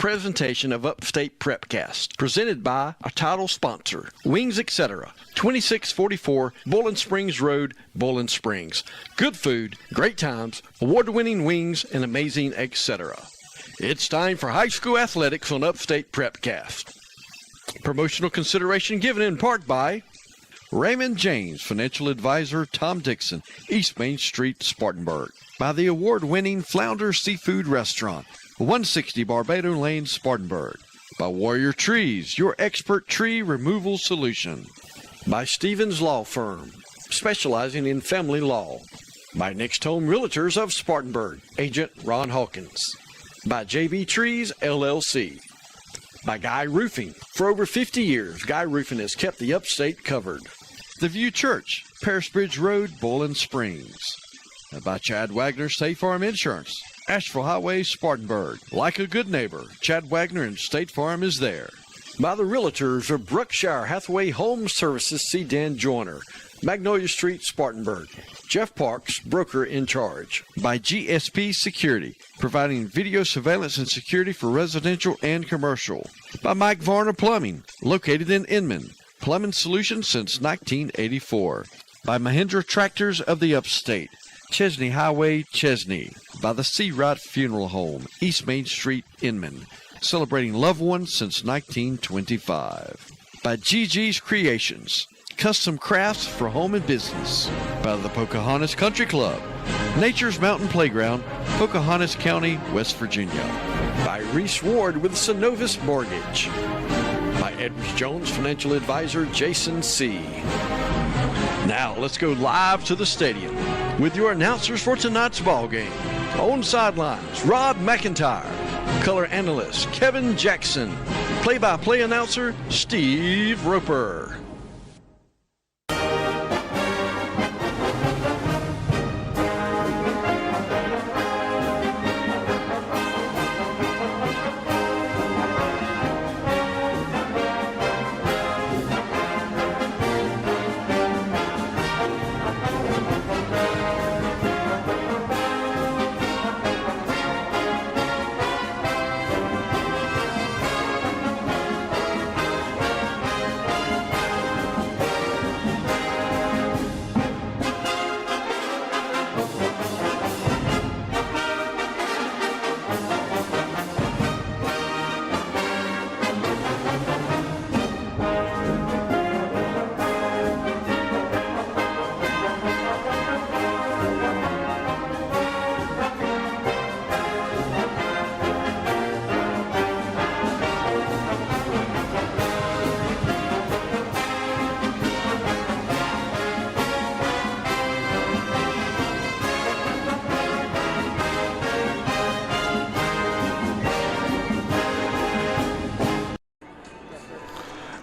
presentation of Upstate Prepcast, presented by our title sponsor, Wings Etc., 2644 Bowling Springs Road, Bowling Springs. Good food, great times, award-winning wings, and amazing etc. It's time for high school athletics on Upstate Prepcast. Promotional consideration given in part by Raymond James, Financial Advisor Tom Dixon, East Main Street, Spartanburg. By the award-winning Flounder Seafood Restaurant, 160 Barbado Lane, Spartanburg. By Warrior Trees, your expert tree removal solution. By Stevens Law Firm, specializing in family law. By Next Home Realtors of Spartanburg, Agent Ron Hawkins. By JB Trees, LLC. By Guy Roofing. For over 50 years, Guy Roofing has kept the upstate covered. The View Church, Paris Bridge Road, Bowling Springs. By Chad Wagner State Farm Insurance, Asheville Highway, Spartanburg. Like a good neighbor, Chad Wagner and State Farm is there. By the Realtors of Brookshire Hathaway Home Services, C. Dan Joyner, Magnolia Street, Spartanburg. Jeff Parks, broker in charge. By GSP Security, providing video surveillance and security for residential and commercial. By Mike Varner Plumbing, located in Inman, plumbing solutions since 1984. By Mahindra Tractors of the Upstate, Chesnee Highway, Chesnee. By the Seawright Funeral Home, East Main Street, Inman, celebrating loved ones since 1925. By GG's Creations, custom crafts for home and business. By the Pocahontas Country Club, Nature's Mountain Playground, Pocahontas County, West Virginia. By Reese Ward with Synovus Mortgage. By Edwards Jones Financial Advisor Jason C. Now let's go live to the stadium with your announcers for tonight's ball game. On sidelines, Rob McIntyre. Color analyst, Kevin Jackson. Play-by-play announcer, Steve Roper.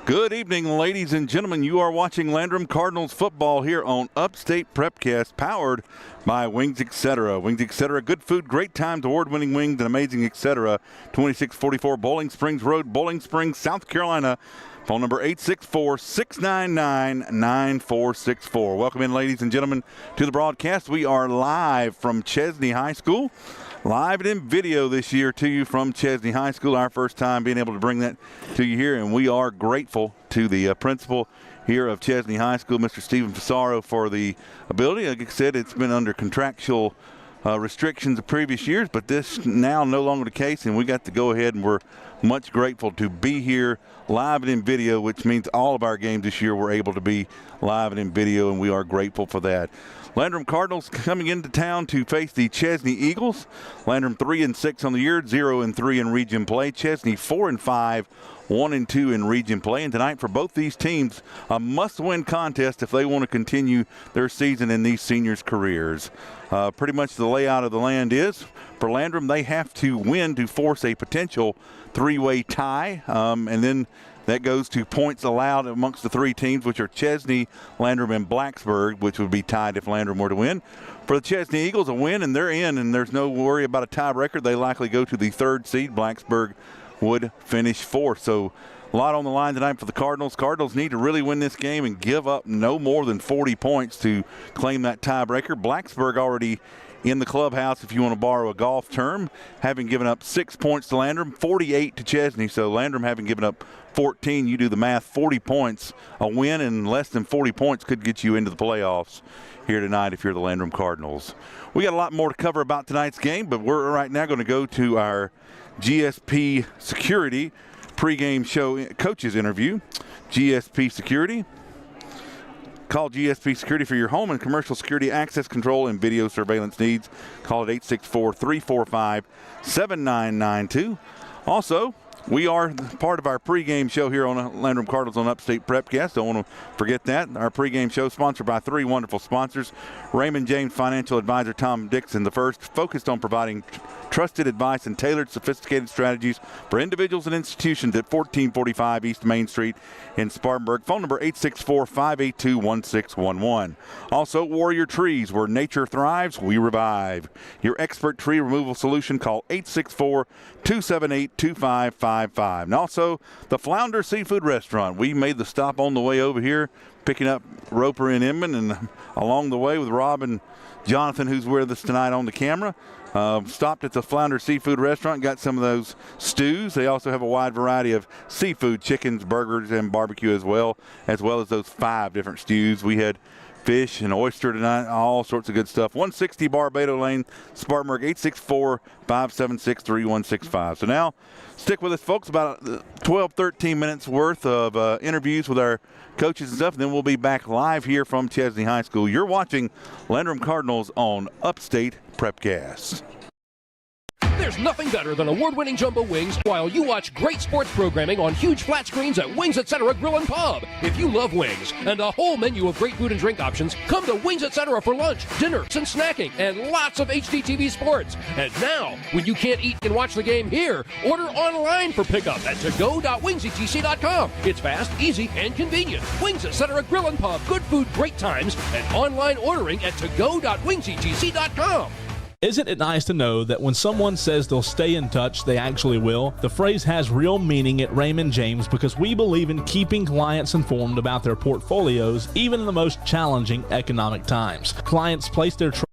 Good evening, ladies and gentlemen. You are watching Landrum Cardinals football here on Upstate Prepcast, powered by Wings Etc. Wings Etc. Good food, great times, award-winning wings, and amazing etc. 2644 Bowling Springs Road, Bowling Springs, South Carolina. Phone number 864-699-9464. Welcome in, ladies and gentlemen, to the broadcast. We are live from Chesnee High School. Live and in video this year to you from Chesnee High School. Our first time being able to bring that to you here, and we are grateful to the principal here of Chesnee High School, Mr. Stephen Fasaro, for the ability. Like I said, it's been under contractual restrictions of previous years, but this now no longer the case, and we got to go ahead, and we're much grateful to be here live and in video, which means all of our games this year were able to be live and in video, and we are grateful for that. Landrum Cardinals coming into town to face the Chesnee Eagles. Landrum 3-6 on the year, 0-3 in region play. Chesnee 4-5, 1-2 in region play. And tonight for both these teams, a must-win contest if they want to continue their season in these seniors' careers. Pretty much the layout of the land is, for Landrum, they have to win to force a potential three-way tie, and then that goes to points allowed amongst the three teams, which are Chesnee, Landrum, and Blacksburg, which would be tied if Landrum were to win. For the Chesnee Eagles, a win, and they're in, and there's no worry about a tiebreaker. They likely go to the third seed. Blacksburg would finish fourth. So a lot on the line tonight for the Cardinals. Cardinals need to really win this game and give up no more than 40 points to claim that tiebreaker. Blacksburg already in the clubhouse, if you want to borrow a golf term, having given up 6 points to Landrum, 48 to Chesnee. So Landrum having given up 14, you do the math, 40 points. A win and less than 40 points could get you into the playoffs here tonight if you're the Landrum Cardinals. We got a lot more to cover about tonight's game, but we're right now going to go to our GSP Security pregame show coaches interview. GSP Security. Call GSP Security for your home and commercial security access control and video surveillance needs. Call it 864-345-7992. Also, we are part of our pregame show here on Landrum Cardinals on Upstate Prepcast. Don't want to forget that. Our pregame show sponsored by 3 wonderful sponsors. Raymond James Financial Advisor Tom Dixon the first, focused on providing trusted advice and tailored sophisticated strategies for individuals and institutions at 1445 East Main Street in Spartanburg. Phone number 864-582-1611. Also, Warrior Trees, where nature thrives, we revive. Your expert tree removal solution, call 864-278-2555. And also, the Flounder Seafood Restaurant. We made the stop on the way over here, picking up Roper and Inman, and along the way with Rob and Jonathan, who's with us tonight on the camera. Stopped at the Flounder Seafood Restaurant, got some of those stews. They also have a wide variety of seafood, chickens, burgers, and barbecue as well as those 5 different stews. We had fish and oyster tonight, all sorts of good stuff. 160 Barbado Lane, Spartanburg, 864-576-3165. So now, stick with us, folks. About 12, 13 minutes worth of interviews with our coaches and stuff, and then we'll be back live here from Chesnee High School. You're watching Landrum Cardinals on Upstate Prepcast. There's nothing better than award-winning jumbo wings while you watch great sports programming on huge flat screens at Wings Etc. Grill and Pub. If you love wings and a whole menu of great food and drink options, come to Wings Etc. for lunch, dinner, and snacking, and lots of HDTV sports. And now, when you can't eat and watch the game here, order online for pickup at togo.wingsetc.com. It's fast, easy, and convenient. Wings Etc. Grill and Pub. Good food, great times, and online ordering at togo.wingsetc.com. Isn't it nice to know that when someone says they'll stay in touch, they actually will? The phrase has real meaning at Raymond James because we believe in keeping clients informed about their portfolios, even in the most challenging economic times. Clients place their trust.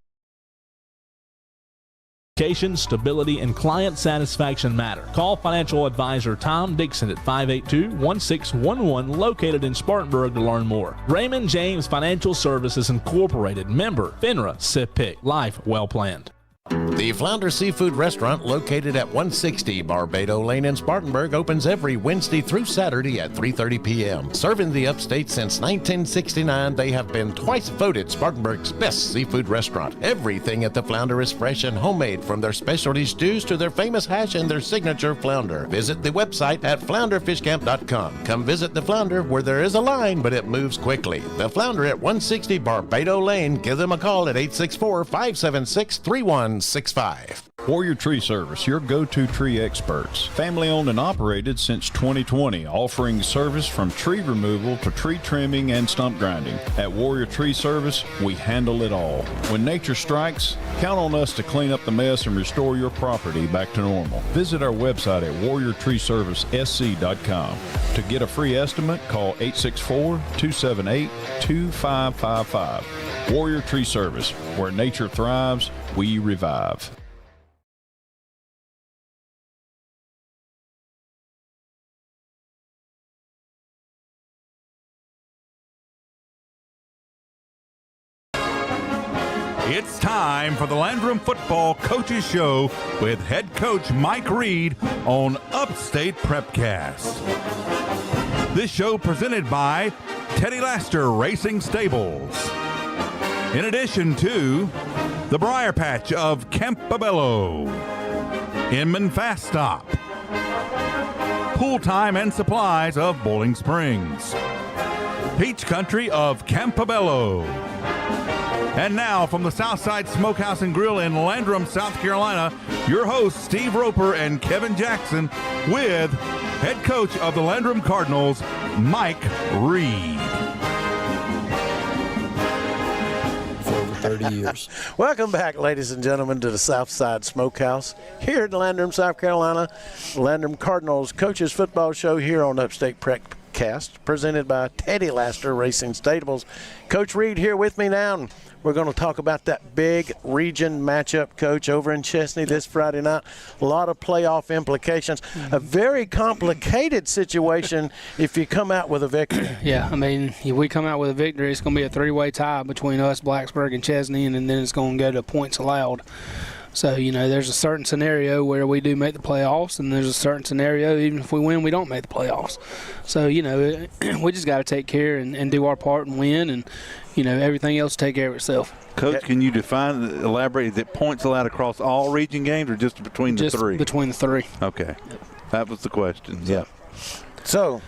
Stability, and client satisfaction matter. Call financial advisor Tom Dixon at 582-1611, located in Spartanburg, to learn more. Raymond James Financial Services Incorporated, member FINRA SIPC. Life well planned. The Flounder Seafood Restaurant, located at 160 Barbado Lane in Spartanburg, opens every Wednesday through Saturday at 3:30 p.m. Serving the upstate since 1969, they have been twice voted Spartanburg's best seafood restaurant. Everything at the Flounder is fresh and homemade, from their specialty stews to their famous hash and their signature flounder. Visit the website at flounderfishcamp.com. Come visit the Flounder, where there is a line, but it moves quickly. The Flounder at 160 Barbado Lane. Give them a call at 864-576-3165. Warrior Tree Service, your go-to tree experts. Family owned and operated since 2020, offering service from tree removal to tree trimming and stump grinding. At Warrior Tree Service, we handle it all. When nature strikes, count on us to clean up the mess and restore your property back to normal. Visit our website at warriortreeservicesc.com. To get a free estimate, call 864-278-2555. Warrior Tree Service, where nature thrives, we revive. It's time for the Landrum Football Coaches Show with head coach Mike Reed on Upstate Prepcast. This show presented by Teddy Laster Racing Stables. In addition to the Briar Patch of Campobello, Inman Fast Stop, Pool Time and Supplies of Bowling Springs, Peach Country of Campobello. And now from the Southside Smokehouse and Grill in Landrum, South Carolina, your hosts Steve Roper and Kevin Jackson with head coach of the Landrum Cardinals, Mike Reed. For over 30 years. Welcome back, ladies and gentlemen, to the Southside Smokehouse here in Landrum, South Carolina. Landrum Cardinals Coaches Football Show here on Upstate Prepcast. Prepcast, presented by Teddy Laster Racing Stables. Coach Reed here with me now, and we're going to talk about that big region matchup, Coach, over in Chesnee this Friday night. A lot of playoff implications. A very complicated situation if you come out with a victory. Yeah, I mean, if we come out with a victory, it's going to be a three-way tie between us, Blacksburg, and Chesnee, and then it's going to go to points allowed. So, there's a certain scenario where we do make the playoffs, and there's a certain scenario, even if we win, we don't make the playoffs. So, we just got to take care and do our part and win, and, everything else take care of itself. Coach, can you elaborate, is it points allowed across all region games or just between the three? Just between the three. Okay. Yep. That was the question. Yeah. So,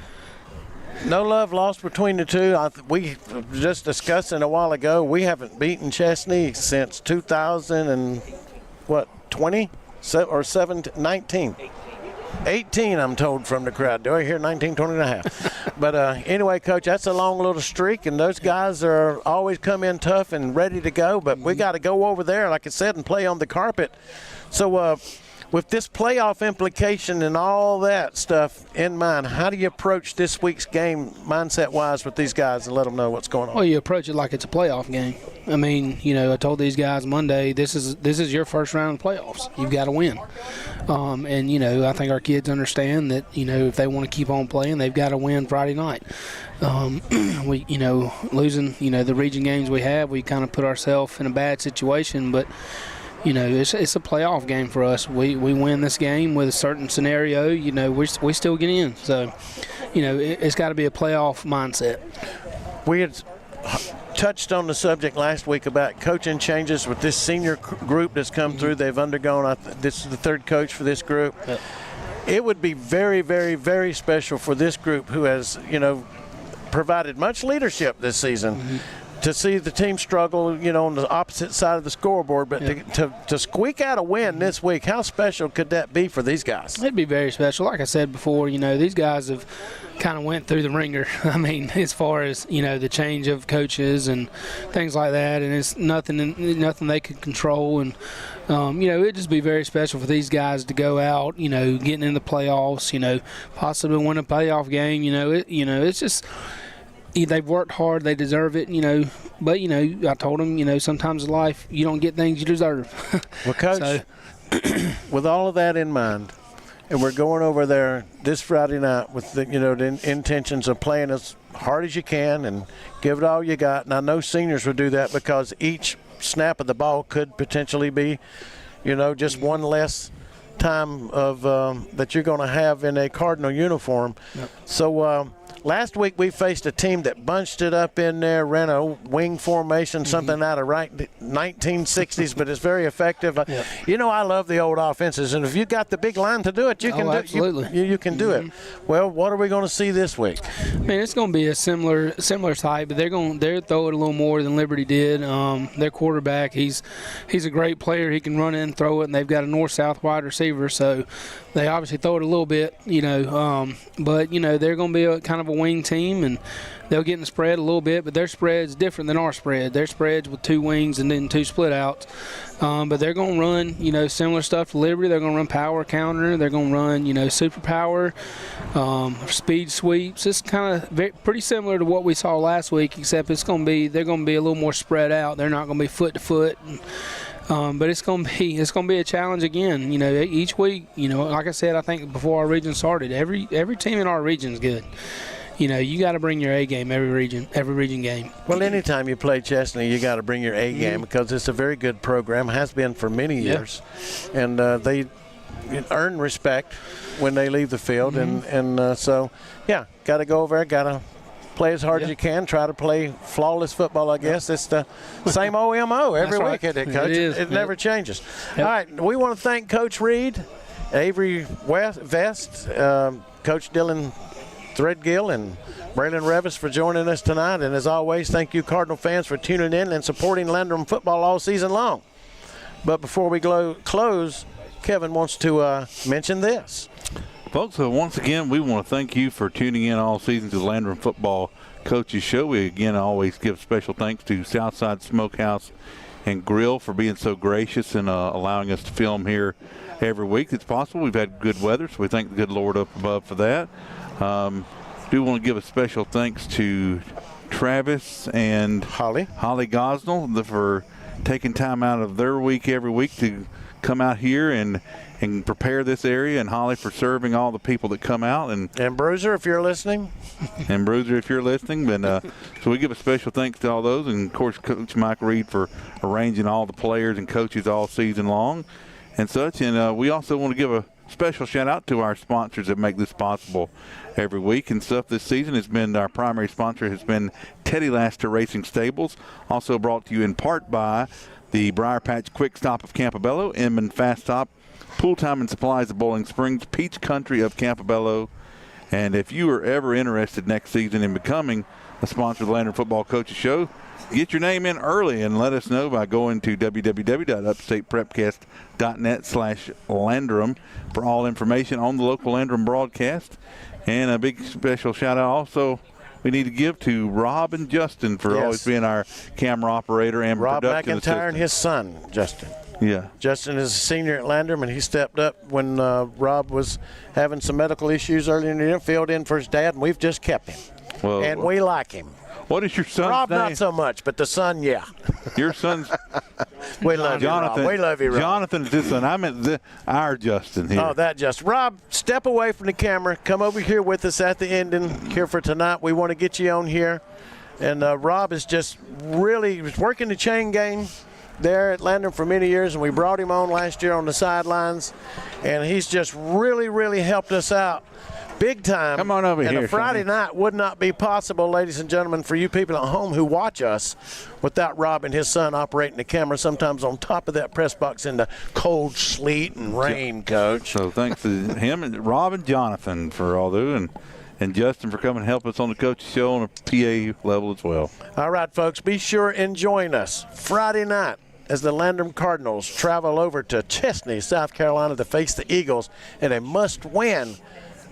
no love lost between the two. We just discussing a while ago, we haven't beaten Chesnee since 2020 or 19? 18, I'm told from the crowd. Do I hear 19, 20 and a half? But anyway, Coach, that's a long little streak, and those guys are always come in tough and ready to go. But we got to go over there, like I said, and play on the carpet. So with this playoff implication and all that stuff in mind, how do you approach this week's game mindset-wise with these guys and let them know what's going on? Well, you approach it like it's a playoff game. I mean, I told these guys Monday, this is your first round of playoffs. You've got to win. And, I think our kids understand that, if they want to keep on playing, they've got to win Friday night. We, losing, the region games we have, we kind of put ourselves in a bad situation, but it's a playoff game for us. We win this game with a certain scenario, we still get in. So, it's got to be a playoff mindset. We had touched on the subject last week about coaching changes with this senior group that's come through. They've undergone, this is the third coach for this group. Yep. It would be very, very, very special for this group who has, provided much leadership this season. To see the team struggle, on the opposite side of the scoreboard, but to squeak out a win this week, how special could that be for these guys? It'd be very special. Like I said before, these guys have kind of went through the ringer. I mean, as far as, the change of coaches and things like that, and it's nothing they could control. And, it'd just be very special for these guys to go out, getting in the playoffs, possibly win a playoff game. It's just – they've worked hard, they deserve it, but I told them, sometimes in life you don't get things you deserve. Well, Coach, with all of that in mind, and we're going over there this Friday night with the the intentions of playing as hard as you can and give it all you got. And I know seniors would do that because each snap of the ball could potentially be just one less time of that you're going to have in a Cardinal uniform. Yep. So last week we faced a team that bunched it up in there, ran a wing formation, something out of 1960s, but it's very effective. Yep. I love the old offenses, and if you got the big line to do it, you can do it. You can do it. Well, what are we going to see this week? Man, it's going to be a similar type, but they're throw it a little more than Liberty did. Their quarterback, he's a great player. He can run in and throw it, and they've got a north-south wide receiver, so they obviously throw it a little bit, but they're going to be a kind of a wing team, and they'll get in the spread a little bit, but their spread's different than our spread. Their spread's with two wings and then two split outs. But they're going to run, similar stuff to Liberty. They're going to run power counter. They're going to run, super power, speed sweeps. It's kind of pretty similar to what we saw last week, except they're going to be a little more spread out. They're not going to be foot to foot. But it's going to be a challenge again. Each week. Like I said, I think before our region started, every team in our region is good. You got to bring your A game every region game. Well, anytime you play Chesnee, you got to bring your A game because it's a very good program, has been for many years, and they earn respect when they leave the field, and so got to go over there, got to play as hard as you can, try to play flawless football, I guess. It's the same OMO every week, isn't it, Coach? It never changes. Yep. All right, we want to thank Coach Reed, Avery Vest, Coach Dylan Threadgill, and Braylon Revis for joining us tonight. And as always, thank you, Cardinal fans, for tuning in and supporting Landrum football all season long. But before we close, Kevin wants to mention this. Folks, once again, we want to thank you for tuning in all season to the Landrum Football Coaches Show. We, again, always give special thanks to Southside Smokehouse and Grill for being so gracious and allowing us to film here every week. It's possible. We've had good weather, so we thank the good Lord up above for that. do want to give a special thanks to Travis and Holly Gosnell for taking time out of their week every week to come out here and prepare this area, and Holly for serving all the people that come out. And Bruiser, if you're listening. And Bruiser, if you're listening. But, so we give a special thanks to all those, and, of course, Coach Mike Reed for arranging all the players and coaches all season long and such. And we also want to give a special shout-out to our sponsors that make this possible every week and stuff. This season has been, our primary sponsor has been Teddy Laster Racing Stables, also brought to you in part by the Briar Patch Quick Stop of Campobello, Inman Fast Stop, Pool Time and Supplies of Bowling Springs, Peach Country of Campobello. And if you are ever interested next season in becoming a sponsor of the Landrum Football Coaches Show, get your name in early and let us know by going to www.upstateprepcast.net/Landrum for all information on the local Landrum broadcast. And a big special shout-out also we need to give to Rob and Justin for always being our camera operator and Rob production assistant. McIntyre and his son, Justin. Yeah. Justin is a senior at Landrum, and he stepped up when Rob was having some medical issues earlier in the year, filled in for his dad, and we've just kept him. Well, and we like him. What is your son's Rob, name? not so much, but the son, yeah. Your son's we love Jonathan. You, Rob. We love you, Rob. Jonathan is his son. I meant our Justin here. Oh, that Justin. Rob, step away from the camera. Come over here with us at the ending here for tonight. We want to get you on here. And Rob is just really working the chain game there at Landrum for many years, and we brought him on last year on the sidelines, and he's just really helped us out big time. Come on over and here. A Friday night would not be possible, ladies and gentlemen, for you people at home who watch us without Rob and his son operating the camera sometimes on top of that press box in the cold sleet and rain, Coach. So thanks to him and Rob and Jonathan for all that, and Justin for coming and help us on the coach's show on a PA level as well. All right, folks, be sure and join us Friday night as the Landrum Cardinals travel over to Chesnee, South Carolina to face the Eagles in a must-win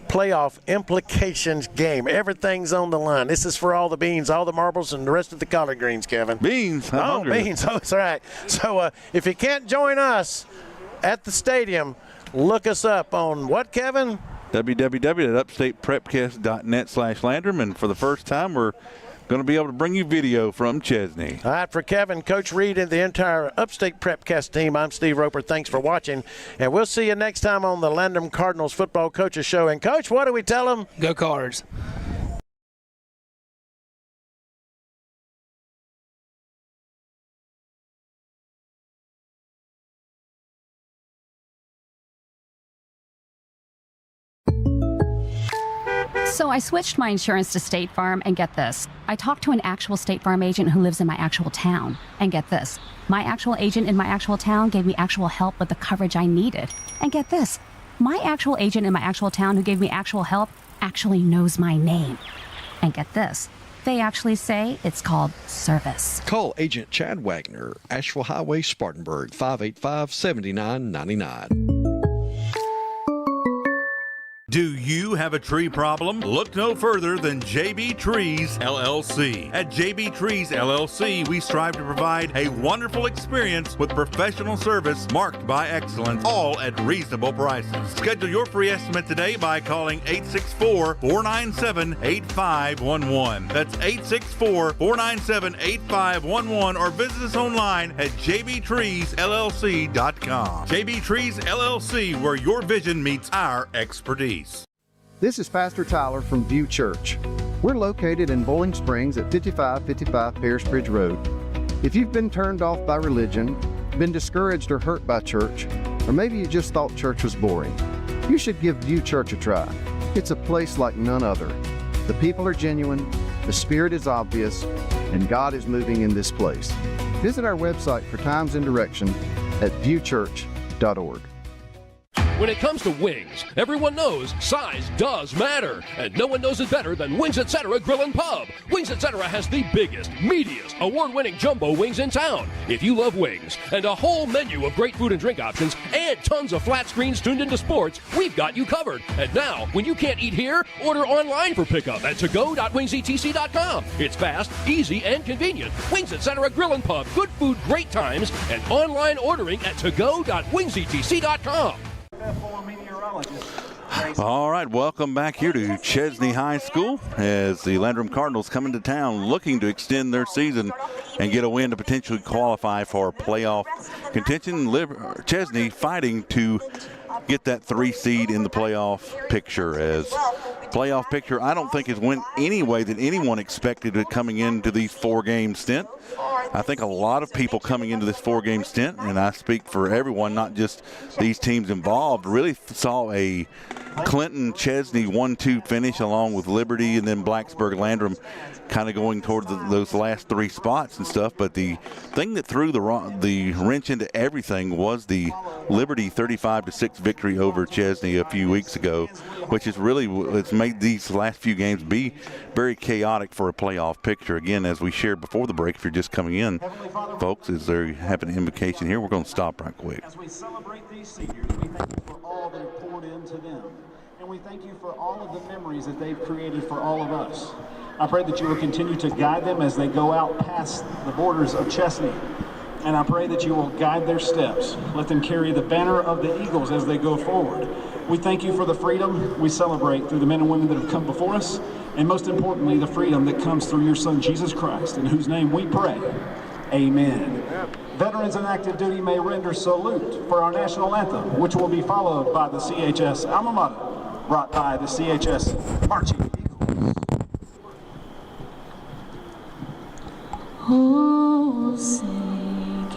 playoff implications game. Everything's on the line. This is for all the beans, all the marbles, and the rest of the collard greens, Kevin. Beans? Beans. Oh, that's right. So if you can't join us at the stadium, look us up on what, Kevin? www.upstateprepcast.net/Landrum. And for the first time, we're going to be able to bring you video from Chesnee. All right, for Kevin, Coach Reed, and the entire Upstate Prepcast team, I'm Steve Roper. Thanks for watching, and we'll see you next time on the Landrum Cardinals Football Coaches Show. And, Coach, what do we tell them? Go Cards. So I switched my insurance to State Farm, and get this. I talked to an actual State Farm agent who lives in my actual town. And get this. My actual agent in my actual town gave me actual help with the coverage I needed. And get this. My actual agent in my actual town who gave me actual help actually knows my name. And get this. They actually say it's called service. Call Agent Chad Wagner, Asheville Highway, Spartanburg, 585-7999. Do you have a tree problem? Look no further than JB Trees LLC. At JB Trees LLC, we strive to provide a wonderful experience with professional service marked by excellence, all at reasonable prices. Schedule your free estimate today by calling 864-497-8511. That's 864-497-8511, or visit us online at jbtreesllc.com. JB Trees LLC, where your vision meets our expertise. This is Pastor Tyler from View Church. We're located in Bowling Springs at 5555 Paris Bridge Road. If you've been turned off by religion, been discouraged or hurt by church, or maybe you just thought church was boring, you should give View Church a try. It's a place like none other. The people are genuine, the Spirit is obvious, and God is moving in this place. Visit our website for times and direction at viewchurch.org. When it comes to wings, everyone knows size does matter, and no one knows it better than Wings Etc. Grill and Pub. Wings Etc. has the biggest, meatiest, award-winning jumbo wings in town. If you love wings and a whole menu of great food and drink options and tons of flat screens tuned into sports, we've got you covered. And now, when you can't eat here, order online for pickup at togo.wingsetc.com. It's fast, easy, and convenient. Wings Etc. Grill and Pub. Good food, great times, and online ordering at togo.wingsetc.com. All right, welcome back here to Chesnee High School as the Landrum Cardinals come into town looking to extend their season and get a win to potentially qualify for playoff contention. Chesnee fighting to get that 3 seed in the playoff picture. As playoff picture, I don't think it went any way that anyone expected it coming into these 4-game stint. I think a lot of people coming into this 4-game stint, and I speak for everyone, not just these teams involved, really saw a Clinton-Chesnee 1-2 finish along with Liberty and then Blacksburg-Landrum kind of going toward those last 3 spots and stuff. But the thing that threw the wrench into everything was the Liberty 35-6 victory over Chesnee a few weeks ago, which is really, it's made these last few games be very chaotic for a playoff picture. Again, as we shared before the break, if you're just coming in, folks, as they have an invocation here, we're going to stop right quick. As we celebrate these seniors, we thank you for all that have poured into them. And we thank you for all of the memories that they've created for all of us. I pray that you will continue to guide them as they go out past the borders of Chesnee. And I pray that you will guide their steps. Let them carry the banner of the Eagles as they go forward. We thank you for the freedom we celebrate through the men and women that have come before us. And most importantly, the freedom that comes through your Son, Jesus Christ, in whose name we pray. Amen. Veterans in active duty may render salute for our national anthem, which will be followed by the CHS alma mater, brought by the CHS Marching Eagles. Oh, say,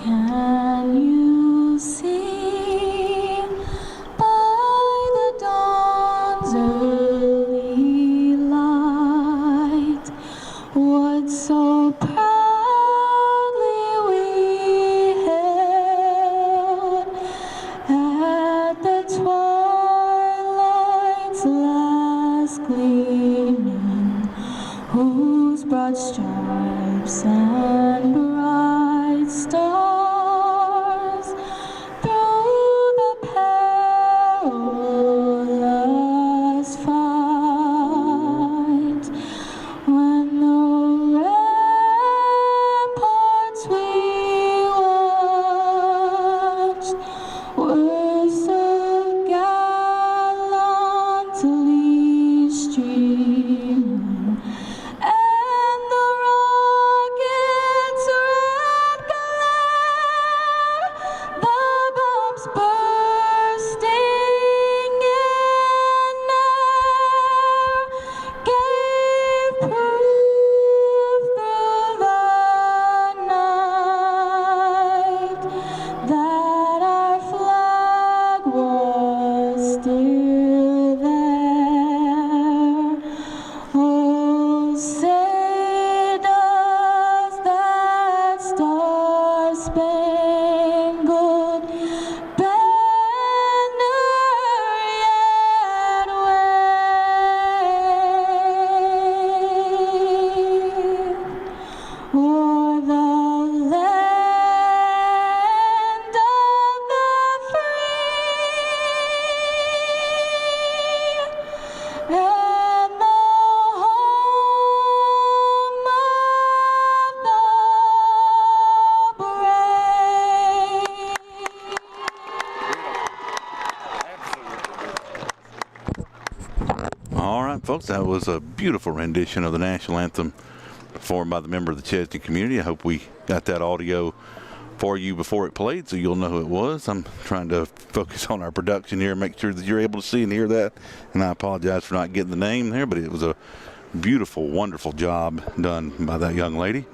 can you see by the dawn's early light what so proudly we hailed at the twilight's last gleaming, whose broad stripes and bright stars through the perilous fight, when the ramparts we watched were so gallantly streaming, and the rocket's red glare, the bombs bursting in air, gave proof through the night that our flag was still there. Oh, say does that star-spangled banner yet wave o'er the land of the free and the home of the brave. All right, folks, that was a beautiful rendition of the national anthem performed by the member of the Chesnee community. I hope we got that audio for you before it played so you'll know who it was. I'm trying to focus on our production here and make sure that you're able to see and hear that. And I apologize for not getting the name there, but it was a beautiful, wonderful job done by that young lady.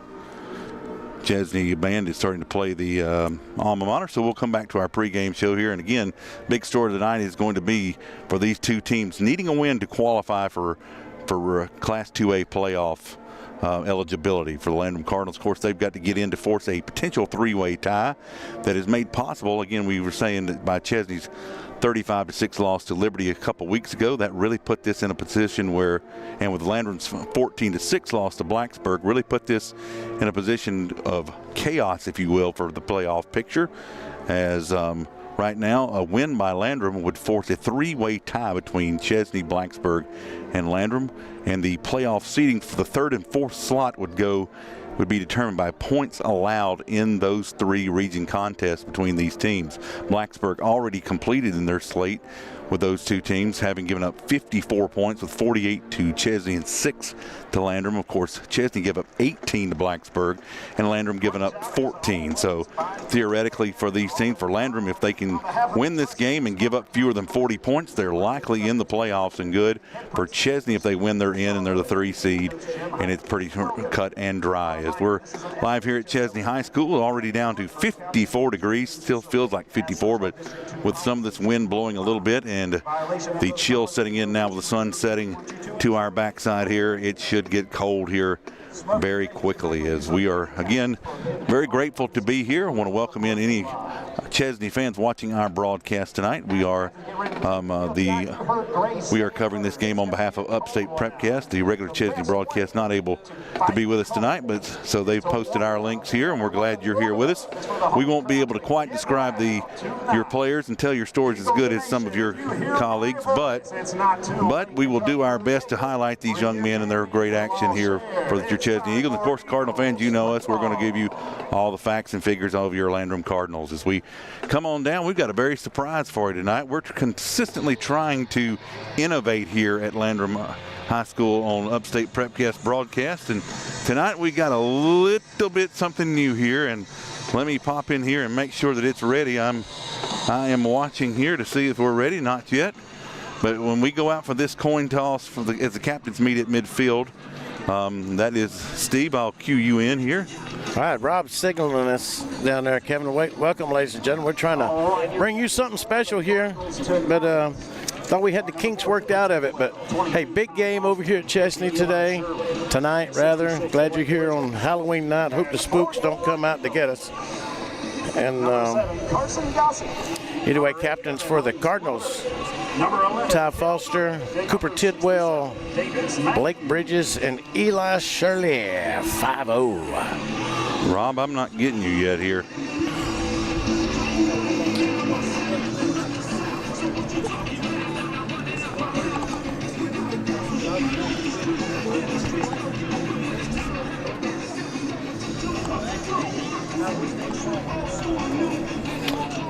Chesnee band is starting to play the alma mater, so we'll come back to our pregame show here. And again, big story tonight is going to be for these two teams needing a win to qualify for Class 2A playoff eligibility. For the Landrum Cardinals, of course, they've got to get in to force a potential 3-way tie that is made possible. Again, we were saying that by Chesnee's 35-6 loss to Liberty a couple weeks ago, that really put this in a position where, and with Landrum's 14-6 loss to Blacksburg, really put this in a position of chaos, if you will, for the playoff picture. As right now, a win by Landrum would force a 3-way tie between Chesnee, Blacksburg, and Landrum, and the playoff seeding for the 3rd and 4th slot would go would be determined by points allowed in those 3 region contests between these teams. Blacksburg already completed in their slate with those 2 teams, having given up 54 points with 48 to Chesnee and 6 to Landrum. Of course, Chesnee gave up 18 to Blacksburg, and Landrum giving up 14. So theoretically for these teams, for Landrum, if they can win this game and give up fewer than 40 points, they're likely in the playoffs and good. For Chesnee, if they win, they're in, and they're the 3 seed, and it's pretty cut and dry. As we're live here at Chesnee High School, already down to 54 degrees. Still feels like 54, but with some of this wind blowing a little bit and the chill setting in now with the sun setting to our backside here, it should get cold here very quickly. As we are, again, very grateful to be here. I want to welcome in any Chesnee fans watching our broadcast tonight. We are covering this game on behalf of Upstate Prepcast. The regular Chesnee broadcast not able to be with us tonight, but so they've posted our links here, and we're glad you're here with us. We won't be able to quite describe your players and tell your stories as good as some of your colleagues, but we will do our best to highlight these young men and their great action here for your Chesnee Eagles. Of course, Cardinal fans, you know us. We're going to give you all the facts and figures of your Landrum Cardinals. As we come on down, we've got a very surprise for you tonight. We're consistently trying to innovate here at Landrum High School on Upstate Prepcast broadcast, and tonight we got a little bit something new here. And let me pop in here and make sure that it's ready. I am watching here to see if we're ready. Not yet, but when we go out for this coin toss as the captains meet at midfield, that is Steve. I'll cue you in here. All right, Rob's signaling us down there, Kevin. Welcome, ladies and gentlemen. We're trying to bring you something special here, but thought we had the kinks worked out of it. But hey, big game over here at Chesnee tonight. Glad you're here on Halloween night. Hope the spooks don't come out to get us. And anyway, captains for the Cardinals: Ty Foster, Cooper Tidwell, Blake Bridges, and Eli Shirley. 5-0. Rob, I'm not getting you yet here.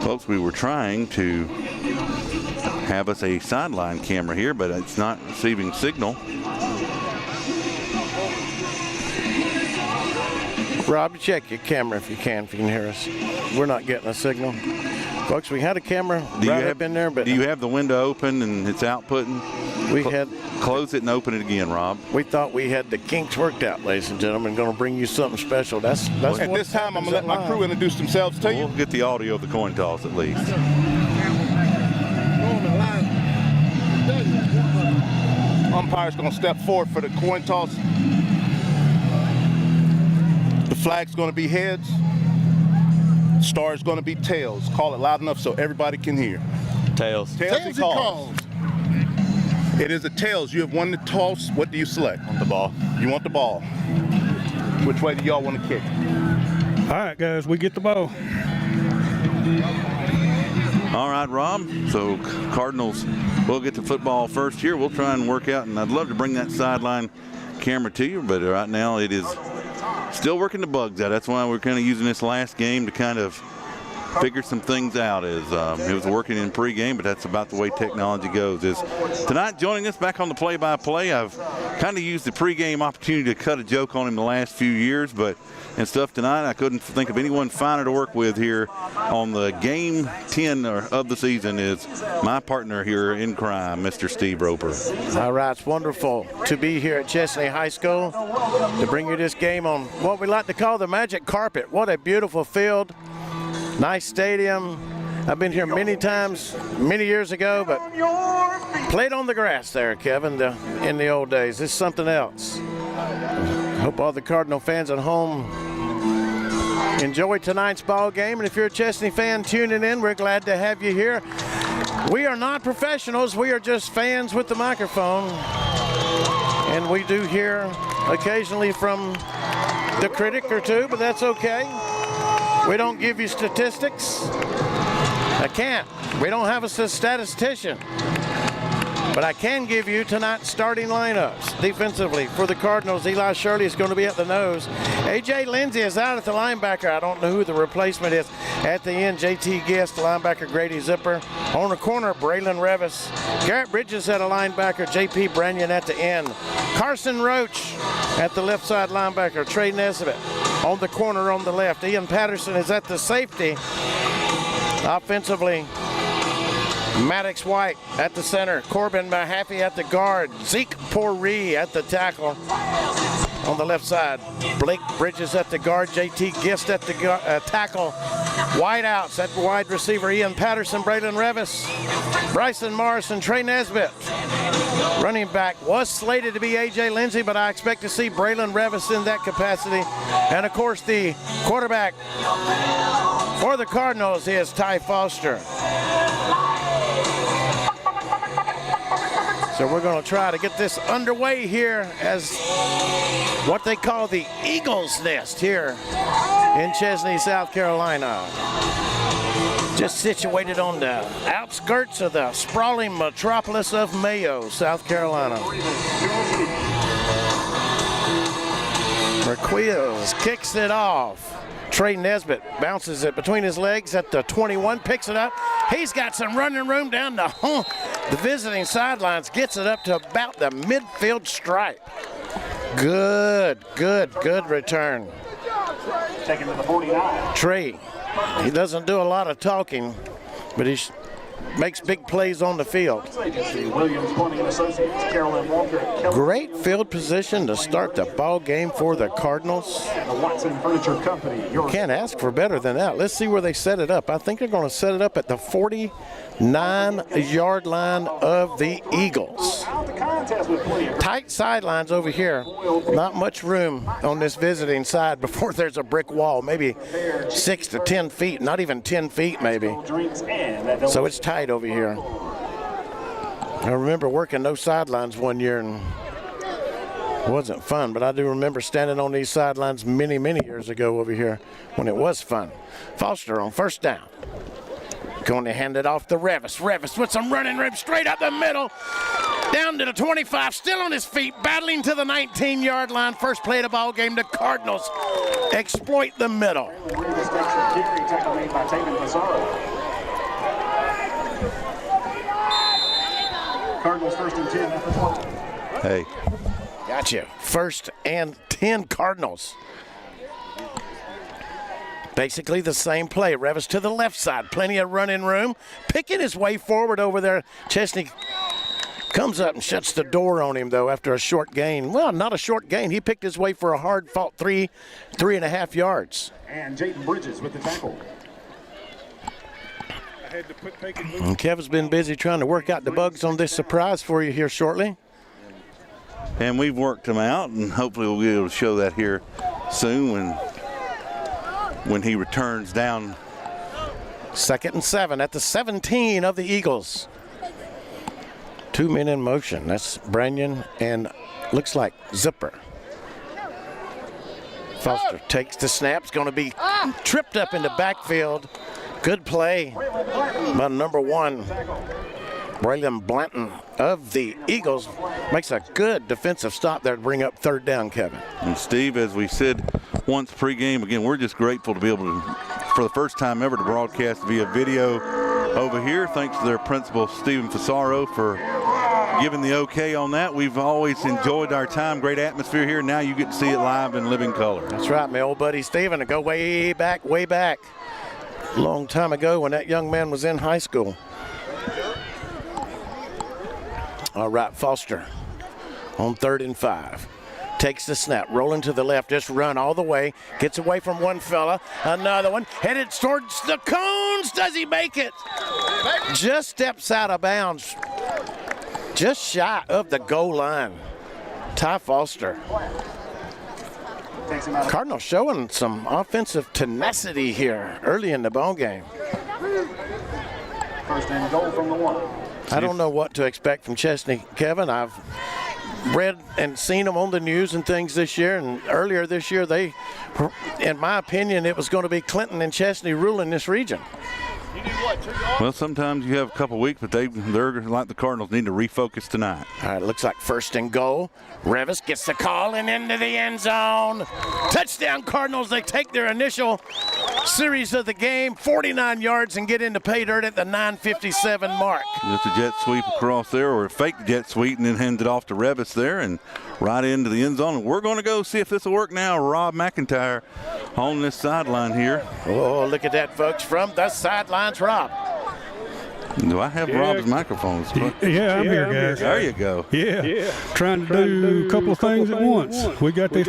Folks, we were trying to have us a sideline camera here, but it's not receiving signal. Rob, check your camera if you can hear us. We're not getting a signal. Folks, we had a camera up in there, but do you have the window open and it's outputting? Close it and open it again, Rob. We thought we had the kinks worked out, ladies and gentlemen. Going to bring you something special. That's at this time, I'm going to let my crew introduce themselves to you. We'll get the audio of the coin toss at least. Umpire's going to step forward for the coin toss. The flag's going to be heads. Star's going to be tails. Call it loud enough so everybody can hear. Tails. Tails he calls. It is a tails. You have won the toss. What do you select? On the ball. You want the ball. Which way do y'all want to kick? All right, guys, we get the ball. All right, Rob. So Cardinals will get the football first here. We'll try and work out, and I'd love to bring that sideline camera to you, but right now it is still working the bugs out. That's why we're kind of using this last game to kind of figure some things out. As it was working in pregame, but that's about the way technology goes. Is tonight joining us back on the play-by-play. I've kind of used the pregame opportunity to cut a joke on him the last few years, but and stuff tonight, I couldn't think of anyone finer to work with here on the game 10 of the season is my partner here in crime, Mr. Steve Roper. All right, it's wonderful to be here at Chesnee High School to bring you this game on what we like to call the magic carpet. What a beautiful field. Nice stadium. I've been here many times, many years ago, but played on the grass there, Kevin, in the old days. It's something else. Hope all the Cardinal fans at home enjoy tonight's ball game. And if you're a Chesnee fan tuning in, we're glad to have you here. We are not professionals. We are just fans with the microphone. And we do hear occasionally from the critic or two, but that's okay. We don't give you statistics. I can't. We don't have a statistician. But I can give you tonight's starting lineups. Defensively for the Cardinals, Eli Shirley is going to be at the nose. A.J. Lindsey is out at the linebacker. I don't know who the replacement is. At the end, J.T. Guest, linebacker Grady Zipper. On the corner, Braylon Revis. Garrett Bridges at a linebacker. J.P. Branyan at the end. Carson Roach at the left side linebacker. Trey Nesbitt on the corner on the left. Ian Patterson is at the safety. Offensively, Maddox White at the center. Corbin Mahaffey at the guard. Zeke Poree at the tackle. On the left side, Blake Bridges at the guard. J.T. Gist at the tackle. Wideouts at wide receiver. Ian Patterson, Braylon Revis, Bryson Morrison, Trey Nesbitt. Running back was slated to be A.J. Lindsey, but I expect to see Braylon Revis in that capacity. And, of course, the quarterback for the Cardinals is Ty Foster. So we're going to try to get this underway here as what they call the Eagles Nest here in Chesnee, South Carolina. Just situated on the outskirts of the sprawling metropolis of Mayo, South Carolina. Marquez kicks it off. Trey Nesbitt bounces it between his legs at the 21, picks it up. He's got some running room down the visiting sidelines, gets it up to about the midfield stripe. Good return. Taken to the 49. Trey, he doesn't do a lot of talking, but he makes big plays on the field. Williams Plumbing and Associates, Carolyn Walker. Great field position to start the ball game for the Cardinals. The Watson Furniture Company. Can't ask for better than that. Let's see where they set it up. I think they're going to set it up at the 49-yard line of the Eagles. Tight sidelines over here. Not much room on this visiting side before there's a brick wall. Maybe 6 to 10 feet, not even 10 feet maybe. So it's tight over here. I remember working those sidelines one year and it wasn't fun, but I do remember standing on these sidelines many years ago over here when it was fun. Foster on first down. Going to hand it off to Revis. Revis with some running room straight up the middle. Down to the 25, still on his feet, battling to the 19-yard line. First play of the ball game, the Cardinals exploit the middle. Cardinals first and 10 at the 20. Hey. Gotcha. First and 10 Cardinals. Basically the same play. Revis to the left side. Plenty of running room. Picking his way forward over there. Chesnee comes up and shuts the door on him, though, after a short gain. Well, not a short gain. He picked his way for a hard-fought 3.5 yards. And Jayden Bridges with the tackle. And Kevin's been busy trying to work out the bugs on this surprise for you here shortly. And we've worked them out, and hopefully we'll be able to show that here soon when he returns down. 2nd and 7 at the 17 of the Eagles. 2 men in motion. That's Branyan and looks like Zipper. Foster takes the snap. It's going to be tripped up in the backfield. Good play by number 1. Braylon Blanton of the Eagles makes a good defensive stop there to bring up 3rd down, Kevin. And Steve, as we said once pregame, again, we're just grateful to be able to, for the first time ever, to broadcast via video over here. Thanks to their principal, Stephen Fasaro, for giving the okay on that. We've always enjoyed our time. Great atmosphere here. Now you get to see it live in living color. That's right, my old buddy Stephen. To go way back. A long time ago when that young man was in high school. All right, Foster on 3rd and 5. Takes the snap, rolling to the left, just run all the way. Gets away from one fella, another one, headed towards the cones. Does he make it? Just steps out of bounds, just shy of the goal line. Ty Foster. Cardinals showing some offensive tenacity here early in the ball game. First and goal from the 1. I don't know what to expect from Chesnee, Kevin. I've read and seen them on the news and things this year, and earlier this year they, in my opinion, it was going to be Clinton and Chesnee ruling this region. Well, sometimes you have a couple weeks, but they're like the Cardinals, need to refocus tonight. All right, looks like 1st and goal. Revis gets the call and into the end zone. Touchdown Cardinals. They take their initial series of the game, 49 yards, and get into pay dirt at the 9:57 mark. Just a jet sweep across there, or a fake jet sweep, and then hand it off to Revis there, and right into the end zone. We're going to go see if this will work now. Rob McIntyre on this sideline here. Oh, look at that, folks, from the sidelines, Rob. Do I have Rob's microphone? Yeah, I'm here, guys. There you go. Yeah. Trying to do a couple of things at once. We got this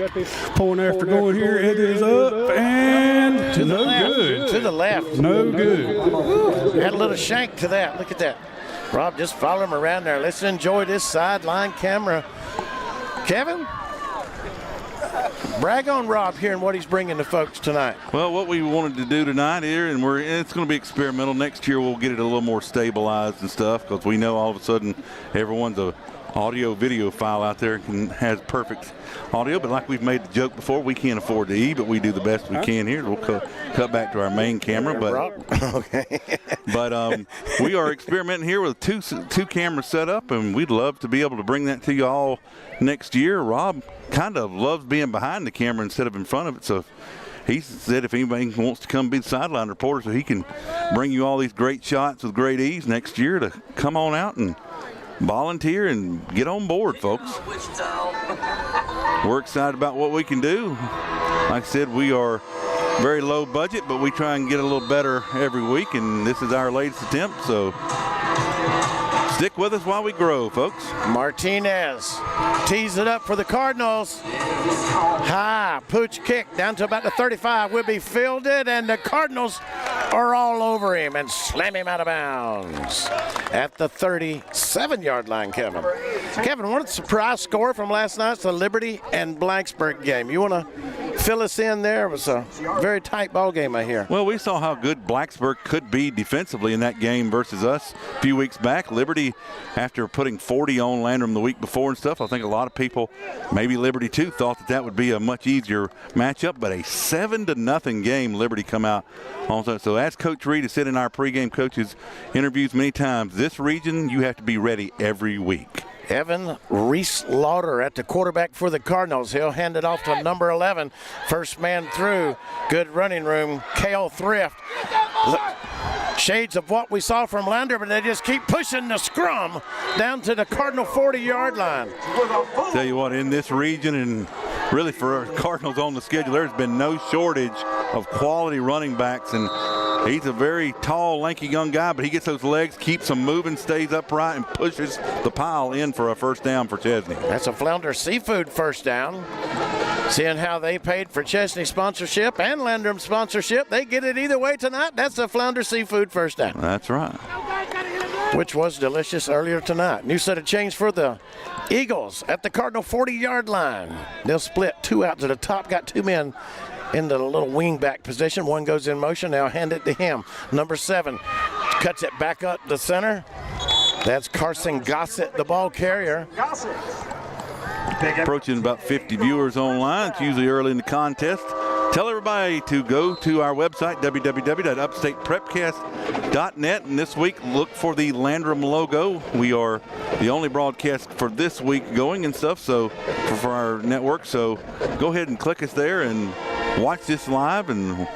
point after going here. It is up and to the no left. good. To the left. No good. Had a little shank to that. Look at that. Rob, just follow him around there. Let's enjoy this sideline camera. Kevin? Brag on Rob here and what he's bringing to folks tonight. Well, what we wanted to do tonight here, and it's going to be experimental. Next year we'll get it a little more stabilized and stuff, because we know all of a sudden everyone's a audio-video file out there and has perfect audio. But like we've made the joke before, we can't afford to eat, but we do the best we can here. We'll cut back to our main camera. But okay. But we are experimenting here with two cameras set up, and we'd love to be able to bring that to you all next year. Rob kind of loves being behind the camera instead of in front of it, so he said if anybody wants to come be the sideline reporter so he can bring you all these great shots with great ease next year, to come on out and volunteer and get on board, folks. We're excited about what we can do. Like I said, we are very low budget, but we try and get a little better every week, and this is our latest attempt, so stick with us while we grow, folks. Martinez tees it up for the Cardinals. High pooch kick down to about the 35. Will be fielded, and the Cardinals are all over him and slam him out of bounds at the 37-yard line, Kevin. Kevin, what a surprise score from last night's the Liberty and Blacksburg game. You want to fill us in there? It was a very tight ball game, I hear. Well, we saw how good Blacksburg could be defensively in that game versus us a few weeks back. Liberty, after putting 40 on Landrum the week before and stuff, I think a lot of people, maybe Liberty too, thought that would be a much easier matchup. But a 7-0 game, Liberty come out on that. So as Coach Reed has said in our pregame coaches interviews many times, this region, you have to be ready every week. Evan Reese-Lauder at the quarterback for the Cardinals. He'll hand it off to number 11. First man through. Good running room. Cale Thrift. Shades of what we saw from Lander, but they just keep pushing the scrum down to the Cardinal 40-yard line. Tell you what, in this region, and really for our Cardinals on the schedule, there's been no shortage of quality running backs, and he's a very tall, lanky young guy, but he gets those legs, keeps them moving, stays upright, and pushes the pile in for a first down for Chesnee. That's a Flounder Seafood first down. Seeing how they paid for Chesnee sponsorship and Landrum sponsorship, they get it either way tonight. That's a Flounder Seafood first down. That's right. Which was delicious earlier tonight. New set of change for the Eagles at the Cardinal 40-yard line. They'll split two out to the top, got two men in the little wing back position. One goes in motion. Now hand it to him. Number 7 cuts it back up the center. That's Carson Gossett, the ball carrier. Approaching about 50 viewers online. It's usually early in the contest. Tell everybody to go to our website, www.upstateprepcast.net. And this week, look for the Landrum logo. We are the only broadcast for this week going and stuff, so for our network. So go ahead and click us there and watch this live. And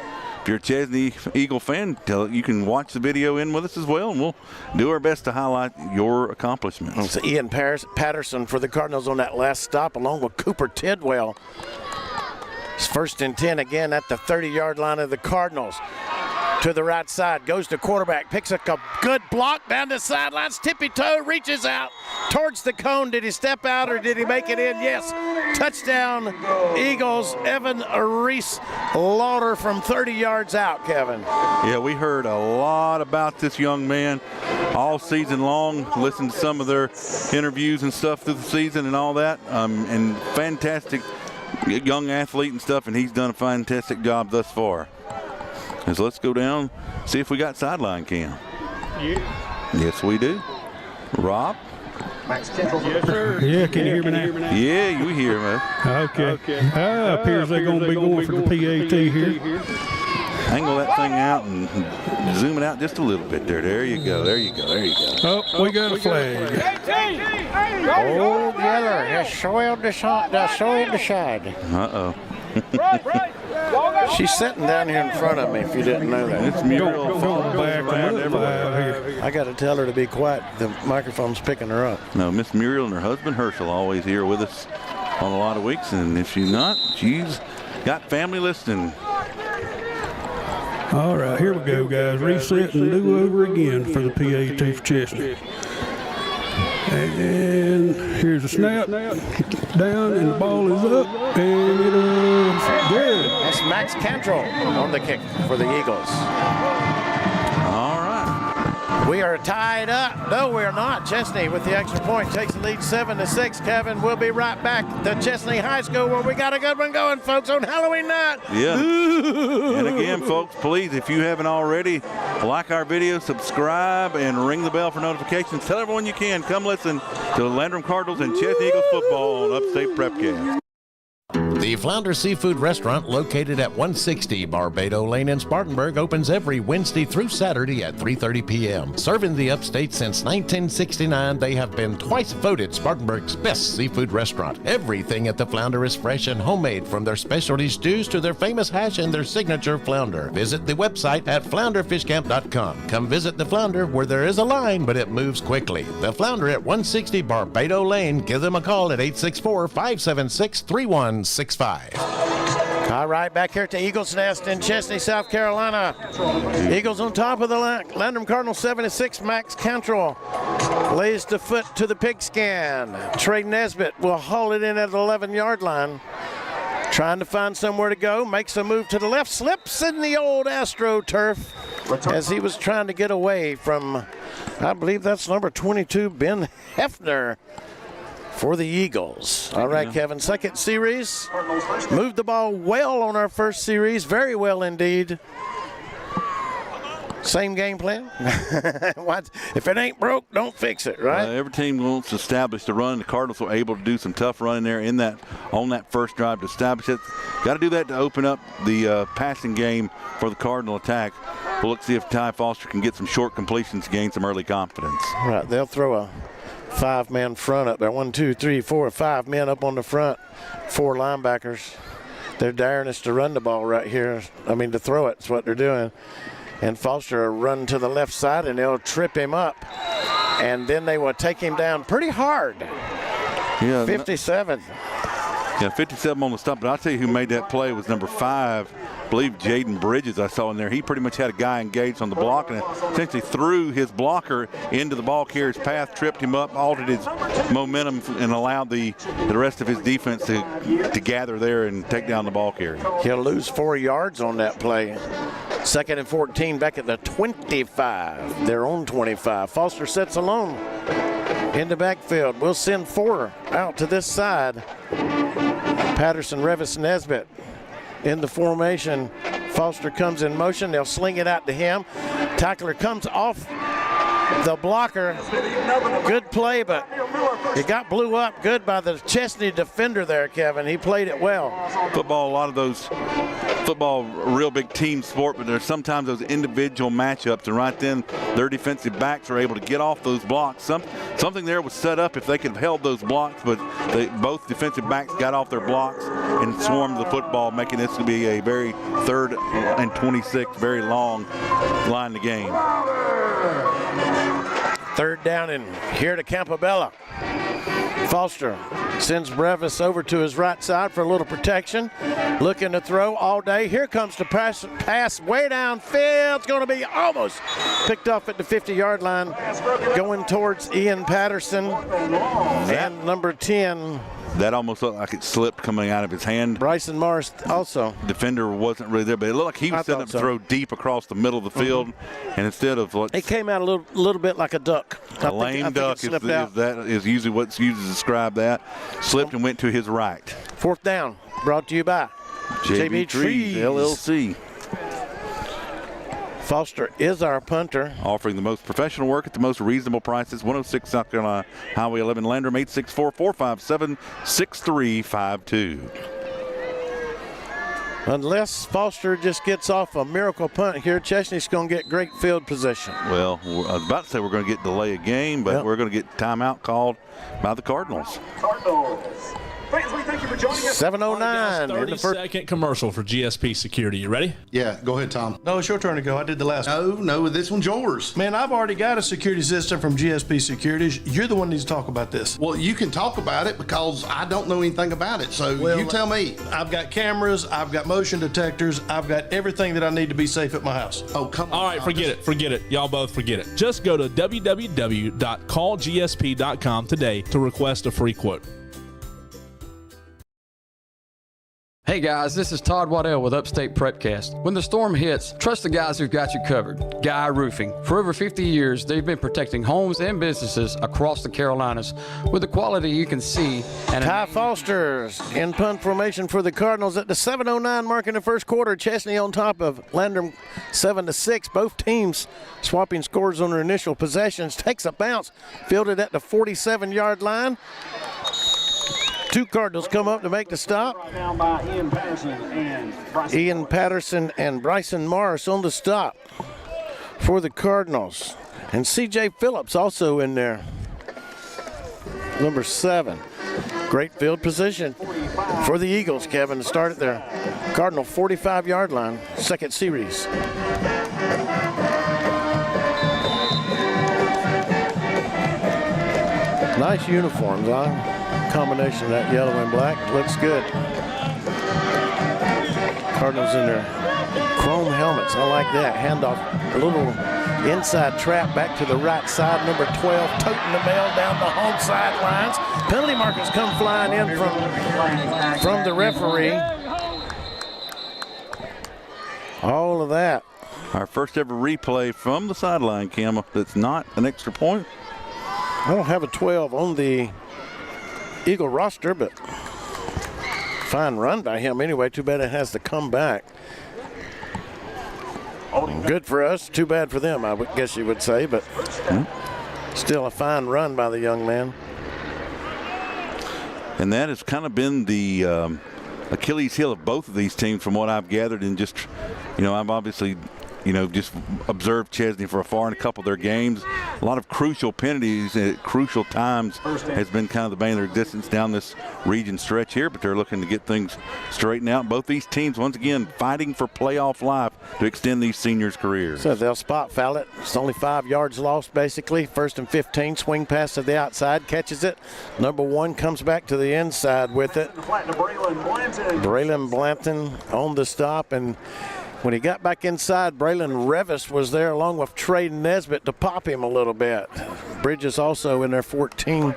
if you're a Chesnee Eagle fan, you can watch the video in with us as well, and we'll do our best to highlight your accomplishments. It's Ian Patterson for the Cardinals on that last stop, along with Cooper Tidwell. It's 1st and 10 again at the 30-yard line of the Cardinals. To the right side, goes to quarterback, picks up a good block down the sidelines, tippy-toe, reaches out towards the cone. Did he step out or did he make it in? Yes. Touchdown, Eagles. Evan Reese-Lauder from 30 yards out, Kevin. Yeah, we heard a lot about this young man all season long. Listened to some of their interviews and stuff through the season and all that. And fantastic young athlete and stuff, and he's done a fantastic job thus far. So let's go down, see if we got sideline cam. Yeah. Yes, we do. Rob? Yes, sir. Yeah, can you hear me now? Yeah, you hear me. Okay. Appears they're going to be going for the PAT here. Angle that thing out and zoom it out just a little bit there. There you go. There you go. There you go. Oh, we got a flag. Old Yeller has soiled the side. Uh-oh. She's sitting down here in front of me, if you didn't know that. It's Muriel. Go back everywhere. I got to tell her to be quiet. The microphone's picking her up. No, Miss Muriel and her husband Herschel always here with us on a lot of weeks, and if she's not, she's got family listening. All right, here we go, guys. Reset and do over again for the PAT for Chesnee. And here's a snap. Down, and the ball is up, and it is good. That's Max Cantrell on the kick for the Eagles. All right. We are tied up. No, we're not. Chesnee with the extra point takes the lead 7-6. Kevin, we'll be right back to Chesnee High School where we got a good one going, folks, on Halloween night. Yeah. And again, folks, please, if you haven't already, like our video, subscribe, and ring the bell for notifications. Tell everyone you can. Come listen to the Landrum Cardinals and Chesnee Eagles football on Upstate Prepcast. The Flounder Seafood Restaurant, located at 160 Barbado Lane in Spartanburg, opens every Wednesday through Saturday at 3:30 p.m. Serving the upstate since 1969, they have been twice voted Spartanburg's best seafood restaurant. Everything at the Flounder is fresh and homemade, from their specialty stews to their famous hash and their signature flounder. Visit the website at flounderfishcamp.com. Come visit the Flounder, where there is a line, but it moves quickly. The Flounder at 160 Barbado Lane. Give them a call at 864-576-3165. All right, back here at the Eagles Nest in Chesnee, South Carolina. Eagles on top of the Landrum Cardinals 7-6. Max Cantrell lays the foot to the pigskin. Trey Nesbitt will haul it in at the 11-yard line. Trying to find somewhere to go, makes a move to the left, slips in the old AstroTurf as he was trying to get away from, I believe that's number 22, Ben Hefner, for the Eagles. All right, Kevin, second series. Moved the ball well on our first series, very well indeed. Same game plan. If it ain't broke, don't fix it, right? Every team wants to establish the run. The Cardinals were able to do some tough running there on that first drive to establish it. Got to do that to open up the passing game for the Cardinal attack. We'll look to see if Ty Foster can get some short completions to gain some early confidence. Right, they'll throw a 5-man front up there. 1, 2, 3, 4, 5 men up on the front. 4 linebackers. They're daring us to run the ball right here. I mean, to throw it is what they're doing. And Foster will run to the left side, and they'll trip him up. And then they will take him down pretty hard. Yeah, 57. Yeah, 57 on the stop. But I'll tell you who made that play was number 5. I believe Jaden Bridges I saw in there. He pretty much had a guy engaged on the block and essentially threw his blocker into the ball carrier's path, tripped him up, altered his momentum, and allowed the rest of his defense to gather there and take down the ball carrier. He'll lose 4 yards on that play. 2nd and 14 back at the 25. Their own 25. Foster sits alone in the backfield. We'll send 4 out to this side. Patterson, Revis, Nesbitt in the formation. Foster comes in motion. They'll sling it out to him. Tackler comes off the blocker. Good play, but it got blew up good by the Chesnee defender there, Kevin. He played it well. Football, a lot of those football, real big team sport, but there's sometimes those individual matchups, and right then their defensive backs are able to get off those blocks. Something there was set up if they could have held those blocks, but both defensive backs got off their blocks and swarmed the football, making this to be a very 3rd and 26, very long line of game. 3rd down and here to Campobella. Foster sends Brevis over to his right side for a little protection. Looking to throw all day. Here comes the pass way downfield. It's going to be almost picked off at the 50-yard line. Going towards Ian Patterson and number 10. That almost looked like it slipped coming out of his hand. Bryson Morris also. Defender wasn't really there, but it looked like he was setting up to throw deep across the middle of the field. And instead of what it came out a little bit like a duck. A lame duck is usually what's used to describe that. Slipped and went to his right. 4th down, brought to you by JB Trees LLC. Foster is our punter. Offering the most professional work at the most reasonable prices. 106 South Carolina Highway 11, Landrum, 864-457-6352. Unless Foster just gets off a miracle punt here, Chesnee's going to get great field position. Well, I was about to say we're going to get delay of game, but we're going to get timeout called by the Cardinals. Fans, we thank you for joining us. 7:09. 30-second commercial for GSP Security. You ready? Yeah, go ahead, Tom. No, it's your turn to go. I did the last one. No, this one's yours. Man, I've already got a security system from GSP Securities. You're the one who needs to talk about this. Well, you can talk about it because I don't know anything about it. So you tell me. I've got cameras. I've got motion detectors. I've got everything that I need to be safe at my house. Oh, come on. All right, forget it. Y'all both forget it. Just go to www.callgsp.com today to request a free quote. Hey guys, this is Todd Waddell with Upstate Prepcast. When the storm hits, trust the guys who've got you covered. Guy Roofing. For over 50 years, they've been protecting homes and businesses across the Carolinas with the quality you can see. And Ty Foster's in punt formation for the Cardinals at the 7:09 mark in the first quarter. Chesnee on top of Landrum 7-6. Both teams swapping scores on their initial possessions. Takes a bounce, fielded at the 47-yard line. Two Cardinals come up to make the stop. Now by Ian Patterson and Bryson Morris on the stop for the Cardinals. And C.J. Phillips also in there. Number 7. Great field position for the Eagles, Kevin, to start at their Cardinal 45-yard line, second series. Nice uniforms, huh? Combination of that yellow and black looks good. Cardinals in their chrome helmets. I like that. Handoff, a little inside trap back to the right side. Number 12 toting the mail down the home sidelines. Penalty markers come flying in from the referee. All of that. Our first ever replay from the sideline, Cam. That's not an extra point. I don't have a 12 on the Eagle roster, but fine run by him anyway. Too bad it has to come back. Good for us, too bad for them, I guess you would say, but still a fine run by the young man. And that has kind of been the Achilles heel of both of these teams from what I've gathered, and just, I've obviously, just observed Chesnee for afar in a couple of their games. A lot of crucial penalties at crucial times has been kind of the bane of their existence down this region stretch here, but they're looking to get things straightened out. Both these teams, once again, fighting for playoff life to extend these seniors' careers. So they'll spot foul it. It's only 5 yards lost, basically. 1st and 15, swing pass to the outside, catches it. Number 1 comes back to the inside with it. Braylon Blanton on the stop, and when he got back inside, Braylon Revis was there along with Trey Nesbitt to pop him a little bit. Bridges also in their 14.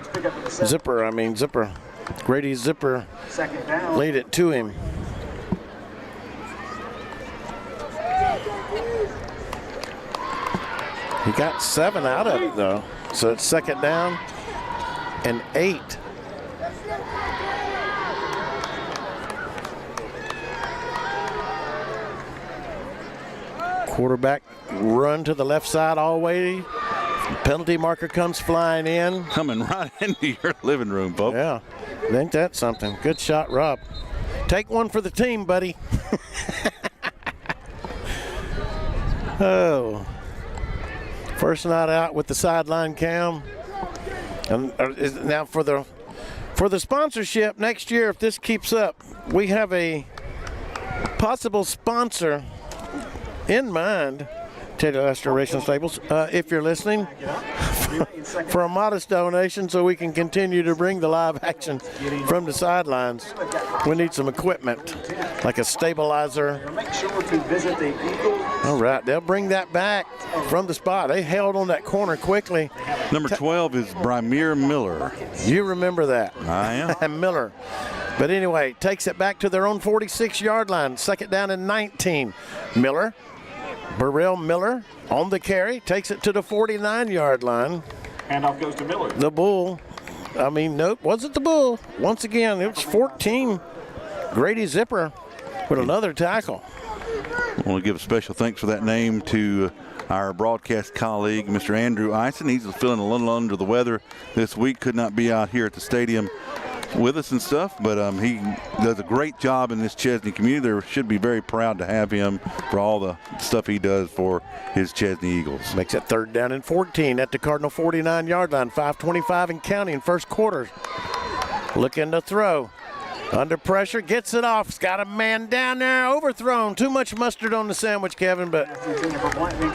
Zipper. Grady Zipper laid it to him. He got 7 out of it, though. So it's 2nd down and 8. Quarterback run to the left side all the way. Penalty marker comes flying in. Coming right into your living room, folks. Yeah, ain't that something? Good shot, Rob. Take one for the team, buddy. Oh. First night out with the sideline cam. And now for the sponsorship next year, if this keeps up, we have a possible sponsor in mind, Taylor Restoration Stables, if you're listening, for a modest donation so we can continue to bring the live action from the sidelines. We need some equipment, like a stabilizer. All right, they'll bring that back from the spot. They held on that corner quickly. Number 12 is Brymere Miller. You remember that. I am. Miller. But anyway, takes it back to their own 46-yard line. 2nd down and 19. Burrell Miller on the carry, takes it to the 49-yard line. Handoff goes to Miller. The Bull. Nope, wasn't the Bull. Once again, it's 14. Grady Zipper with another tackle. I want to give a special thanks for that name to our broadcast colleague, Mr. Andrew Eisen. He's feeling a little under the weather this week. Could not be out here at the stadium with us and stuff, but he does a great job in this Chesnee community. They should be very proud to have him for all the stuff he does for his Chesnee Eagles. Makes it 3rd down and 14 at the Cardinal 49-yard line. 5:25 and counting, first quarter. Looking to throw. Under pressure, gets it off. He's got a man down there, overthrown. Too much mustard on the sandwich, Kevin, but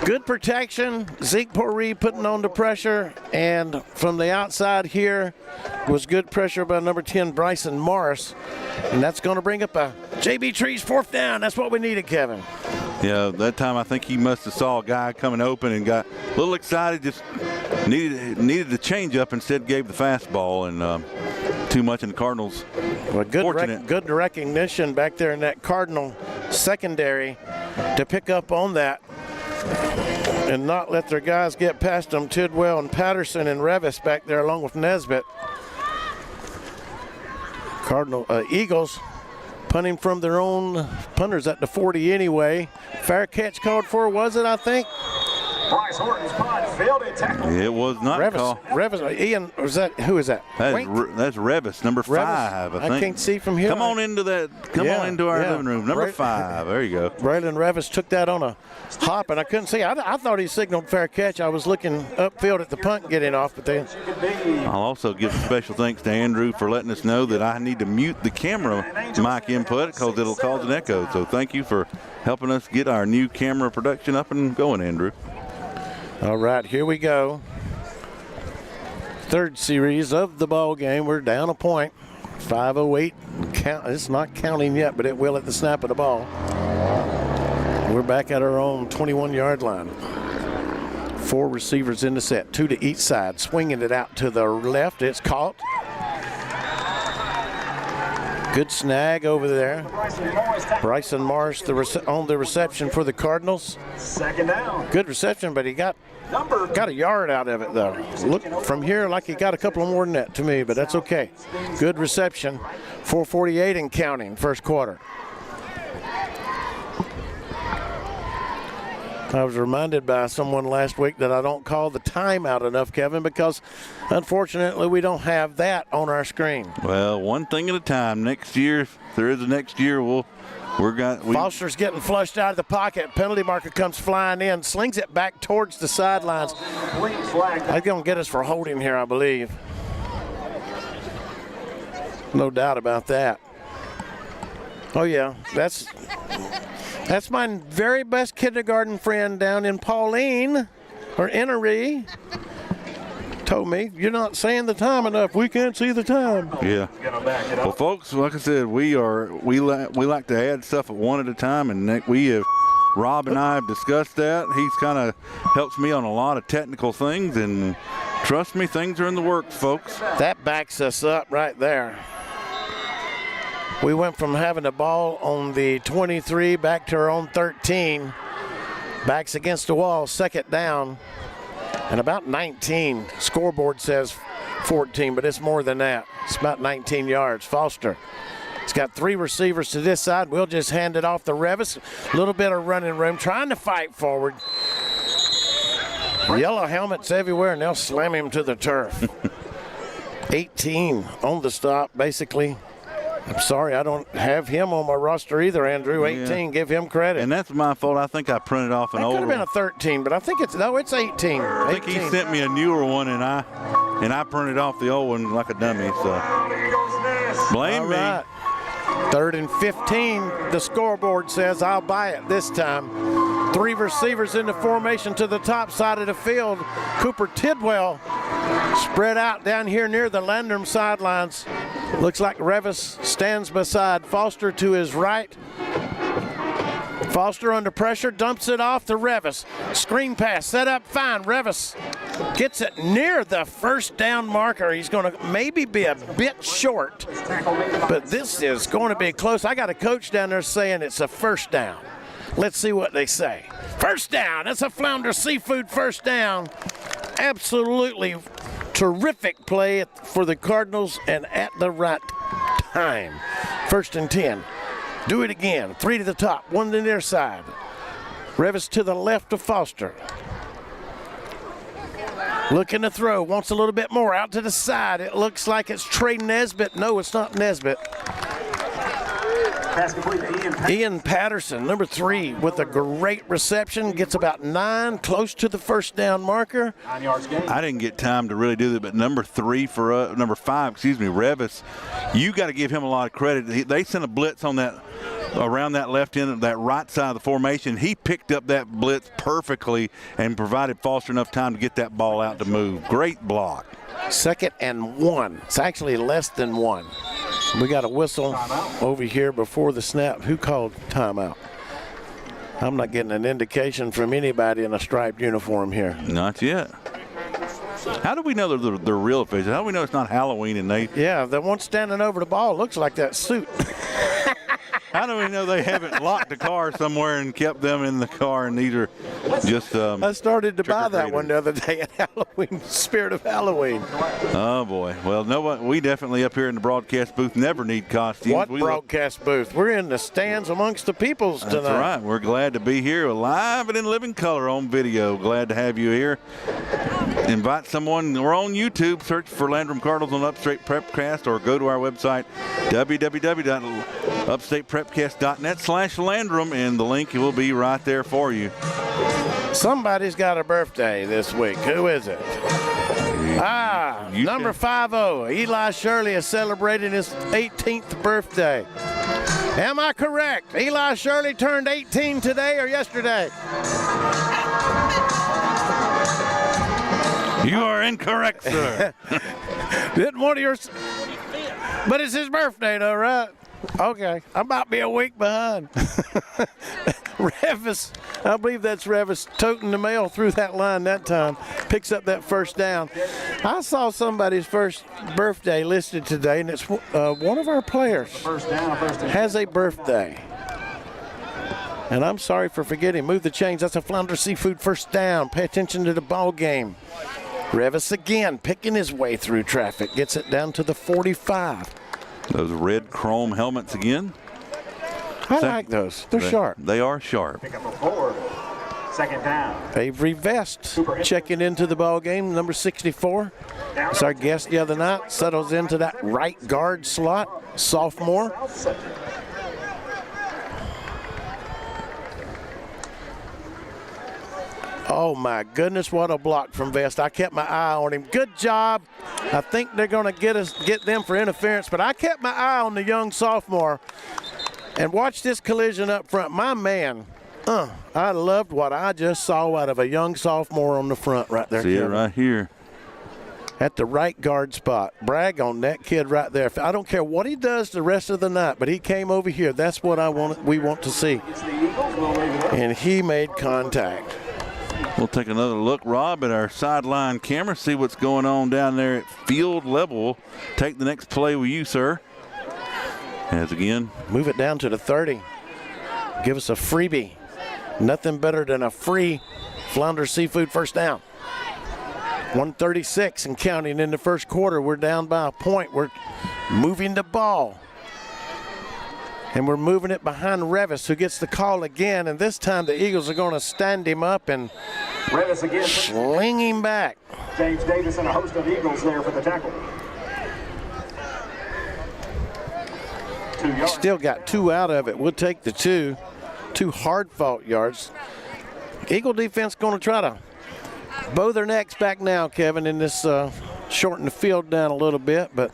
good protection. Zeke Poree putting on the pressure, and from the outside here was good pressure by number 10, Bryson Morris, and that's going to bring up a J.B. Trees 4th down. That's what we needed, Kevin. Yeah, that time I think he must have saw a guy coming open and got a little excited, just needed the change up, instead gave the fastball, and too much in the Cardinals. Well, good recognition back there in that Cardinal secondary to pick up on that and not let their guys get past them. Tidwell and Patterson and Revis back there along with Nesbitt. Eagles punting from their own punters at the 40 anyway. Fair catch called for, was it, I think? Bryce Horton's punt failed a tackle. It was not called. Revis, Ian, who is that? That's Revis, number 5, I think. I can't see from here. Come on into our living room. Number 5. There you go. Braylon Revis took that on a hop, and I couldn't see. I thought he signaled fair catch. I was looking upfield at the punt getting off, but then. I'll also give special thanks to Andrew for letting us know that I need to mute the camera mic input because it'll cause an echo. So thank you for helping us get our new camera production up and going, Andrew. All right, here we go. 3rd series of the ball game. We're down a point. 5:08. It's not counting yet, but it will at the snap of the ball. We're back at our own 21-yard line. 4 receivers in the set, 2 to each side. Swinging it out to the left. It's caught. Good snag over there. Bryson Morris on the reception for the Cardinals. 2nd down. Good reception, but he got a yard out of it, though. Look from here like he got a couple more than that to me, but that's okay. Good reception. 4:48 and counting, first quarter. I was reminded by someone last week that I don't call the timeout enough, Kevin, because unfortunately we don't have that on our screen. Well, one thing at a time. Next year, if there is a next year, Foster's getting flushed out of the pocket. Penalty marker comes flying in, slings it back towards the sidelines. That's going to get us for holding here, I believe. No doubt about that. Oh, yeah, that's my very best kindergarten friend down in Pauline, or Enery. Told me, you're not saying the time enough. We can't see the time. Yeah. Well, folks, like I said, we like to add stuff one at a time, and Rob and I have discussed that. He's kind of helps me on a lot of technical things, and trust me, things are in the works, folks. That backs us up right there. We went from having the ball on the 23 back to our own 13. Backs against the wall, 2nd down. And about 19. Scoreboard says 14, but it's more than that. It's about 19 yards. Foster. He's got 3 receivers to this side. We'll just hand it off to Revis. A little bit of running room, trying to fight forward. Yellow helmets everywhere, and they'll slam him to the turf. 18 on the stop, basically. I'm sorry, I don't have him on my roster either, Andrew. 18, yeah. Give him credit. And that's my fault. I think I printed off an old one. It could have been a 13, but I think it's 18. I think he sent me a newer one, and I printed off the old one like a dummy. So blame me. 3rd and 15. The scoreboard says I'll buy it this time. 3 receivers in the formation to the top side of the field. Cooper Tidwell spread out down here near the Landrum sidelines. Looks like Revis stands beside Foster to his right. Foster under pressure, dumps it off to Revis. Screen pass, set up fine. Revis gets it near the 1st down marker. He's going to maybe be a bit short, but this is going to be close. I got a coach down there saying it's a 1st down. Let's see what they say. 1st down. It's a Flounder Seafood 1st down. Absolutely terrific play for the Cardinals and at the right time. 1st and 10. Do it again. 3 to the top, 1 to their side. Revis to the left of Foster. Looking to throw, wants a little bit more out to the side. It looks like it's Trey Nesbitt. No, it's not Nesbitt. Pass complete to Ian Patterson, number 3, with a great reception. Gets about 9, close to the first down marker. 9 yards gain. I didn't get time to really do that, but number 5, Revis, you got to give him a lot of credit. They sent a blitz on that, around that left end of that right side of the formation. He picked up that blitz perfectly and provided Foster enough time to get that ball out to move. Great block. 2nd and 1. It's actually less than 1. We got a whistle over here before the snap. Who called timeout? I'm not getting an indication from anybody in a striped uniform here. Not yet. How do we know they're real officials? How do we know it's not Halloween and they? Yeah, the one standing over the ball looks like that suit. How do we know they haven't locked the car somewhere and kept them in the car and these are just I started to buy that one the other day at Halloween, spirit of Halloween. Oh, boy. Well, we definitely up here in the broadcast booth never need costumes. What broadcast booth? We're in the stands amongst the peoples tonight. That's right. We're glad to be here live and in living color on video. Glad to have you here. Invite someone. We're on YouTube. Search for Landrum Cardinals on Upstate Prepcast or go to our website, www.upstateprepcast.net/Landrum, and the link will be right there for you. Somebody's got a birthday this week. Who is it? Number 50. Eli Shirley is celebrating his 18th birthday. Am I correct? Eli Shirley turned 18 today or yesterday? You are incorrect, sir. Didn't one of yours? But it's his birthday, though, right? Okay, I might be a week behind. Revis, I believe that's Revis toting the mail through that line that time. Picks up that first down. I saw somebody's first birthday listed today, and it's one of our players has a birthday. And I'm sorry for forgetting. Move the chains. That's a Flounder Seafood first down. Pay attention to the ball game. Revis again picking his way through traffic. Gets it down to the 45. Those red chrome helmets again. I like those. They're sharp. They are sharp. Pick up a 4. 2nd down. Avery Vest checking into the ball game, number 64. It's our guest the other night. Settles into that right guard slot, sophomore. Oh my goodness, what a block from Vest. I kept my eye on him. Good job. I think they're going to get them for interference, but I kept my eye on the young sophomore. And watch this collision up front. My man, I loved what I just saw out of a young sophomore on the front right there. See it right here. At the right guard spot. Brag on that kid right there. I don't care what he does the rest of the night, but he came over here. That's what we want to see. And he made contact. We'll take another look, Rob, at our sideline camera, see what's going on down there at field level. Take the next play with you, sir. As again. Move it down to the 30. Give us a freebie. Nothing better than a free Flounder Seafood first down. 1:36 and counting in the first quarter. We're down by a point. We're moving the ball. And we're moving it behind Revis, who gets the call again. And this time the Eagles are going to stand him up and Revis again. Sling him back. James Davis and a host of Eagles there for the tackle. 2 yards. Still got 2 out of it. We'll take the 2. 2 hard-fought yards. Eagle defense going to try to bow their necks back now, Kevin, in this shorten the field down a little bit. But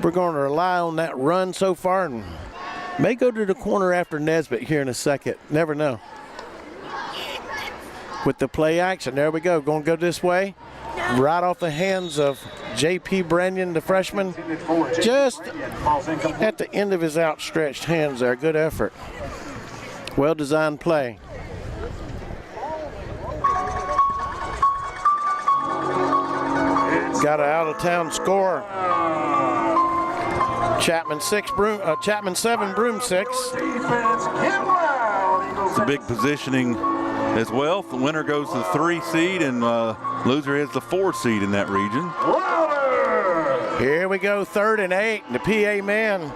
we're going to rely on that run so far and may go to the corner after Nesbitt here in a second. Never know. With the play action, there we go. Going to go this way. Right off the hands of J.P. Branyan, the freshman. Just at the end of his outstretched hands there. Good effort. Well-designed play. Got an out-of-town score. Chapman 7, Broome 6. It's a big positioning as well. The winner goes to the 3 seed and loser is the 4 seed in that region. Here we go, 3rd and 8. And the PA man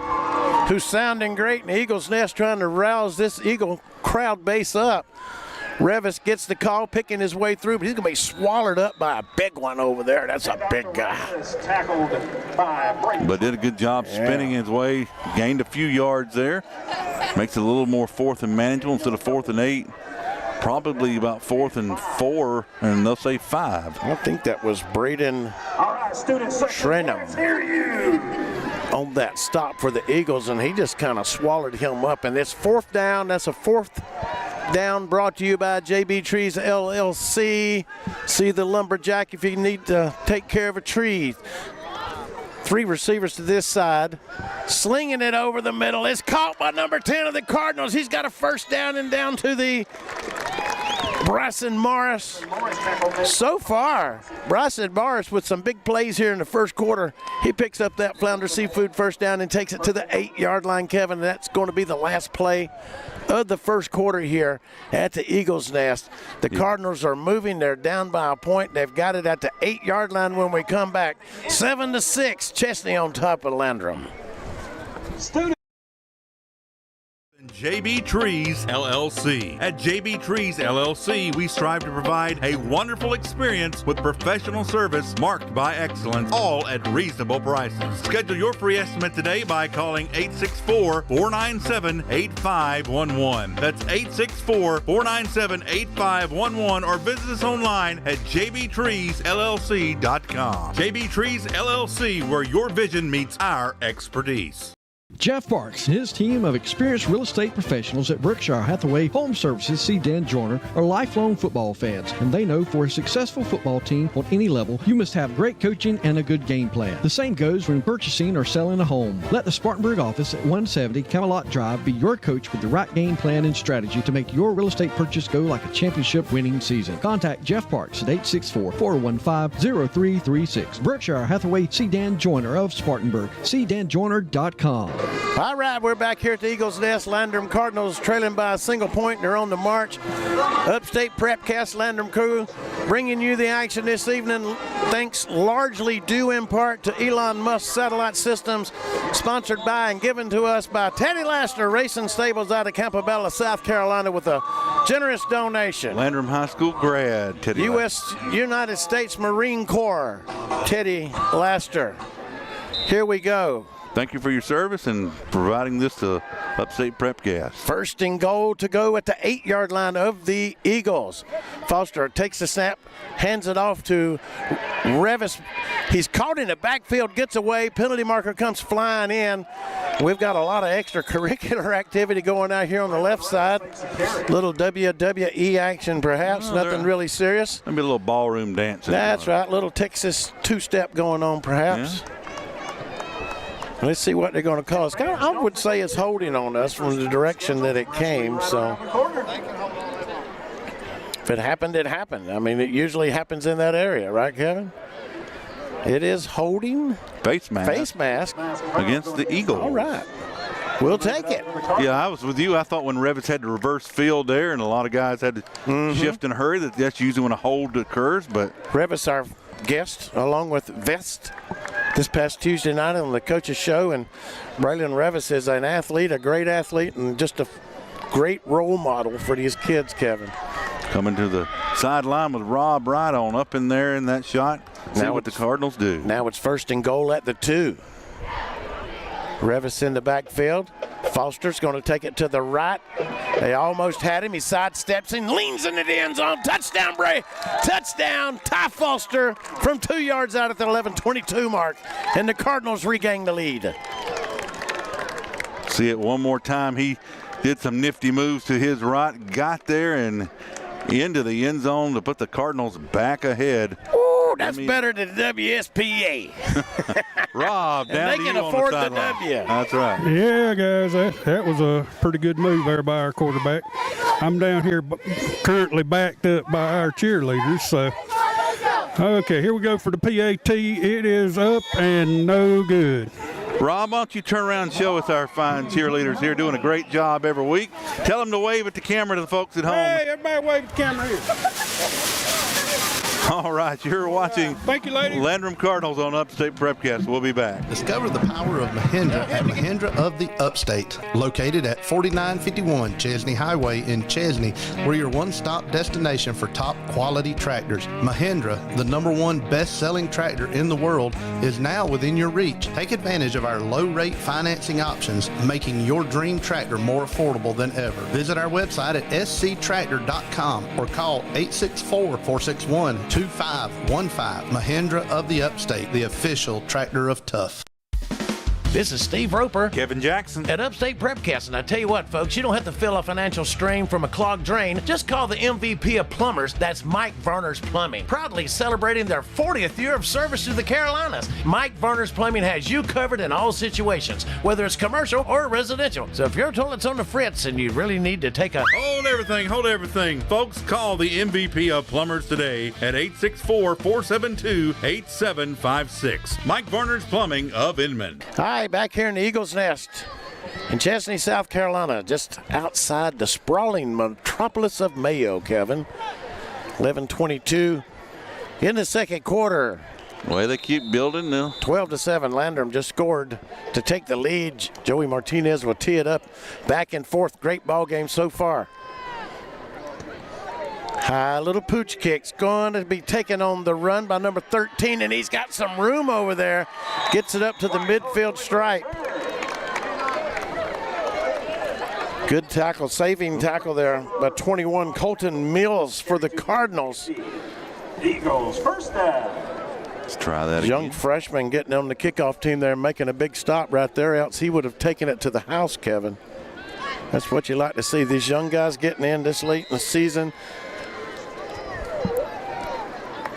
who's sounding great in the Eagles Nest trying to rouse this Eagle crowd base up. Revis gets the call, picking his way through, but he's going to be swallowed up by a big one over there. That's a big guy. But did a good job spinning his way, gained a few yards there. Makes it a little more 4th and manageable instead of 4th and 8. Probably about 4th and 4, and they'll say 5. I think that was Braden Shrenham on that stop for the Eagles, and he just kind of swallowed him up. And it's 4th down. That's a 4th down brought to you by JB Trees LLC. See the lumberjack if you need to take care of a tree. 3 receivers to this side, slinging it over the middle. It's caught by number 10 of the Cardinals. He's got a first down and down to the Bryson Morris. So far, Bryson Morris with some big plays here in the first quarter. He picks up that Flounder Seafood first down and takes it to the 8-yard line, Kevin. That's going to be the last play of the first quarter here at the Eagles' Nest. The Cardinals are moving. They're down by a point. They've got it at the 8-yard line when we come back. 7-6, Chesnee on top of Landrum. JB Trees LLC. At JB Trees LLC, we strive to provide a wonderful experience with professional service marked by excellence, all at reasonable prices. Schedule your free estimate today by calling 864-497-8511. That's 864-497-8511, or visit us online at jbtreesllc.com. JB Trees LLC, where your vision meets our expertise. Jeff Parks and his team of experienced real estate professionals at Berkshire Hathaway Home Services see Dan Joyner are lifelong football fans, and they know for a successful football team on any level, you must have great coaching and a good game plan. The same goes when purchasing or selling a home. Let the Spartanburg office at 170 Camelot Drive be your coach with the right game plan and strategy to make your real estate purchase go like a championship winning season. Contact Jeff Parks at 864-415-0336. Berkshire Hathaway, see Dan Joyner of Spartanburg. See danjoyner.com. All right, we're back here at the Eagles' Nest. Landrum Cardinals trailing by a single point. They're on the march. Upstate Prepcast Landrum crew bringing you the action this evening. Thanks largely due in part to Elon Musk Satellite Systems, sponsored by and given to us by Teddy Laster Racing Stables out of Campobella, South Carolina, with a generous donation. Landrum High School grad, Teddy U.S. United States Marine Corps, Teddy Laster. Here we go. Thank you for your service and providing this to Upstate Prepcast. 1st and goal to go at the 8-yard line of the Eagles. Foster takes the snap, hands it off to Revis. He's caught in the backfield, gets away. Penalty marker comes flying in. We've got a lot of extracurricular activity going out here on the left side. Little WWE action, perhaps. Nothing really serious. Maybe a little ballroom dancing. That's right. Little Texas two-step going on, perhaps. Yeah. Let's see what they're going to call us. I would say it's holding on us from the direction that it came. So if it happened, it happened. I mean, it usually happens in that area, right, Kevin? It is holding. Face mask against the Eagles. All right. We'll take it. Yeah, I was with you. I thought when Revis had to reverse field there and a lot of guys had to shift in a hurry, that's usually when a hold occurs. But Revis, our guest, along with Vest, this past Tuesday night on the coach's show, and Braylon Revis is an athlete, a great athlete, and just a great role model for these kids, Kevin. Coming to the sideline with Rob Wright on up in there in that shot. See what the Cardinals do. Now it's 1st and goal at the 2. Revis in the backfield. Foster's going to take it to the right. They almost had him. He sidesteps and leans into the end zone. Touchdown, Bray. Touchdown, Ty Foster from 2 yards out at the 11:22 mark. And the Cardinals regain the lead. See it one more time. He did some nifty moves to his right, got there and into the end zone to put the Cardinals back ahead. Ooh, that's better than the WSPA. Rob, down they to can you on afford the the sideline. W. That's right. Yeah, guys, that was a pretty good move there by our quarterback. I'm down here currently backed up by our cheerleaders. So, okay, here we go for the PAT. It is up and no good. Rob, why don't you turn around and show us our fine cheerleaders here doing a great job every week. Tell them to wave at the camera to the folks at home. Hey, everybody wave at the camera here. All right, you're watching Thank you, ladies. Landrum Cardinals on Upstate Prepcast. We'll be back. Discover the power of Mahindra at Mahindra of the Upstate, located at 4951 Chesnee Highway in Chesnee. We're your one-stop destination for top quality tractors. Mahindra, the #1 best-selling tractor in the world, is now within your reach. Take advantage of our low-rate financing options, making your dream tractor more affordable than ever. Visit our website at sctractor.com or call 864-461-2515. Mahindra of the Upstate, the official tractor of Tough. This is Steve Roper. Kevin Jackson. At Upstate Prepcast. And I tell you what, folks, you don't have to feel a financial strain from a clogged drain. Just call the MVP of plumbers. That's Mike Varner's Plumbing. Proudly celebrating their 40th year of service to the Carolinas. Mike Varner's Plumbing has you covered in all situations, whether it's commercial or residential. So if your toilet's on the fritz and you really need to take a... Hold everything. Folks, call the MVP of plumbers today at 864-472-8756. Mike Varner's Plumbing of Inman. Hi, back here in the Eagles Nest in Chesnee, South Carolina, just outside the sprawling metropolis of Mayo, Kevin. 11:22 in the second quarter. Well, they keep building now. 12-7, Landrum just scored to take the lead. Joey Martinez will tee it up. Back and forth, great ball game so far. High little pooch kick's going to be taken on the run by number 13, and he's got some room over there. Gets it up to the midfield stripe. Good tackle, saving tackle there by 21, Colton Mills for the Cardinals. Eagles first down. Let's try that Young again. freshman getting on the kickoff team there, making a big stop right there, else he would have taken it to the house, Kevin. That's what you like to see, these young guys getting in this late in the season.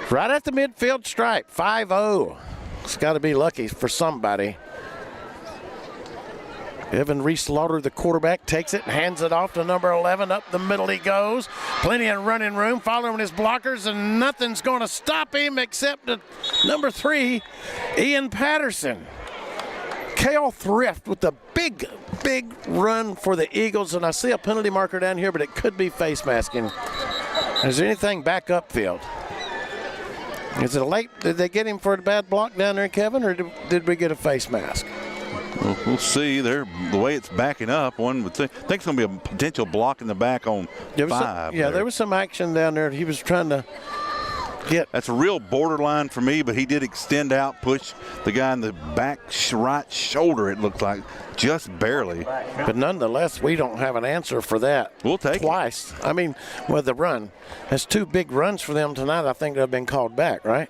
Right at the midfield stripe, 5-0. It's got to be lucky for somebody. Evan Reese Slaughter, the quarterback, takes it and hands it off to number 11. Up the middle he goes. Plenty of running room, following his blockers, and nothing's going to stop him except number 3, Ian Patterson. Cale Thrift with the big run for the Eagles, and I see a penalty marker down here, but it could be face masking. Is there anything back upfield? Is it late? Did they get him for a bad block down there, Kevin, or did we get a face mask? Well, we'll see. The way it's backing up, one would think it's going to be a potential block in the back on 5. There was some action down there. He was trying to get. That's a real borderline for me, but he did extend out, push the guy in the back right shoulder, it looked like, just barely. But nonetheless, we don't have an answer for that. We'll take twice. I mean, with the run. That's 2 big runs for them tonight. I think they've been called back, right?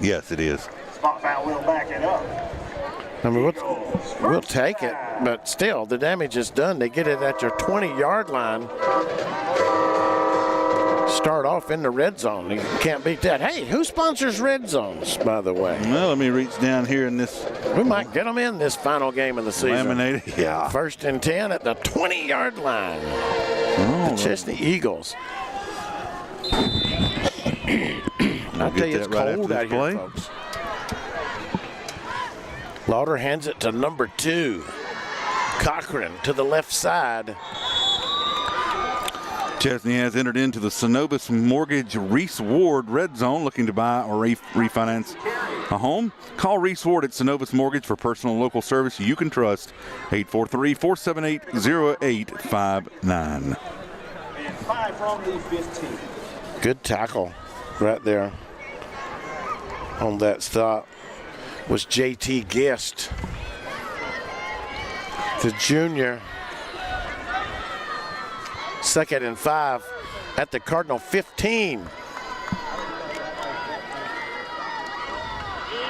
Yes, it is. Spot foul will back it up. I mean, we'll take it, but still, the damage is done. They get it at your 20-yard line. Start off in the red zone. You can't beat that. Hey, who sponsors red zones, by the way? Well, let me reach down here in this. We might get them in this final game of the season. Laminated, yeah. 1st and 10 at the 20-yard line. The Chesnee Eagles. I tell you, it's cold out here, folks. Lauder hands it to number 2. Cochran to the left side. Chesnee has entered into the Synovus Mortgage Reese Ward red zone, looking to buy or refinance a home. Call Reese Ward at Synovus Mortgage for personal and local service you can trust. 843-478-0859. And 5 from the 15. Good tackle right there on that stop was J.T. Gist, the junior. 2nd and 5 at the Cardinal 15.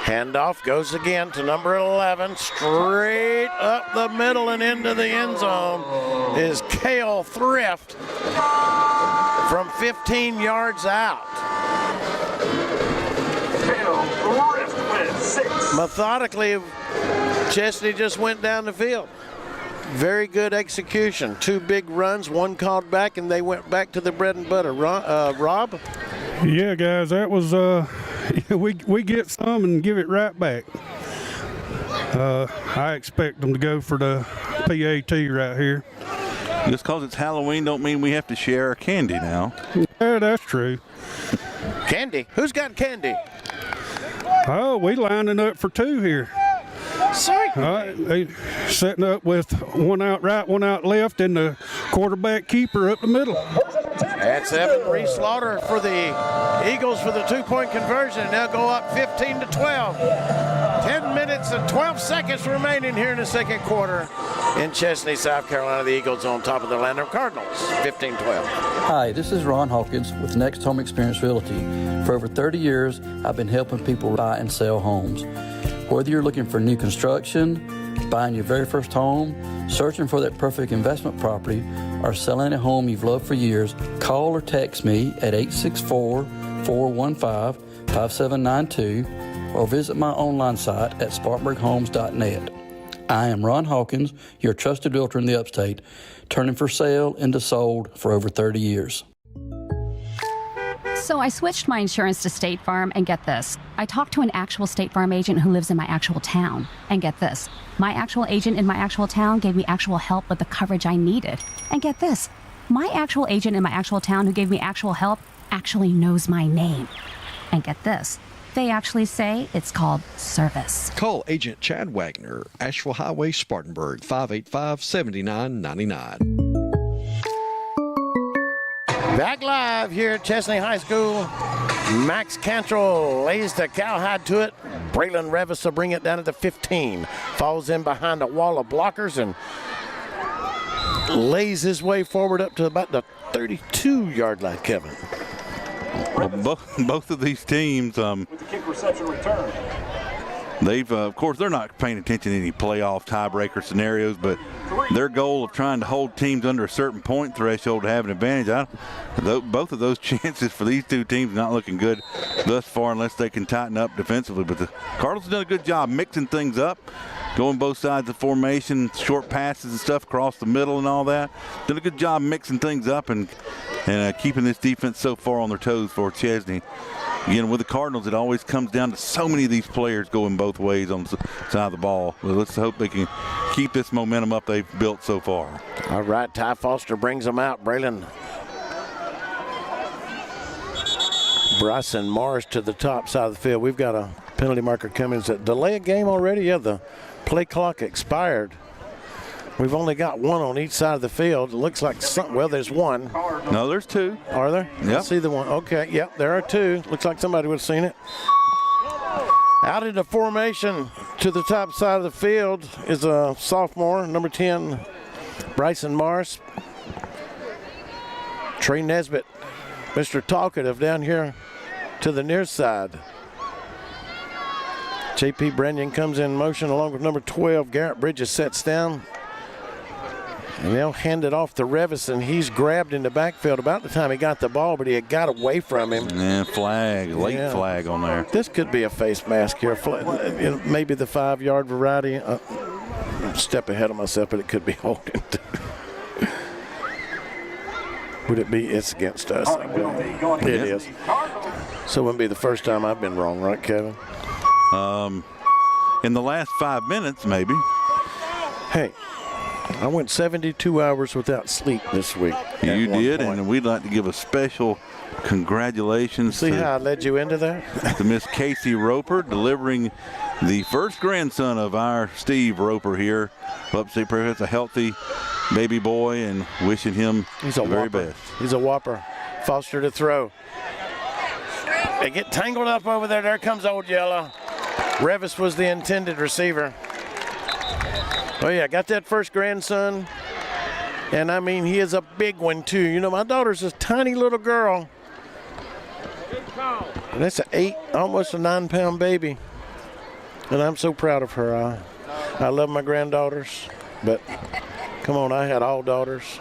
Handoff goes again to number 11. Straight up the middle and into the end zone is Cale Thrift from 15 yards out. Cale Thrift with 6. Methodically, Chesnee just went down the field. Very good execution. 2 big runs, 1 called back, and they went back to the bread and butter. Rob? Yeah, guys, that was we get some and give it right back. I expect them to go for the PAT right here. Just because it's Halloween don't mean we have to share our candy now. Yeah, that's true. Candy. Who's got Candy? Oh, we lining up for two here. Sorry. All right, they setting up with one out right, one out left, and the quarterback keeper up the middle. That's Evan Reese Slaughter for the Eagles for the two-point conversion. They'll go up 15-12. 10 minutes and 12 seconds remaining here in the second quarter in Chesnee, South Carolina. The Eagles on top of the Landrum Cardinals, 15-12. Hi, this is Ron Hawkins with Next Home Experience Realty. For over 30 years, I've been helping people buy and sell homes. Whether you're looking for new construction, buying your very first home, searching for that perfect investment property, or selling a home you've loved for years, call or text me at 864-415-5792 or visit my online site at spartanburghomes.net. I am Ron Hawkins, your trusted realtor in the upstate, turning for sale into sold for over 30 years. So I switched my insurance to State Farm, and get this. I talked to an actual State Farm agent who lives in my actual town. And get this. My actual agent in my actual town gave me actual help with the coverage I needed. And get this. My actual agent in my actual town who gave me actual help actually knows my name. And get this. They actually say it's called service. Call Agent Chad Wagner, Asheville Highway, Spartanburg, 585-7999. Back live here at Chesnee High School. Max Cantrell lays the cowhide to it. Braylon Revis will bring it down to the 15. Falls in behind a wall of blockers and lays his way forward up to about the 32-yard line, Kevin. Well, both of these teams, With the kick reception return. they've, of course, they're not paying attention to any playoff tiebreaker scenarios, but their goal of trying to hold teams under a certain point threshold to have an advantage, both of those chances for these two teams not looking good thus far unless they can tighten up defensively. But the Cardinals have done a good job mixing things up, going both sides of formation, short passes and stuff across the middle and all that. Done a good job mixing things up and keeping this defense so far on their toes for Chesnee. Again, with the Cardinals, it always comes down to so many of these players going both ways on the side of the ball. Well, let's hope they can keep this momentum up they've built so far. All right, Ty Foster brings them out. Braylon Bryson Morris to the top side of the field. We've got a penalty marker coming. Is it delay a game already? Yeah, the play clock expired. We've only got one on each side of the field. It looks like something. Well, there's one. No, there's two. Are there? Yep. I see the one. Okay, yep, there are two. Looks like somebody would have seen it. Out into formation to the top side of the field is a sophomore, number 10, Bryson Morris. Trey Nesbitt, Mr. Talkative down here to the near side. J.P. Brennan comes in motion along with number 12, Garrett Bridges sets down. And they'll hand it off to Revis, and he's grabbed in the backfield about the time he got the ball, but he had got away from him. Yeah, late flag on there. This could be a face mask here. Maybe the 5-yard variety. Step ahead of myself, but it could be holding. Would it be? It's against us. It is. So it wouldn't be the first time I've been wrong, right, Kevin? In the last 5 minutes, maybe. Hey. I went 72 hours without sleep this week. You did, and we'd like to give a special congratulations See how I led you into that? to Miss Casey Roper, delivering the first grandson of our Steve Roper here. Upstate Prairie, a healthy baby boy, and wishing him the very best. He's a whopper. Foster to throw. They get tangled up over there. There comes Old Yellow. Revis was the intended receiver. Oh, yeah, got that first grandson. And, I mean, he is a big one, too. You know, my daughter's a tiny little girl. And that's almost a 9-pound baby. And I'm so proud of her. I love my granddaughters. But, come on, I had all daughters.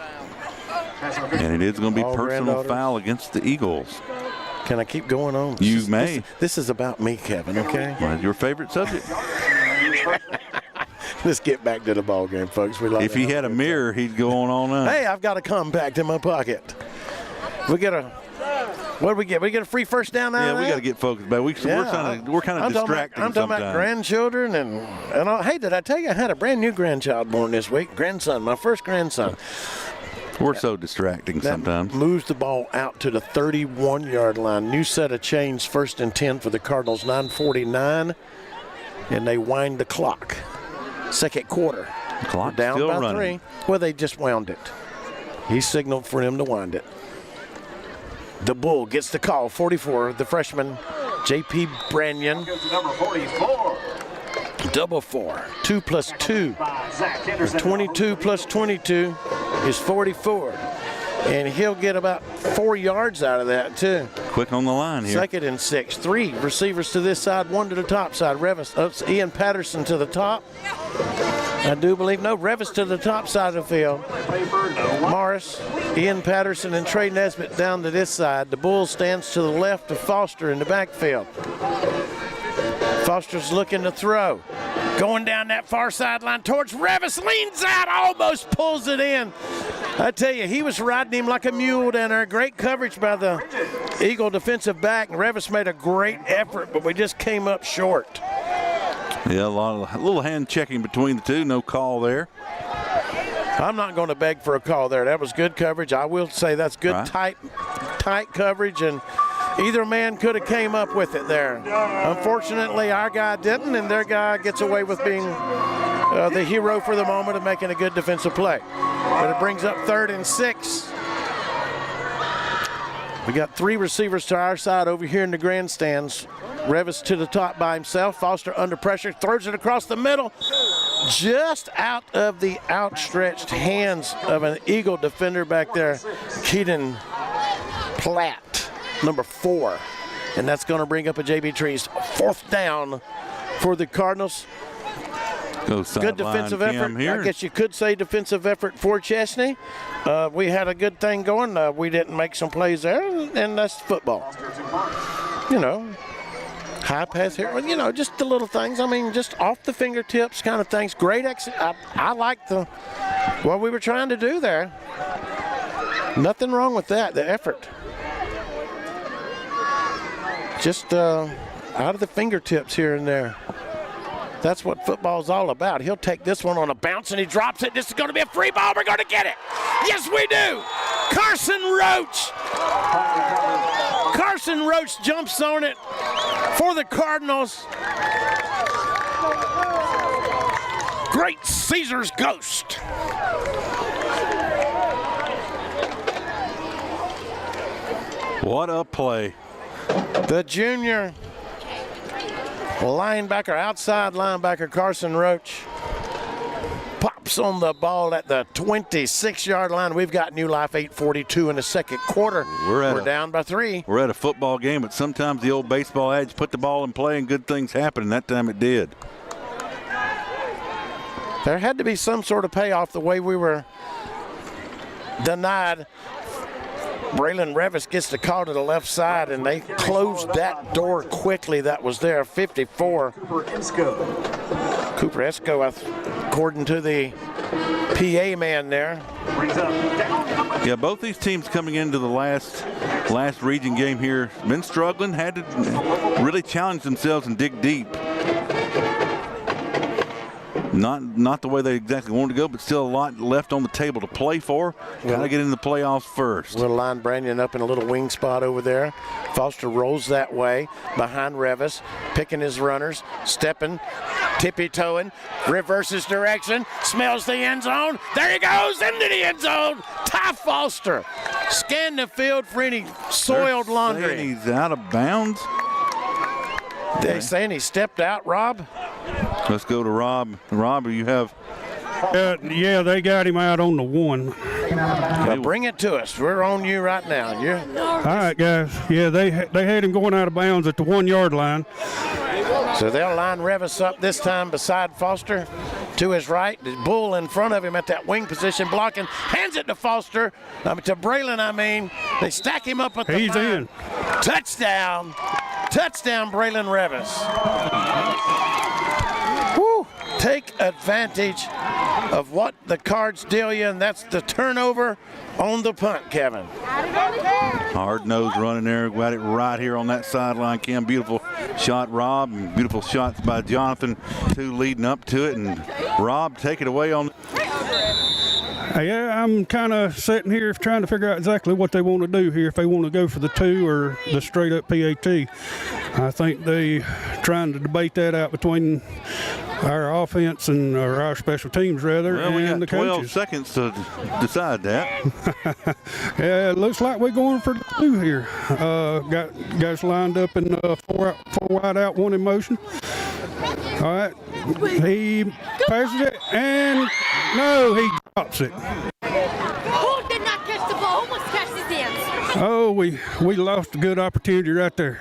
And it is going to be personal foul against the Eagles. Can I keep going on? You may. This is about me, Kevin, okay? Well, your favorite subject. Let's get back to the ball game, folks. If he had a mirror, he'd go on up. Hey, I've got a compact in my pocket. We get a. What do we get? We get a free first down out of that? We got to get focused back. We're kind of distracted. I'm talking about grandchildren and all. Hey, did I tell you I had a brand new grandchild born this week? Grandson, my first grandson. We're so distracting that sometimes. Moves the ball out to the 31-yard line. New set of chains, 1st and 10 for the Cardinals, 9:49, and they wind the clock. Second quarter. Clock down still by running. 3. Well, they just wound it. He signaled for him to wind it. The Bull gets the call, 44, the freshman, J.P. Branyan. Number 44. Double 4. 2 plus 2 is 22 plus 22 is 44. And he'll get about 4 yards out of that, too. Quick on the line here. 2nd and 6. 3 receivers to this side, 1 to the top side. Revis, Ian Patterson to the top. I do believe, no, Revis to the top side of the field. Morris, Ian Patterson, and Trey Nesbitt down to this side. The Bull stands to the left of Foster in the backfield. Foster's looking to throw. Going down that far sideline towards Revis, leans out, almost pulls it in. I tell you, he was riding him like a mule down there. Great coverage by the Eagle defensive back. And Revis made a great effort, but we just came up short. Yeah, a little hand checking between the two. No call there. I'm not going to beg for a call there. That was good coverage. I will say that's good, right. tight coverage, and either man could have came up with it there. Unfortunately, our guy didn't, and their guy gets away with being the hero for the moment of making a good defensive play. But it brings up 3rd and 6. We got 3 receivers to our side over here in the grandstands. Revis to the top by himself. Foster under pressure, throws it across the middle. Just out of the outstretched hands of an Eagle defender back there, Keaton Platt, number 4. And that's going to bring up a J.B. Trees 4th down for the Cardinals. Good defensive effort. Here. I guess you could say defensive effort for Chesnee. We had a good thing going. We didn't make some plays there, and that's football. You know, high pass here. You know, just the little things. I mean, just off the fingertips kind of things. Great exit. I like what we were trying to do there. Nothing wrong with that, the effort. Just out of the fingertips here and there. That's what football's all about. He'll take this one on a bounce and he drops it. This is going to be a free ball. We're going to get it. Yes, we do. Carson Roach. Carson Roach jumps on it for the Cardinals. Great Caesar's Ghost. What a play. The junior linebacker, outside linebacker Carson Roach pops on the ball at the 26-yard line. We've got new life, 8:42 in the second quarter. We're down by 3. We're at a football game, but sometimes the old baseball adage, put the ball in play and good things happen, and that time it did. There had to be some sort of payoff the way we were denied. Braylon Revis gets the call to the left side, and they closed that door quickly that was there. 54. Cooper Esco, according to the PA man there. Yeah, both these teams coming into the last region game here been struggling, had to really challenge themselves and dig deep. Not the way they exactly wanted to go, but still a lot left on the table to play for. Got to get in the playoffs first. We'll line Branyan up in a little wing spot over there. Foster rolls that way behind Revis, picking his runners, stepping, tippy-toeing, reverses direction, smells the end zone. There he goes into the end zone. Ty Foster scanned the field for any soiled laundry. He's out of bounds. They saying he stepped out, Rob? Let's go to Rob. Rob, you have... yeah, they got him out on the 1. Well, bring it to us. We're on you right now. All right, guys. Yeah, they had him going out of bounds at the 1-yard line. So they'll line Revis up this time beside Foster. To his right, the Bull in front of him at that wing position, blocking. Hands it to Foster. To Braylon, I mean. They stack him up at the He's line. in. Touchdown. Touchdown, Braylon Revis. Woo. Take advantage of what the Cards deal you, and that's the turnover on the punt, Kevin. Hard nose running there. Got it right here on that sideline, Cam. Beautiful shot, Rob, and beautiful shots by Jonathan, 2 leading up to it. And Rob, take it away on. Yeah, I'm kind of sitting here trying to figure out exactly what they want to do here, if they want to go for the 2 or the straight-up PAT. I think they trying to debate that out between our offense and our special teams, rather, well, we got the 12 coaches. seconds to decide that. Yeah, it looks like we're going for the 2 here. Got guys lined up in 4 wide out, 1 in motion. All right, he passes it, and no, he drops it. Who did not catch the ball? Who must catch his hands? Oh, we lost a good opportunity right there.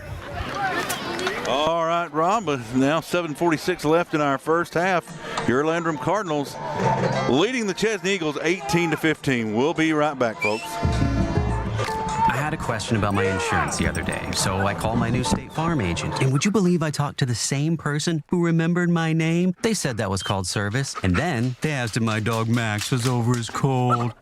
All right, Rob, but now 7:46 left in our first half. Your Landrum Cardinals leading the Chesnee Eagles 18-15. We'll be right back, folks. I had a question about my insurance the other day, so I called my new State Farm agent. And would you believe I talked to the same person who remembered my name? They said that was called service. And then they asked if my dog Max was over his cold.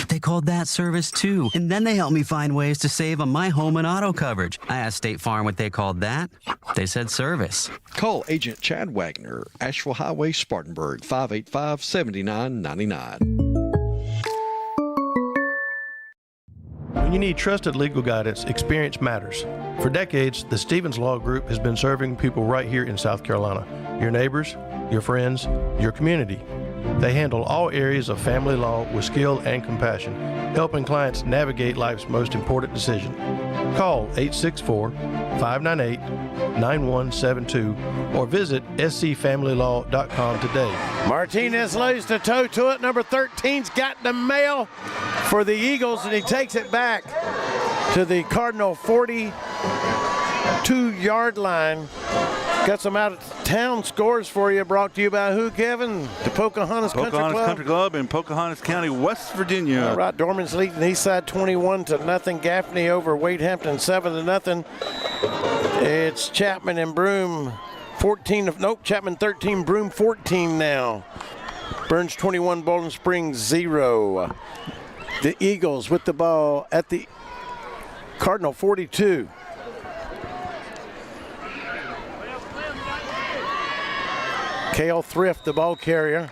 They called that service too. And then they helped me find ways to save on my home and auto coverage. I asked State Farm what they called that. They said service. Call Agent Chad Wagner, Asheville Highway, Spartanburg, 585-7999. When you need trusted legal guidance, experience matters. For decades, the Stevens Law Group has been serving people right here in South Carolina. Your neighbors, your friends, your community. They handle all areas of family law with skill and compassion, helping clients navigate life's most important decision. Call 864-598-9172 or visit scfamilylaw.com today. Martinez lays the toe to it. Number 13's got the mail for the Eagles, and he takes it back to the Cardinal 42-yard line. Got some out-of-town scores for you, brought to you by who, Kevin? The Pocahontas Country Club. Pocahontas Country Club in Pocahontas County, West Virginia. All right, Dorman's leading Eastside 21-0. Gaffney over Wade Hampton 7-0. It's Chapman and Broome 14. Chapman 13, Broome 14 now. Burns 21, Bowling Springs 0. The Eagles with the ball at the Cardinal 42. Cale Thrift, the ball carrier.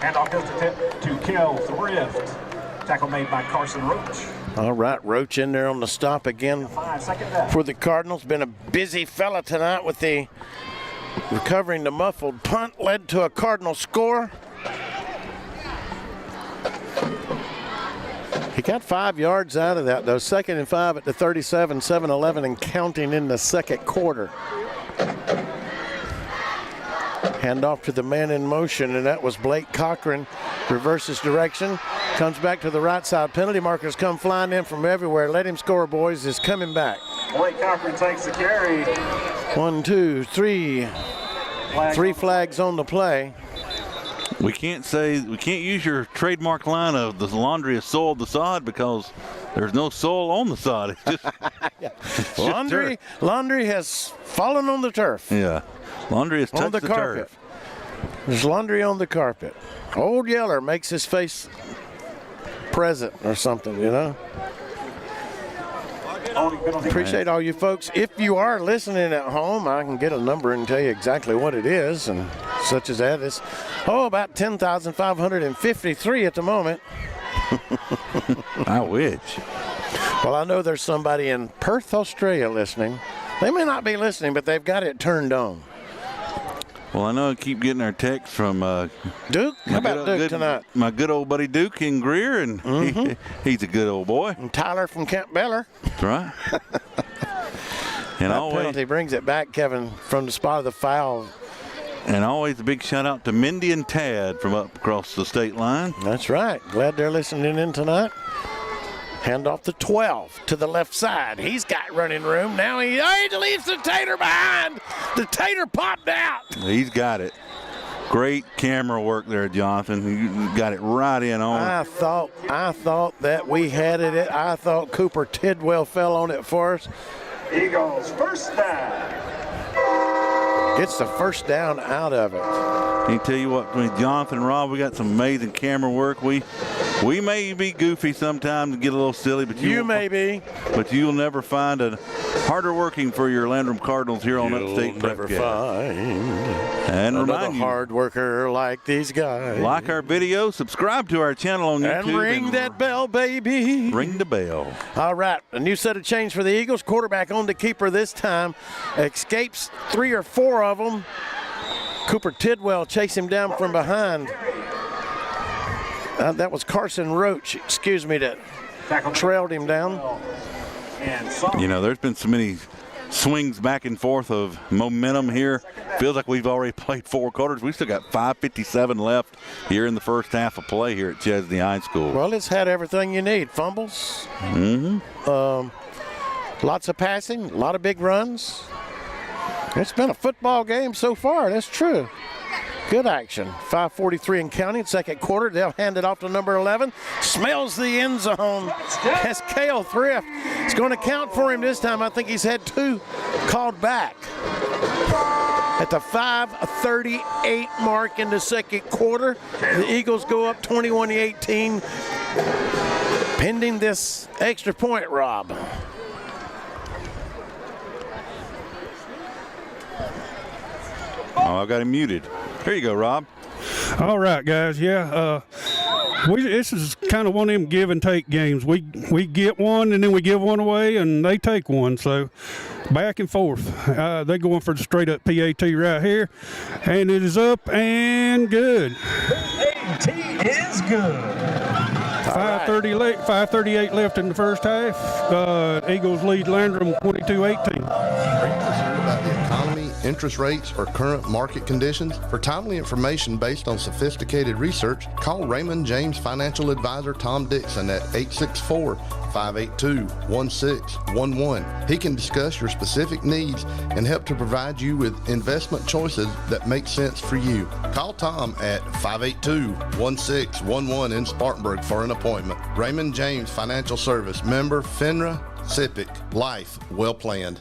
And off goes to Cale Thrift. Tackle made by Carson Roach. All right, Roach in there on the stop again for the Cardinals. Been a busy fella tonight with the recovering the muffled punt. Led to a Cardinal score. He got 5 yards out of that, though. 2nd and 5 at the 37, 7-11 and counting in the second quarter. Hand off to the man in motion, and that was Blake Cochran. Reverses direction, comes back to the right side. Penalty markers come flying in from everywhere. Let him score, boys, is coming back. Blake Cochran takes the carry. 1, 2, 3. 3 flags on the play. We can't use your trademark line of the laundry has soiled the sod because there's no soil on the sod. It's just, laundry has fallen on the turf. Yeah, laundry has touched on the carpet. Turf. There's laundry on the carpet. Old Yeller makes his face present or something, you know. Appreciate all you folks. If you are listening at home, I can get a number and tell you exactly what it is, and such as that is, about 10,553 at the moment. I wish. Well, I know there's somebody in Perth, Australia listening. They may not be listening, but they've got it turned on. Well, I know I keep getting our texts from Duke. How about Duke tonight? My good old buddy Duke in Greer, and he's a good old boy. And Tyler from Camp Beller. That's right. And that penalty brings it back, Kevin, from the spot of the foul. And always a big shout out to Mindy and Tad from up across the state line. That's right. Glad they're listening in tonight. Hand off the 12 to the left side. He's got running room. Now he leaves the Tater behind. The Tater popped out. He's got it. Great camera work there, Jonathan. You got it right in on. I thought that we had it. I thought Cooper Tidwell fell on it for us. Eagles first down. Gets the first down out of it. Can tell you what, between Jonathan and Rob, we got some amazing camera work. We may be goofy sometimes and get a little silly, but you may be. But you'll never find a harder working for your Landrum Cardinals here on Upstate never Prepcast. find And another remind you, hard worker like these guys. like our video, subscribe to our channel on YouTube. And ring that bell, baby. Ring the bell. All right, a new set of change for the Eagles. Quarterback on the keeper this time. Escapes 3 or 4 of them. Cooper Tidwell chased him down from behind. That was Carson Roach, that trailed him down. You know, there's been so many swings back and forth of momentum here. Feels like we've already played 4 quarters. We still got 5:57 left here in the first half of play here at Chesnee High School. Well, it's had everything you need. Fumbles, lots of passing, a lot of big runs. It's been a football game so far, that's true. Good action. 5:43 and counting, second quarter. They'll hand it off to number 11. Smells the end zone. That's Cale Thrift. It's going to count for him this time. I think he's had 2 called back. At the 5:38 mark in the second quarter, the Eagles go up 21-18, pending this extra point, Rob. Oh, I got him muted. Here you go, Rob. All right, guys. Yeah, this is kind of one of them give and take games. We get one and then we give one away and they take one. So back and forth. They're going for the straight up PAT right here, and it is up and good. PAT is good. 5:38 left in the first half. Eagles lead Landrum 22-18. About the economy, interest rates, or current market conditions? For timely information based on sophisticated research, call Raymond James Financial Advisor Tom Dixon at 864-582-1611. He can discuss your specific needs and help to provide you with investment choices that make sense for you. Call Tom at 582-1611 in Spartanburg for an appointment. Raymond James Financial Service, member FINRA, SIPC. Life well planned.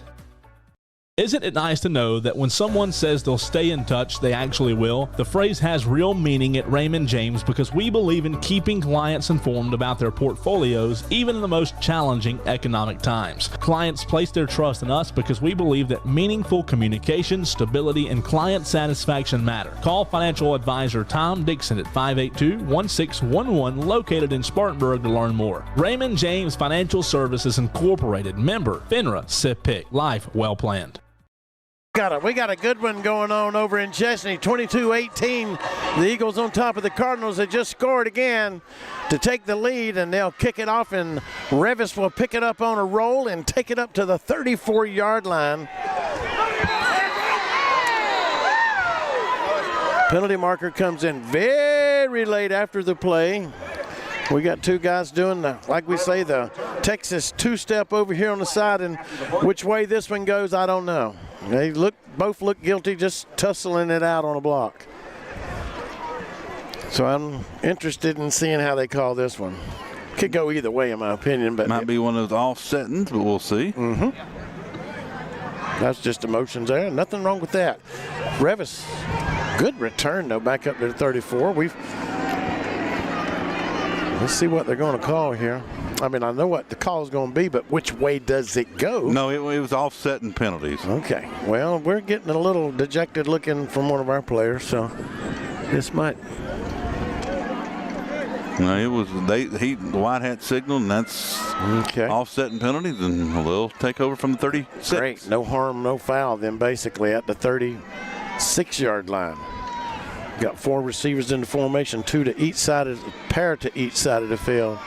Isn't it nice to know that when someone says they'll stay in touch, they actually will? The phrase has real meaning at Raymond James because we believe in keeping clients informed about their portfolios, even in the most challenging economic times. Clients place their trust in us because we believe that meaningful communication, stability, and client satisfaction matter. Call financial advisor Tom Dixon at 582-1611, located in Spartanburg, to learn more. Raymond James Financial Services Incorporated, member FINRA, SIPC. Life well planned. We got a good one going on over in Chesnee. 22-18. The Eagles on top of the Cardinals. They just scored again to take the lead, and they'll kick it off, and Revis will pick it up on a roll and take it up to the 34-yard line. Penalty marker comes in very late after the play. We got 2 guys doing like we say, the Texas 2-step over here on the side, and which way this one goes, I don't know. They both look guilty, just tussling it out on a block. So I'm interested in seeing how they call this one. Could go either way, in my opinion, but might be one of those offsettings, but we'll see. That's just emotions there. Nothing wrong with that. Revis, good return though, back up to the 34. Let's see what they're going to call here. I mean, I know what the call is going to be, but which way does it go? No, it was offsetting penalties. Okay. Well, we're getting a little dejected looking from one of our players, so this might. No, it was the white hat signal, and that's offsetting penalties, and they'll take over from the 36. Great. No harm, no foul. Then basically at the 36-yard line. Got 4 receivers in the formation, 2 to each side of pair to each side of the field.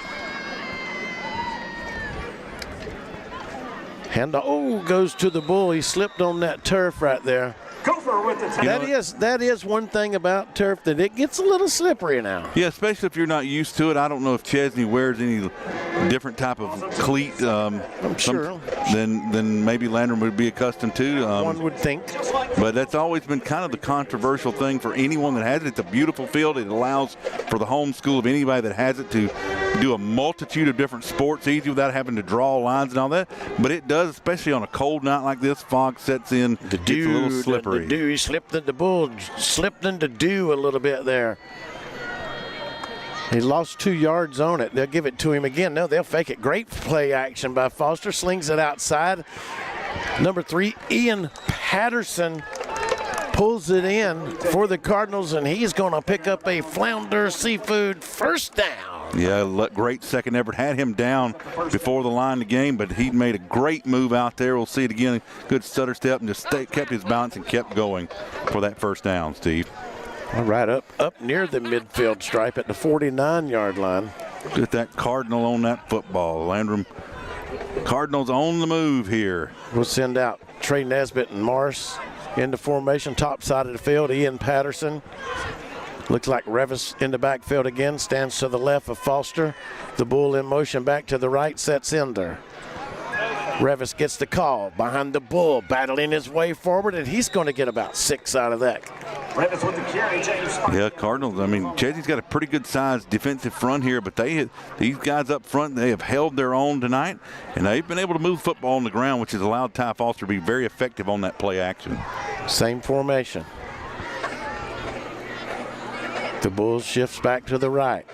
Goes to the bull. He slipped on that turf right there. That is one thing about turf, that it gets a little slippery now. Yeah, especially if you're not used to it. I don't know if Chesnee wears any different type of cleat I'm sure. than maybe Landrum would be accustomed to. One would think. But that's always been kind of the controversial thing for anyone that has it. It's a beautiful field. It allows for the home school of anybody that has it to do a multitude of different sports easy without having to draw lines and all that. But it does, especially on a cold night like this, fog sets in, gets a little slippery. The dew, he slipped into dew a little bit there. He lost 2 yards on it. They'll give it to him again. No, they'll fake it. Great play action by Foster. Slings it outside. Number 3, Ian Patterson pulls it in for the Cardinals, and he's going to pick up a Flounder Seafood first down. Yeah, great second effort. Had him down before the line of the game, but he made a great move out there. We'll see it again. Good stutter step and just kept his balance and kept going for that first down, Steve. All right, up near the midfield stripe at the 49-yard line. Get that Cardinal on that football. Landrum Cardinals on the move here. We'll send out Trey Nesbitt and Morris into formation, top side of the field. Ian Patterson. Looks like Revis in the backfield again, stands to the left of Foster. The bull in motion back to the right, sets in there. Revis gets the call behind the bull, battling his way forward, and he's going to get about 6 out of that. Revis with the carry, James. Yeah, Cardinals. I mean, Chesnee's got a pretty good sized defensive front here, but these guys up front, they have held their own tonight, and they've been able to move football on the ground, which has allowed Ty Foster to be very effective on that play action. Same formation. The bull shifts back to the right.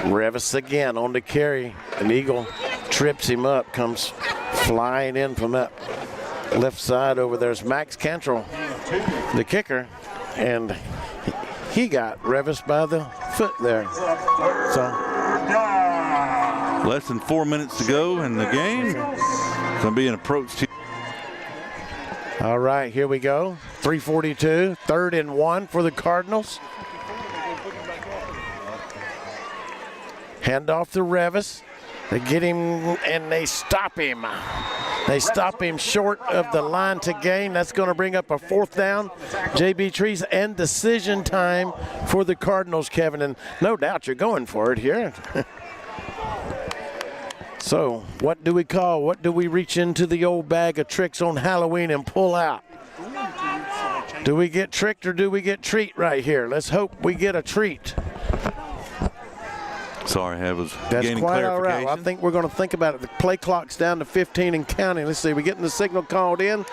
Revis again on the carry. An Eagle trips him up, comes flying in from that left side over there's Max Cantrell, the kicker, and he got Revis by the foot there. So less than 4 minutes to go in the game. It's going to be an approach to. All right, here we go. 3:42, 3rd and 1 for the Cardinals. Hand off to Revis. They get him and they stop him. They stop him short of the line to gain. That's going to bring up a 4th down. JB Trees and decision time for the Cardinals, Kevin. And no doubt you're going for it here. So what do we call? What do we reach into the old bag of tricks on Halloween and pull out? Do we get tricked or do we get treat right here? Let's hope we get a treat. Sorry, I was That's gaining quite clarification. all right. I think we're going to think about it. The play clock's down to 15 and counting. Let's see, we're getting the signal called in.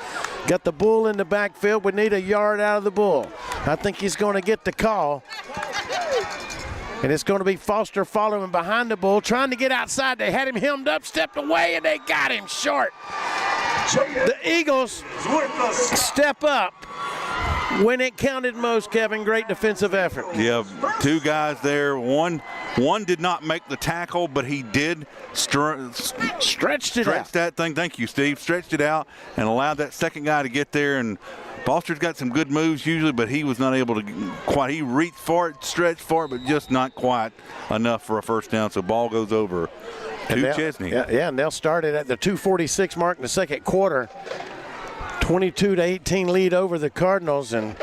Got the bull in the backfield. We need a yard out of the bull. I think he's going to get the call. And it's going to be Foster following behind the bull, trying to get outside. They had him hemmed up, stepped away, and they got him short. The Eagles step up when it counted most, Kevin. Great defensive effort. Yeah, 2 guys there. One did not make the tackle, but he did stretched it out. That thing. Thank you, Steve. Stretched it out and allowed that second guy to get there. And Foster's got some good moves usually, but he was not able to quite. He reached for it, stretched for it, but just not quite enough for a first down. So ball goes over to Chesnee. Yeah, and they'll start it at the 2:46 mark in the second quarter. 22-18 lead over the Cardinals, and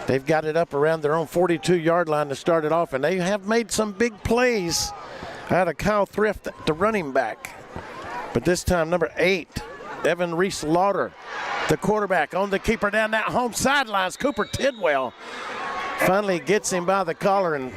they've got it up around their own 42-yard line to start it off, and they have made some big plays out of Kyle Thrift, the running back. But this time, number 8, Evan Reese-Lauder, the quarterback, on the keeper down that home sidelines. Cooper Tidwell finally gets him by the collar and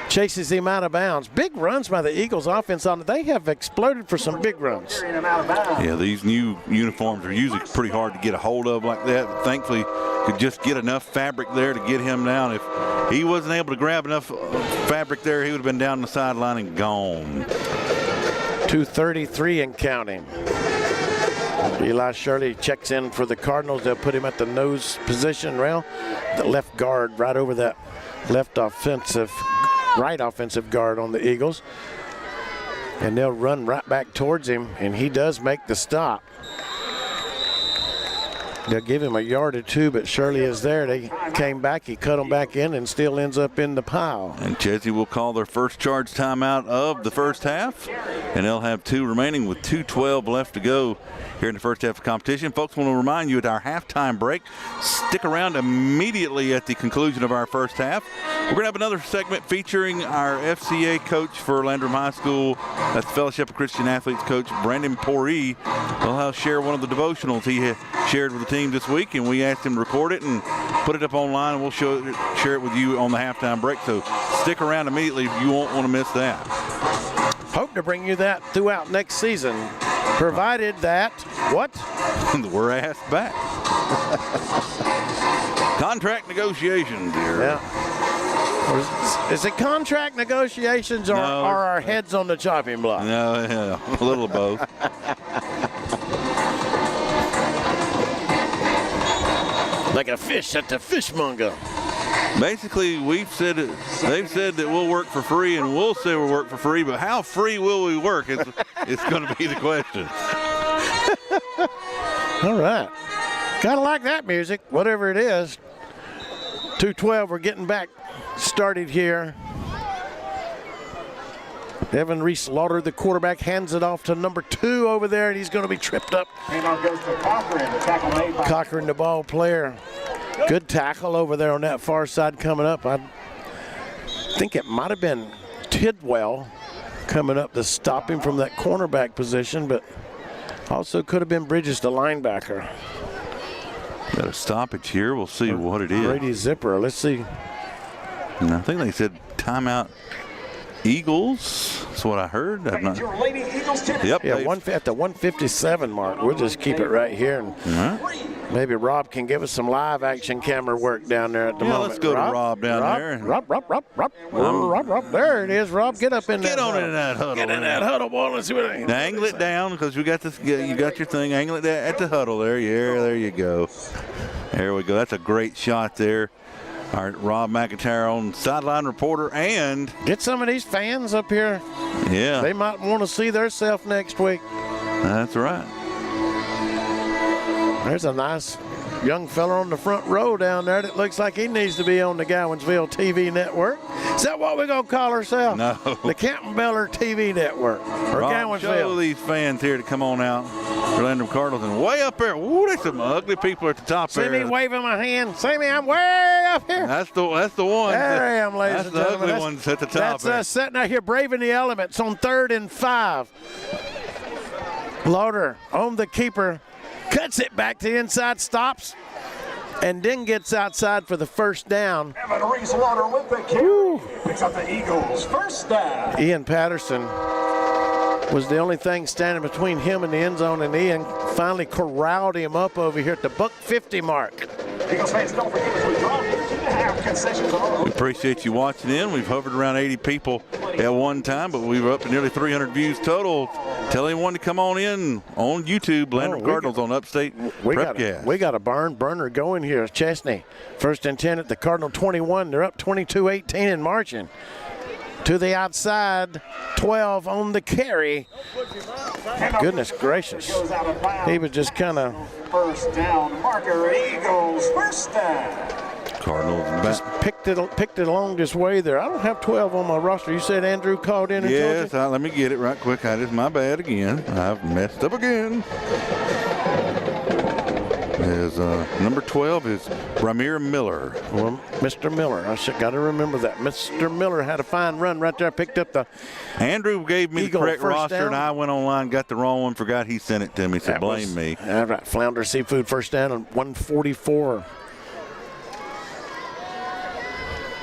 chases him out of bounds. Big runs by the Eagles offense on it. They have exploded for some big runs. Yeah, these new uniforms are usually pretty hard to get a hold of like that. But thankfully, could just get enough fabric there to get him down. If he wasn't able to grab enough fabric there, he would have been down the sideline and gone. 2:33 and counting. Eli Shirley checks in for the Cardinals. They'll put him at the nose position. Well, the left guard right over that right offensive guard on the Eagles. And they'll run right back towards him, and he does make the stop. They'll give him a yard or 2, but Shirley is there. They came back, he cut them back in, and still ends up in the pile. And Chesnee will call their first charge timeout of the first half, and they'll have 2 remaining with 2:12 left to go here in the first half of competition. Folks, want to remind you at our halftime break, stick around immediately at the conclusion of our first half. We're going to have another segment featuring our FCA coach for Landrum High School. That's Fellowship of Christian Athletes coach Brandon Poree. He'll share one of the devotionals he shared with the team this week, and we asked him to record it and put it up online, and we'll share it with you on the halftime break. So stick around immediately. You won't want to miss that. Hope to bring you that throughout next season, provided that what? We're asked back. Contract negotiations here. Yeah. Is it contract negotiations or are our heads on the chopping block? No, yeah, a little of both. Like a fish at the fishmonger. Basically, they've said that we'll work for free, and we'll say we'll work for free, but how free will we work is going to be the question. All right. Kind of like that music, whatever it is. 2:12, we're getting back started here. Evan Reese Lauder, the quarterback, hands it off to number 2 over there, and he's going to be tripped up. Handoff goes to Cochran, the tackle made by Cochran, the ball player. Good tackle over there on that far side coming up. I think it might have been Tidwell coming up to stop him from that cornerback position, but also could have been Bridges, the linebacker. Got a stoppage here. We'll see what it is. Brady Zipper. Let's see. And I think they said timeout Eagles. That's what I heard. Yep. Yeah, at the 157 mark. We'll just keep it right here. And maybe Rob can give us some live action camera work down there at the moment. Let's go to Rob down there. Rob. There it is, Rob. Get up in there. Get on in that huddle. Get in that huddle, boy. Let's see what it is. Angle it down because you got this. You got your thing. Angle it at the huddle there. Yeah, there you go. There we go. That's a great shot there. All right, Rob McIntyre on sideline reporter, and get some of these fans up here. Yeah, they might want to see theirself next week. That's right. There's a nice young fella on the front row down there that looks like he needs to be on the Gowensville TV network. Is that what we're going to call ourselves? No. The Campbell TV network. Or Rob, Gowensville. Show these fans here to come on out for Landrum Cardinals. And way up there, ooh, there's some ugly people at the top there. See me waving my hand? See me? I'm way up here. That's the one. There I am, ladies and gentlemen. That's the ugly ones at the top. That's us sitting out here braving the elements on 3rd and 5. Lauder on the keeper. Cuts it back to the inside, stops, and then gets outside for the first down. Evan Reese Lauder with the carry. Picks up the Eagles' first down. Ian Patterson was the only thing standing between him and the end zone, and Ian finally corralled him up over here at the $150 mark. Eagles fans, don't forget as we draw here, 2.5 concessions We appreciate you watching in. We've hovered around 80 people at one time, but we were up to nearly 300 views total. Tell anyone to come on in on YouTube, Landrum Cardinals on Upstate Prepcast. We got a barn burner going here. Chesnee, 1st and 10 at the Cardinal 21. They're up 22-18 and marching. To the outside, 12 on the carry. Goodness gracious. He was just kind of. First down marker, Eagles, first down. Cardinals just picked it along this way there. I don't have 12 on my roster. You said Andrew called in and yes, told you? Let me get it right quick. My bad again. I've messed up again. Number 12 is Ramir Miller. Well, Mr. Miller. I got to remember that. Mr. Miller had a fine run right there. Picked up the Andrew gave me the correct roster, down. And I went online, got the wrong one, forgot he sent it to me, so blame me. All right, Flounder Seafood first down on 144.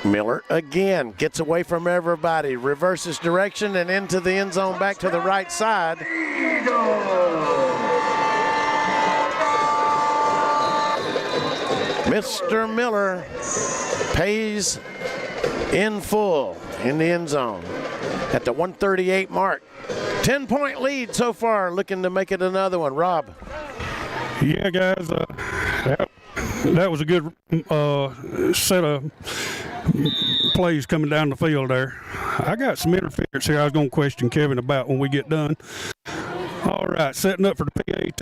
Miller again gets away from everybody, reverses direction and into the end zone, back to the right side. Mr. Miller pays in full in the end zone at the 138 mark. 10-point lead so far, looking to make it another one. Rob. Yeah, guys, that was a good set of plays coming down the field there. I got some interference here I was going to question Kevin about when we get done. All right, setting up for the PAT.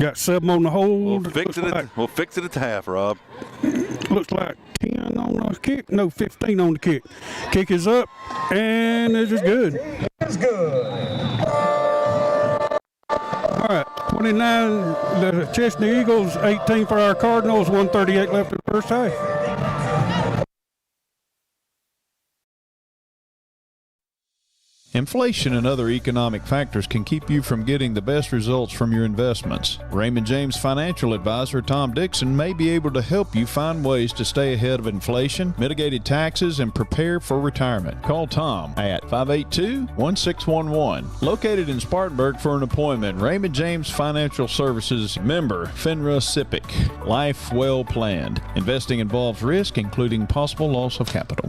Got 7 on the hold. We'll fix it at the half, Rob. Looks like 10 on the kick. No, 15 on the kick. Kick is up, and it is good. It's good. All right, 29, the Chesnee Eagles, 18 for our Cardinals, 1:38 left in the first half. Inflation and other economic factors can keep you from getting the best results from your investments. Raymond James financial advisor Tom Dixon may be able to help you find ways to stay ahead of inflation, mitigated taxes, and prepare for retirement. Call Tom at 582-1611. Located in Spartanburg for an appointment, Raymond James Financial Services, member FINRA SIPC. Life well planned. Investing involves risk, including possible loss of capital.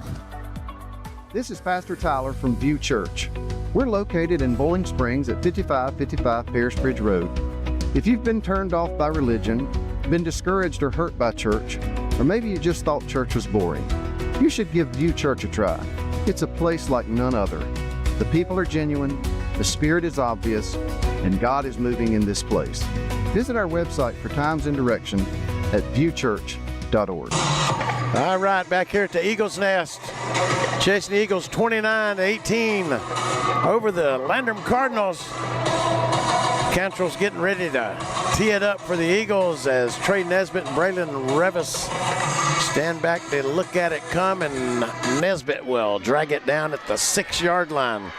This is Pastor Tyler from View Church. We're located in Bowling Springs at 5555 Paris Bridge Road. If you've been turned off by religion, Been discouraged or hurt by church? Or maybe you just thought church was boring? You should give View Church a try. It's a place like none other. The people are genuine, the Spirit is obvious, and God is moving in this place. Visit our website for times and direction at viewchurch.org. All right, back here at the Eagles Nest. Chesnee Eagles 29-18 over the Landrum Cardinals. Cantrell's getting ready to tee it up for the Eagles as Trey Nesbitt and Braylon Revis stand back to look at it come, and Nesbitt will drag it down at the 6-yard line.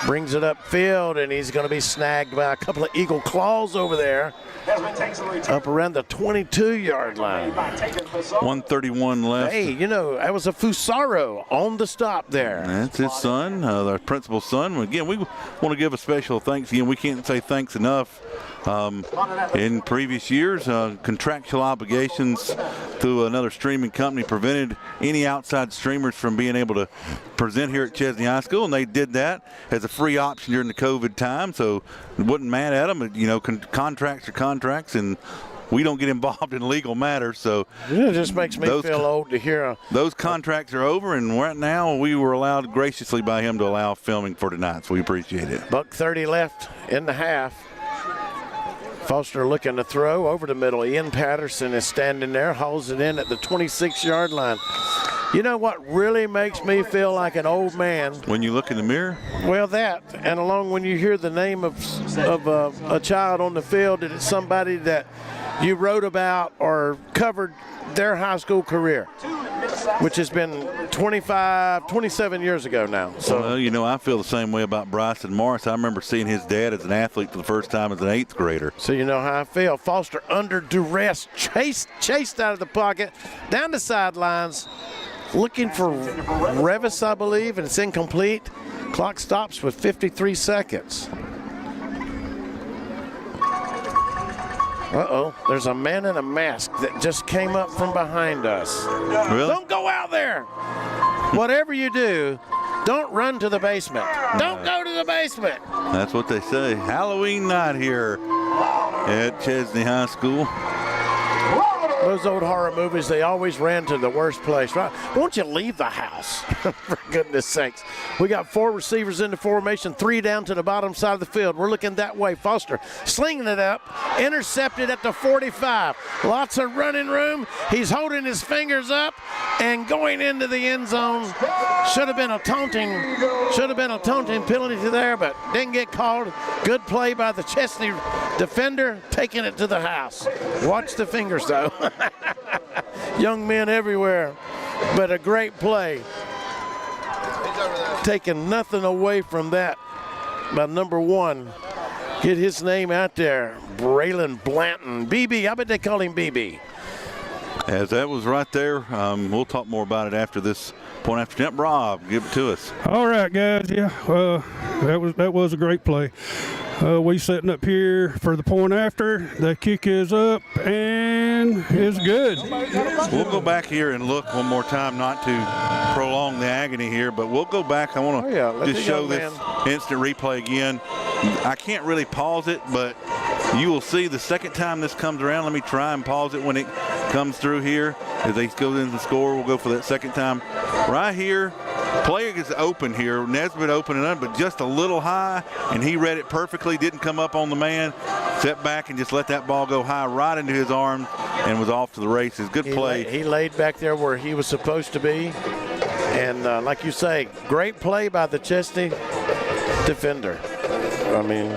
Brings it upfield, and he's going to be snagged by a couple of Eagle claws over there. Up around the 22-yard line. 1:31 left. Hey, you know, that was a Fusaro on the stop there. That's his son, our principal's son. Again, we want to give a special thanks. Again, we can't say thanks enough. In previous years, contractual obligations through another streaming company prevented any outside streamers from being able to present here at Chesnee High School, and they did that as a free option during the COVID time, so wasn't mad at them. You know, contracts are contracts, and we don't get involved in legal matters, so it just makes me feel old to hear. Those contracts are over, and right now we were allowed graciously by him to allow filming for tonight, so we appreciate it. $1:30 left in the half. Foster looking to throw over the middle. Ian Patterson is standing there, hauls it in at the 26-yard line. You know what really makes me feel like an old man? When you look in the mirror? Well, that, and along when you hear the name of a child on the field, that it's somebody that you wrote about or covered their high school career, which has been 27 years ago now. So, well, you know, I feel the same way about Bryson Morris. I remember seeing his dad as an athlete for the first time as an 8th grader. So you know how I feel. Foster under duress, chased out of the pocket, down the sidelines, looking for Revis, I believe, and it's incomplete. Clock stops with 53 seconds. Uh-oh, there's a man in a mask that just came up from behind us. Really? Don't go out there. Whatever you do, don't run to the basement. Don't go to the basement. That's what they say. Halloween night here at Chesnee High School. Those old horror movies, they always ran to the worst place, right? Won't you leave the house? For goodness sakes. We got 4 receivers into formation, 3 down to the bottom side of the field. We're looking that way. Foster slinging it up, intercepted at the 45. Lots of running room. He's holding his fingers up and going into the end zone. Should have been a taunting penalty there, but didn't get called. Good play by the Chesnee defender, taking it to the house. Watch the fingers, though. Young men everywhere, but a great play. Taking nothing away from that by number 1. Get his name out there, Braylon Blanton. BB, I bet they call him BB. As that was right there, we'll talk more about it after this point after snap. Rob, give it to us. All right, guys. Yeah, that was a great play. We sitting up here for the point after. The kick is up and it's good. We'll go back here and look one more time, not to prolong the agony here, but we'll go back. I want to just show this instant replay again. I can't really pause it, but you will see the second time this comes around. Let me try and pause it when it comes through here. As they go into the score, we'll go for that second time. Right here, player is open here. Nesbitt opening up, but just a little high, and he read it perfectly, didn't come up on the man, stepped back and just let that ball go high right into his arm and was off to the races. Good play. He laid back there where he was supposed to be. And like you say, great play by the Chesnee defender. I mean,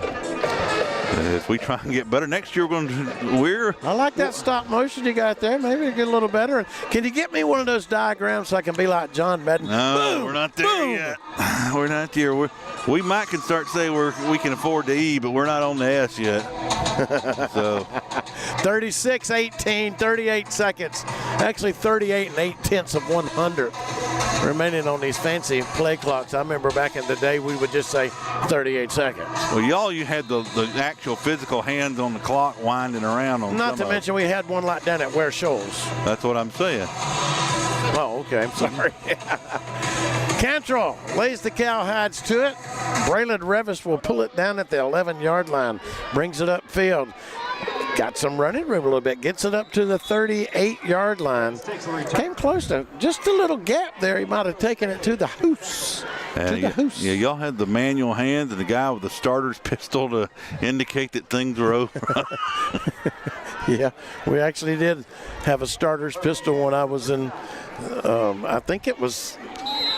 as we try and get better next year, I like that stop motion you got there. Maybe get a little better. Can you get me one of those diagrams so I can be like John Madden? No, boom, we're not there yet. We're not there. We might can start to say we can afford the E, but we're not on the S yet. So 36-18, 38 seconds. Actually 38 8/10 of 100 remaining on these fancy play clocks. I remember back in the day we would just say 38 seconds. Well, you had the actual physical hands on the clock winding around on. Not to mention we had one like down at Ware Shoals. That's what I'm saying. Oh, okay. I'm sorry. Cantrell lays the cowhides to it. Braylon Revis will pull it down at the 11-yard line. Brings it upfield. got some running room a little bit. Gets it up to the 38-yard line. Came close to just a little gap there. He might have taken it to the hoose. Yeah, y'all had the manual hands and the guy with the starter's pistol to indicate that things were over. Yeah, we actually did have a starter's pistol when I was in, I think it was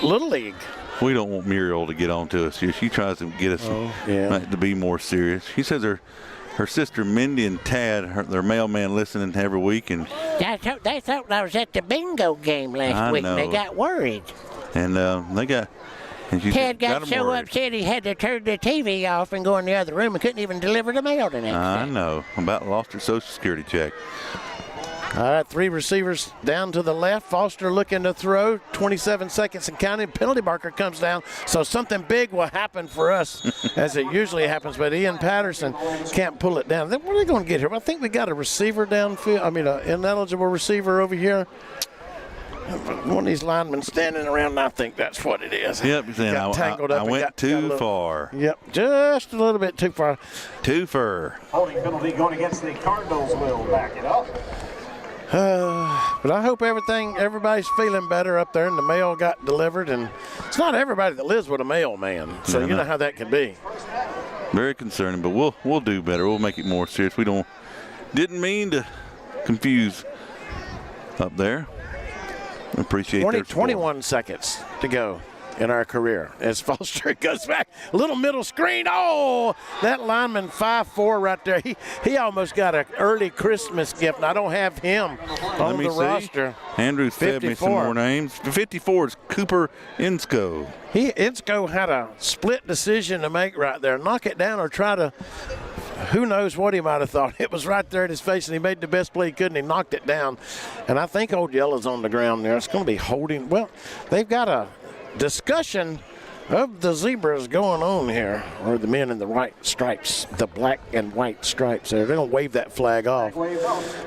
Little League. We don't want Muriel to get on to us here. She tries to get us to be more serious. She says her sister Mindy and Tad, their mailman, listening every week. And they thought I was at the bingo game last week, and they got worried. And they got... Ted got so upset he had to turn the TV off and go in the other room and couldn't even deliver the mail the next day. I know. About lost her Social Security check. All right, 3 receivers down to the left. Foster looking to throw. 27 seconds and counting. Penalty marker comes down, so something big will happen for us, as it usually happens. But Ian Patterson can't pull it down. What are they going to get here? I think we got a receiver downfield. I mean, an ineligible receiver over here. One of these linemen standing around, and I think that's what it is. Yep, I went too far. Yep, just a little bit too far. Too far. Holding penalty going against the Cardinals will back it up. But I hope everybody's feeling better up there, and the mail got delivered. And it's not everybody that lives with a mailman, so you know how that can be. Very concerning, but we'll do better. We'll make it more serious. Didn't mean to confuse up there. Appreciate 21 seconds to go in our career as Foster goes back. Little middle screen. Oh, that lineman 5'4" right there. He almost got an early Christmas gift, and I don't have him on the roster. Andrew fed me some more names. 54 is Cooper Insko. Insko had a split decision to make right there. Knock it down or try to... Who knows what he might have thought. It was right there at his face, and he made the best play he could, and he knocked it down. And I think Old Yellow's on the ground there. It's going to be holding. Well, they've got a discussion of the zebras going on here, or the men in the white stripes, the black and white stripes there. They're going to wave that flag off.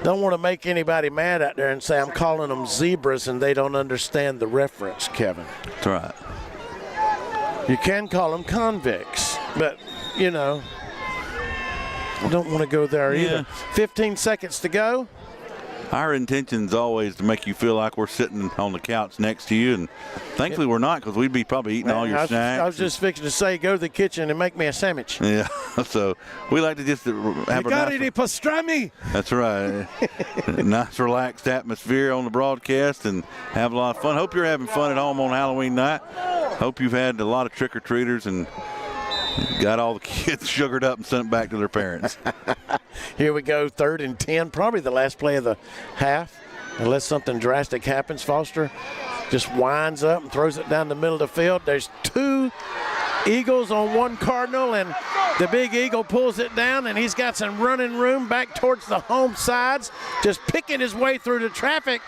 Don't want to make anybody mad out there and say I'm calling them zebras and they don't understand the reference, Kevin. That's right. You can call them convicts, but, you know, I don't want to go there either. 15 seconds to go. Our intention is always to make you feel like we're sitting on the couch next to you, and thankfully we're not, because we'd be probably eating all your snacks. I was just fixing to say, go to the kitchen and make me a sandwich. Yeah, so we like to just have you got any pastrami? That's right. Nice, relaxed atmosphere on the broadcast and have a lot of fun. Hope you're having fun at home on Halloween night. Hope you've had a lot of trick-or-treaters and got all the kids sugared up and sent back to their parents. Here we go, 3rd and 10, probably the last play of the half, unless something drastic happens. Foster just winds up and throws it down the middle of the field. There's 2 Eagles on 1 Cardinal, and the big Eagle pulls it down, and he's got some running room back towards the home sides, just picking his way through the traffic.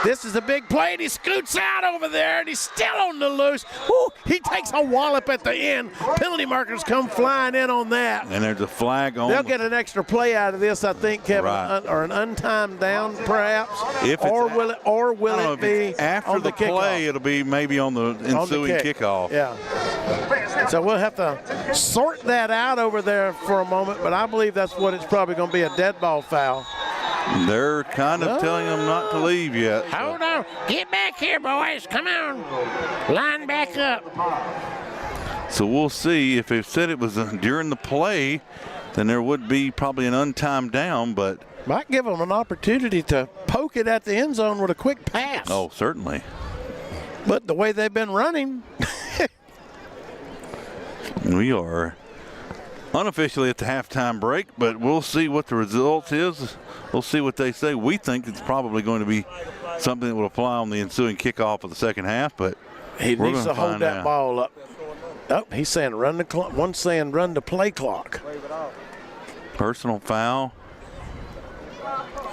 This is a big play, and he scoots out over there, and he's still on the loose. Ooh, he takes a wallop at the end. Penalty markers come flying in on that. And there's a flag on. They'll get an extra play out of this, I think, Kevin, or an untimed down, perhaps. Or will it be after on the play? It'll be maybe on the ensuing kickoff. Yeah. So we'll have to sort that out over there for a moment, but I believe that's what it's probably going to be, a dead ball foul. They're kind of telling them not to leave yet. Hold on. Get back here, boys. Come on. Line back up. So we'll see. If it said it was during the play, then there would be probably an untimed down, but might give them an opportunity to poke it at the end zone with a quick pass. Oh, certainly. But the way they've been running. We are unofficially at the halftime break, but we'll see what the result is. We'll see what they say. We think it's probably going to be something that will apply on the ensuing kickoff of the second half, but he needs to hold that ball up. Oh, he's saying run the clock. One's saying run the play clock. Personal foul.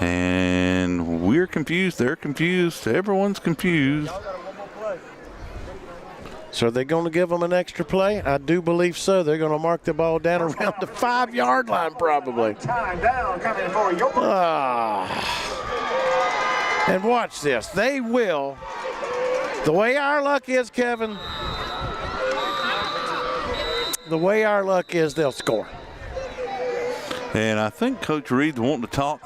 And we're confused. They're confused. Everyone's confused. So are they going to give them an extra play? I do believe so. They're going to mark the ball down around the 5-yard line probably. Time down coming for your And watch this. They will. The way our luck is, Kevin, the way our luck is, they'll score. And I think Coach Reed's wanting to talk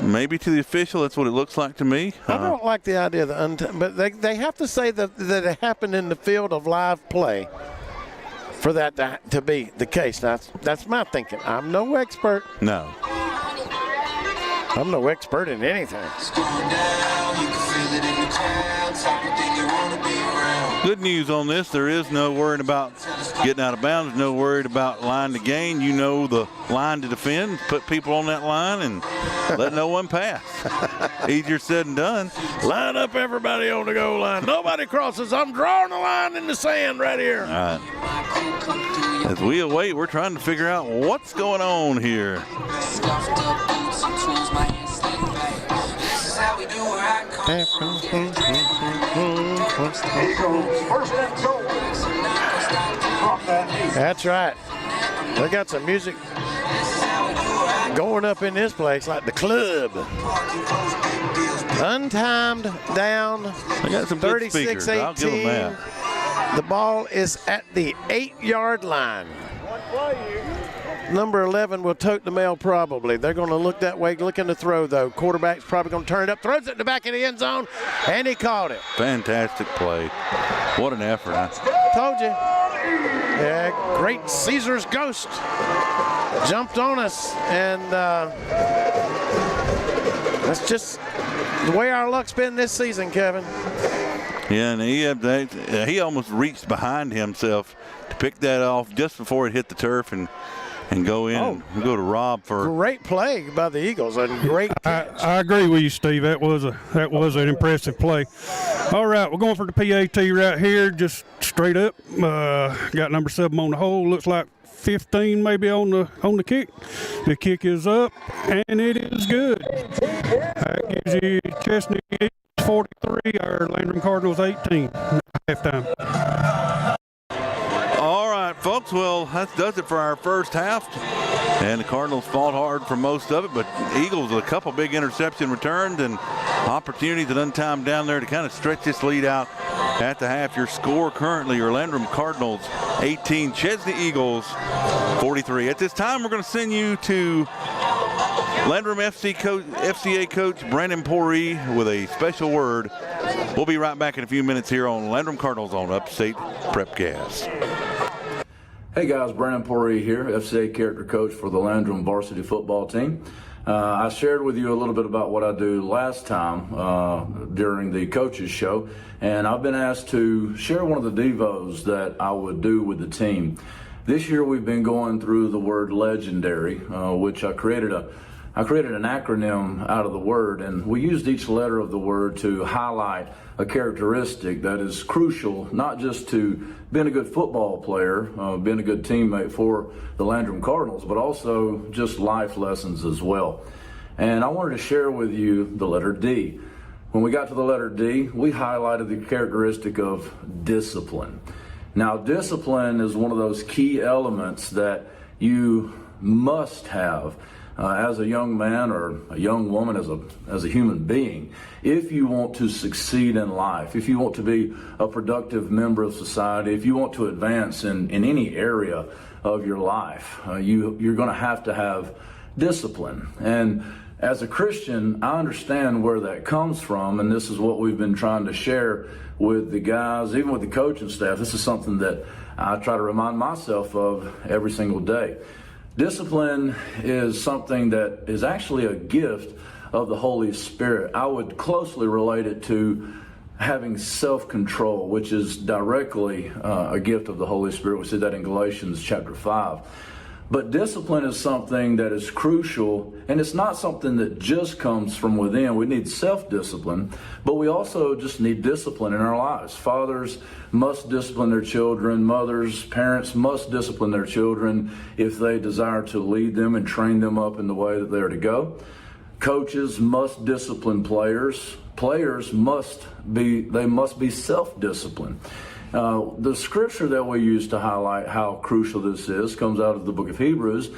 maybe to the official. That's what it looks like to me. I don't like the idea of but they have to say that it happened in the field of live play for that to be the case. That's my thinking. I'm no expert. No. I'm no expert in anything. Good news on this, there is no worrying about getting out of bounds, no worried about line to gain. You know the line to defend, put people on that line and let no one pass. Easier said than done. Line up everybody on the goal line. Nobody crosses. I'm drawing a line in the sand right here. All right. As we await, we're trying to figure out what's going on here. That's right. They got some music going up in this place like the club. Untimed down. I got some good speakers. I'll give them that. The ball is at the 8-yard line. Number 11 will tote the mail probably. They're going to look that way, looking to throw, though. Quarterback's probably going to turn it up, throws it in the back of the end zone, and he caught it. Fantastic play. What an effort. Told you. Yeah, great Caesar's ghost jumped on us, and that's just the way our luck's been this season, Kevin. Yeah, and he almost reached behind himself to pick that off just before it hit the turf and go in and go to Rob for great play by the Eagles. A great catch. I agree with you, Steve. That was an impressive play. All right, we're going for the PAT right here, just straight up. Got number 7 on the hole. Looks like 15 maybe on the kick. The kick is up, and it is good. That gives you Chesnee 43, our Landrum Cardinals 18 halftime. All right, folks, well, that does it for our first half. And the Cardinals fought hard for most of it, but Eagles with a couple big interception returns and opportunities at untimed down there to kind of stretch this lead out at the half. Your score currently, your Landrum Cardinals 18, Chesnee Eagles 43. At this time, we're going to send you to Landrum FCA coach Brandon Poree with a special word. We'll be right back in a few minutes here on Landrum Cardinals on Upstate Prepcast. Hey guys, Brandon Poree here, FCA character coach for the Landrum varsity football team. I shared with you a little bit about what I do last time during the coaches show, and I've been asked to share one of the devos that I would do with the team. This year we've been going through the word legendary, which I created an acronym out of the word, and we used each letter of the word to highlight a characteristic that is crucial, not just to being a good football player, being a good teammate for the Landrum Cardinals, but also just life lessons as well. And I wanted to share with you the letter D. When we got to the letter D, we highlighted the characteristic of discipline. Now, discipline is one of those key elements that you must have as a young man or a young woman, as a human being, if you want to succeed in life, if you want to be a productive member of society, if you want to advance in any area of your life, you're going to have discipline. And as a Christian, I understand where that comes from, and this is what we've been trying to share with the guys, even with the coaching staff. This is something that I try to remind myself of every single day. Discipline is something that is actually a gift of the Holy Spirit. I would closely relate it to having self-control, which is directly a gift of the Holy Spirit. We see that in Galatians chapter 5. But discipline is something that is crucial, and it's not something that just comes from within. We need self-discipline, but we also just need discipline in our lives. Fathers must discipline their children. Mothers, parents must discipline their children if they desire to lead them and train them up in the way that they are to go. Coaches must discipline players. Players must be self-disciplined. The scripture that we use to highlight how crucial this is comes out of the book of Hebrews,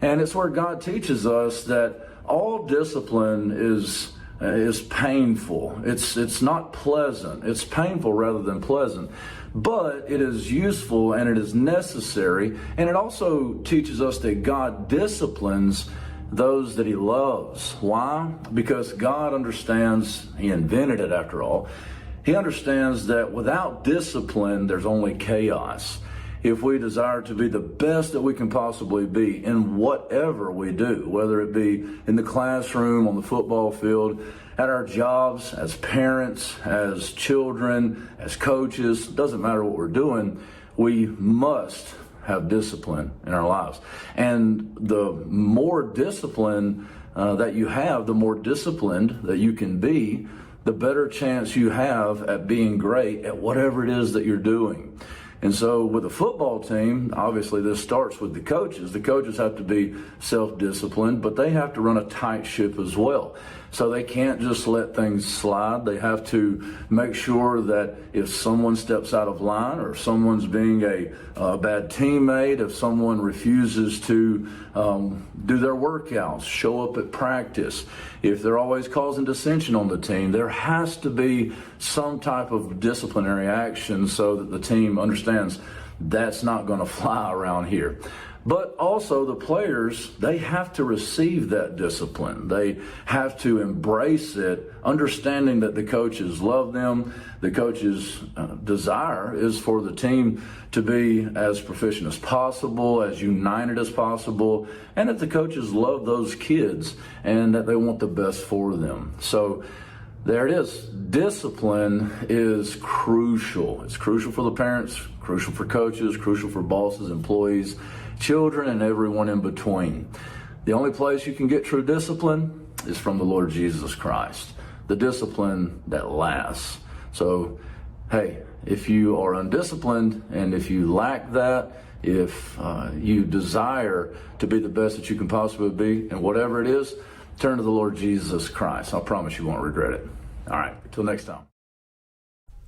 and it's where God teaches us that all discipline is painful. It's not pleasant. It's painful rather than pleasant. But it is useful and it is necessary, and it also teaches us that God disciplines those that he loves. Why? Because God understands, he invented it after all, he understands that without discipline, there's only chaos. If we desire to be the best that we can possibly be in whatever we do, whether it be in the classroom, on the football field, at our jobs, as parents, as children, as coaches, doesn't matter what we're doing, we must have discipline in our lives. And the more discipline that you have, the more disciplined that you can be, the better chance you have at being great at whatever it is that you're doing. And so with a football team, obviously this starts with the coaches. The coaches have to be self-disciplined, but they have to run a tight ship as well. So they can't just let things slide. They have to make sure that if someone steps out of line, or if someone's being a bad teammate, if someone refuses to do their workouts, show up at practice, if they're always causing dissension on the team, there has to be some type of disciplinary action so that the team understands that's not going to fly around here. But also the players, they have to receive that discipline. They have to embrace it, understanding that the coaches love them. The coaches' desire is for the team to be as proficient as possible, as united as possible, and that the coaches love those kids and that they want the best for them. So there it is. Discipline is crucial. It's crucial for the parents, crucial for coaches, crucial for bosses, employees, children, and everyone in between. The only place you can get true discipline is from the Lord Jesus Christ, the discipline that lasts. So, hey, if you are undisciplined and if you lack that, if you desire to be the best that you can possibly be, and whatever it is, turn to the Lord Jesus Christ. I promise you won't regret it. All right, until next time.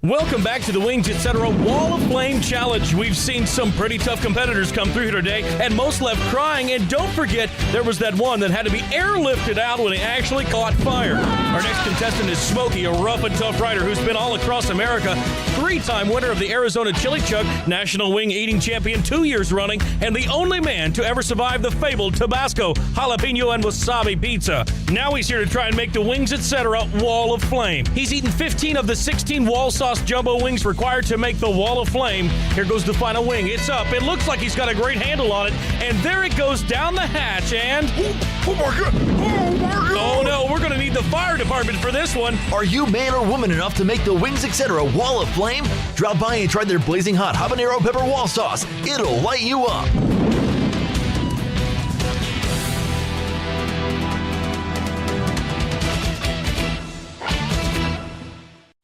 Welcome back to the Wings Etc. Wall of Flame Challenge. We've seen some pretty tough competitors come through here today, and most left crying. And don't forget, there was that one that had to be airlifted out when he actually caught fire. Our next contestant is Smokey, a rough and tough rider who's been all across America, 3-time winner of the Arizona Chili Chuck, National Wing Eating Champion 2 years running, and the only man to ever survive the fabled Tabasco, jalapeno, and wasabi pizza. Now he's here to try and make the Wings Etc. Wall of Flame. He's eaten 15 of the 16 wall sauce jumbo wings required to make the Wall of Flame. Here goes the final wing. It's up. It looks like he's got a great handle on it. And there it goes down the hatch. And oh my God! Oh my God! Oh no, we're going to need the fire department for this one. Are you man or woman enough to make the Wings Etc. Wall of Flame? Drop by and try their blazing hot habanero pepper wall sauce. It'll light you up.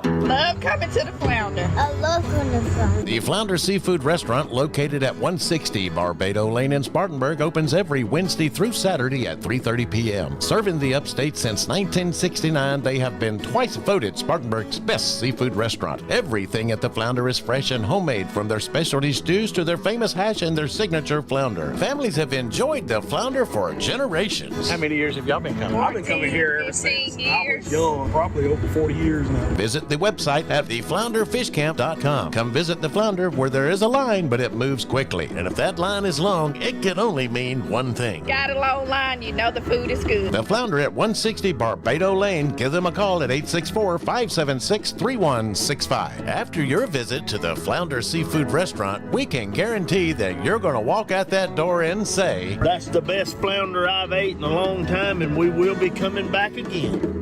Love coming to the Flounder. I love going to the Flounder. The Flounder Seafood Restaurant, located at 160 Barbado Lane in Spartanburg, opens every Wednesday through Saturday at 3:30 p.m. Serving the upstate since 1969, they have been twice voted Spartanburg's best seafood restaurant. Everything at the Flounder is fresh and homemade, from their specialty stews to their famous hash and their signature flounder. Families have enjoyed the Flounder for generations. How many years have y'all been coming? I've been coming here ever since I was young, probably over 40 years now. Visit the website at theflounderfishcamp.com. Come visit the Flounder, where there is a line, but it moves quickly. And if that line is long, it can only mean one thing. got a long line, you know the food is good. The Flounder at 160 Barbado Lane. Give them a call at 864-576-3165. After your visit to the Flounder Seafood Restaurant, we can guarantee that you're going to walk out that door and say, "That's the best flounder I've ate in a long time, and we will be coming back again."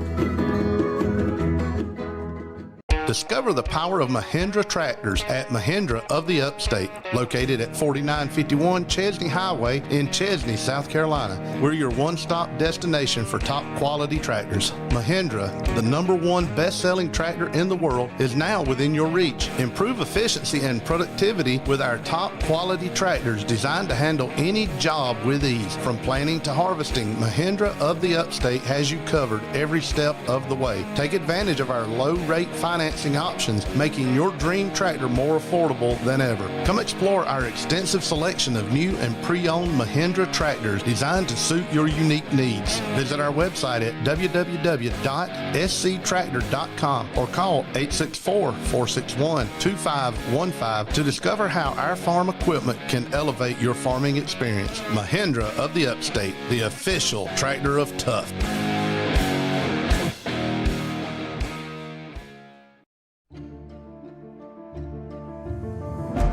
Discover the power of Mahindra tractors at Mahindra of the Upstate, located at 4951 Chesnee Highway in Chesnee, South Carolina. We're your one-stop destination for top quality tractors. Mahindra, the #1 best-selling tractor in the world, is now within your reach. Improve efficiency and productivity with our top quality tractors designed to handle any job with ease. From planting to harvesting, Mahindra of the Upstate has you covered every step of the way. Take advantage of our low-rate financing financing options, making your dream tractor more affordable than ever. Come explore our extensive selection of new and pre-owned Mahindra tractors designed to suit your unique needs. Visit our website at www.sctractor.com or call 864-461-2515 to discover how our farm equipment can elevate your farming experience. Mahindra of the Upstate, the official tractor of tough.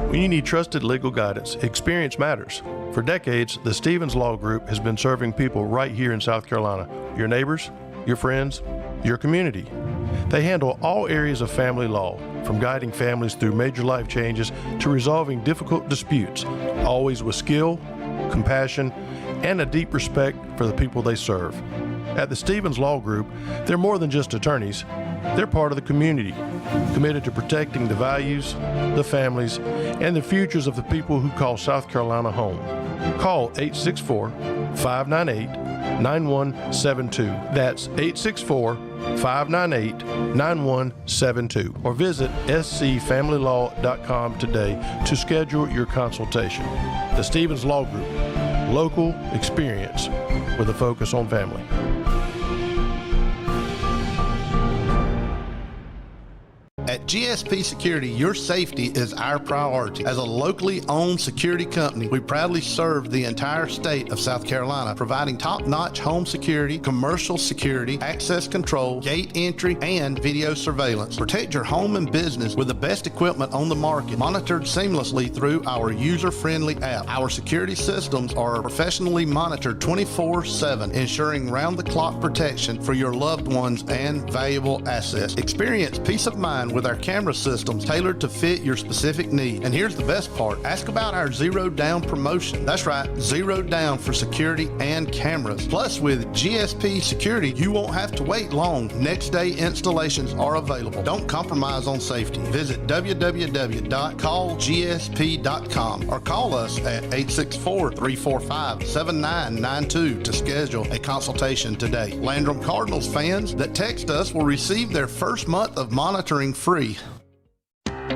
When you need trusted legal guidance, experience matters. For decades, the Stevens Law Group has been serving people right here in South Carolina, your neighbors, your friends, your community. They handle all areas of family law, from guiding families through major life changes to resolving difficult disputes, always with skill, compassion, and a deep respect for the people they serve. At the Stevens Law Group, they're more than just attorneys. They're part of the community, committed to protecting the values, the families, and the futures of the people who call South Carolina home. Call 864-598-9172. That's 864-598-9172. Or visit scfamilylaw.com today to schedule your consultation. The Stevens Law Group, local experience with a focus on family. At GSP Security, your safety is our priority. As a locally owned security company, we proudly serve the entire state of South Carolina, providing top-notch home security, commercial security, access control, gate entry, and video surveillance. Protect your home and business with the best equipment on the market, monitored seamlessly through our user-friendly app. Our security systems are professionally monitored 24/7, ensuring round-the-clock protection for your loved ones and valuable assets. Experience peace of mind with our camera systems tailored to fit your specific need. And here's the best part. Ask about our Zero Down promotion. That's right, Zero Down for security and cameras. Plus, with GSP Security, you won't have to wait long. Next day installations are available. Don't compromise on safety. Visit www.callgsp.com or call us at 864-345-7992 to schedule a consultation today. Landrum Cardinals fans that text us will receive their first month of monitoring free.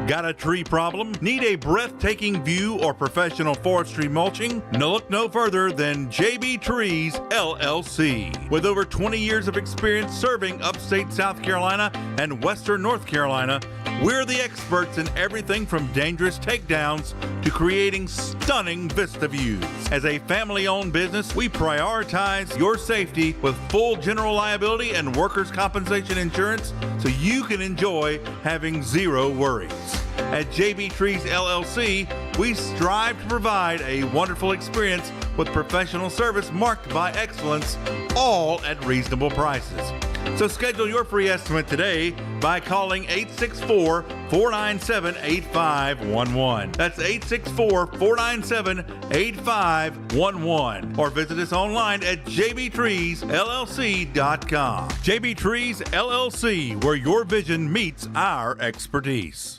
Got a tree problem? Need a breathtaking view or professional forestry mulching? No, look no further than JB Trees LLC. With over 20 years of experience serving upstate South Carolina and western North Carolina, we're the experts in everything from dangerous takedowns to creating stunning vista views. As a family-owned business, we prioritize your safety with full general liability and workers' compensation insurance so you can enjoy having zero worries. At JB Trees LLC, we strive to provide a wonderful experience with professional service marked by excellence, all at reasonable prices. So schedule your free estimate today by calling 864-497-8511. That's 864-497-8511. Or visit us online at jbtreesllc.com. JB Trees LLC, where your vision meets our expertise.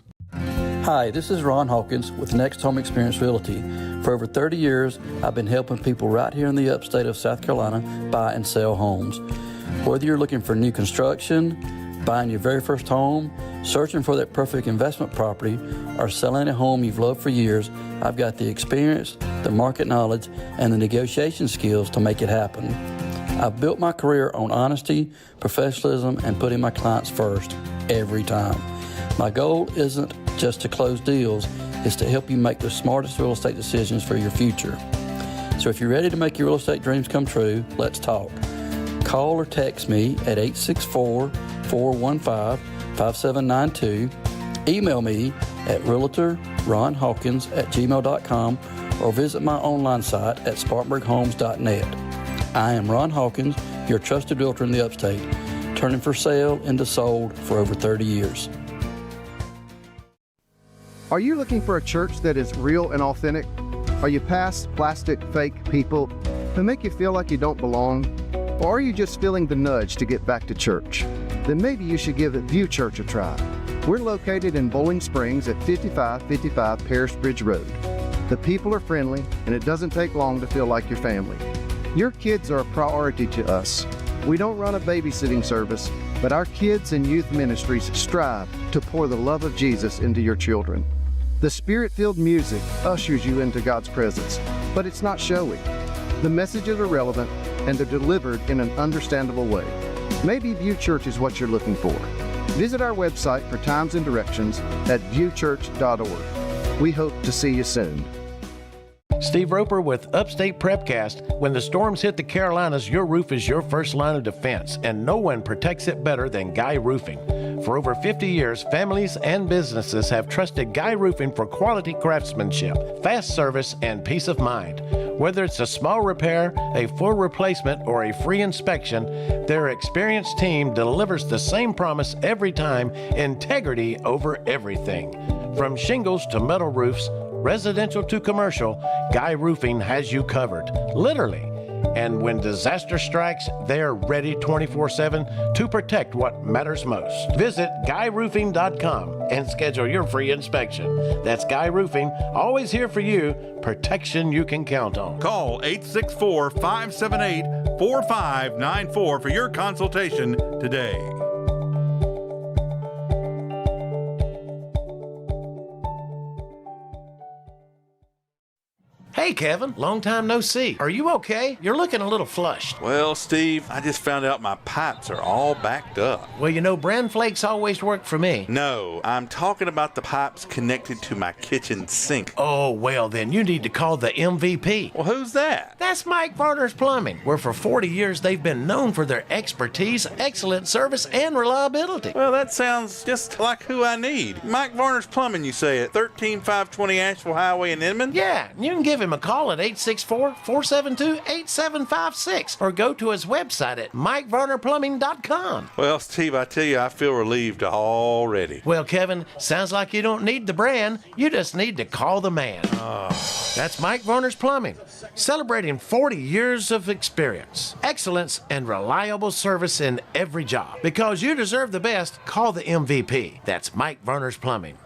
Hi, this is Ron Hawkins with Next Home Experience Realty. For over 30 years, I've been helping people right here in the upstate of South Carolina buy and sell homes. Whether you're looking for new construction, buying your very first home, searching for that perfect investment property, or selling a home you've loved for years, I've got the experience, the market knowledge, and the negotiation skills to make it happen. I've built my career on honesty, professionalism, and putting my clients first every time. My goal isn't just to close deals, it's to help you make the smartest real estate decisions for your future. So if you're ready to make your real estate dreams come true, let's talk. Call or text me at 864-415-5792. Email me at realtorronhawkins@gmail.com or visit my online site at spartanburghomes.net. I am Ron Hawkins, your trusted realtor in the upstate, turning for sale into sold for over 30 years. Are you looking for a church that is real and authentic? Are you past plastic, fake people who make you feel like you don't belong? Or are you just feeling the nudge to get back to church? Then maybe you should give View Church a try. We're located in Bowling Springs at 5555 Paris Bridge Road. The people are friendly, and it doesn't take long to feel like your family. Your kids are a priority to us. We don't run a babysitting service, But our kids and youth ministries strive to pour the love of Jesus into your children. The Spirit-filled music ushers you into God's presence, but it's not showy. The messages are relevant and they're delivered in an understandable way. Maybe View Church is what you're looking for. Visit our website for times and directions at viewchurch.org. We hope to see you soon. Steve Roper with Upstate Prepcast. When the storms hit the Carolinas, your roof is your first line of defense, and no one protects it better than Guy Roofing. For over 50 years, families and businesses have trusted Guy Roofing for quality craftsmanship, fast service, and peace of mind. Whether it's a small repair, a full replacement, or a free inspection, their experienced team delivers the same promise every time: integrity over everything. From shingles to metal roofs, residential to commercial, Guy Roofing has you covered, literally. And when disaster strikes, they're ready 24/7 to protect what matters most. Visit GuyRoofing.com and schedule your free inspection. That's Guy Roofing, always here for you, protection you can count on. Call 864-578-4594 for your consultation today. Hey, Kevin, long time no see. Are you okay? You're looking a little flushed. Well, Steve, I just found out my pipes are all backed up. Well, you know, bran flakes always work for me. No, I'm talking about the pipes connected to my kitchen sink. Oh, well, then you need to call the MVP. Well, who's that? That's Mike Varner's Plumbing, where for 40 years they've been known for their expertise, excellent service, and reliability. Well, that sounds just like who I need. Mike Varner's Plumbing, you say, at 13520 Asheville Highway in Inman? Yeah, you can give him a call at 864-472-8756 or go to his website at MikeVarnerPlumbing.com. Well, Steve, I tell you, I feel relieved already. Well, Kevin, sounds like you don't need the brand. You just need to call the man. That's Mike Varner's Plumbing, celebrating 40 years of experience, excellence, and reliable service in every job. Because you deserve the best, call the MVP. That's Mike Varner's Plumbing.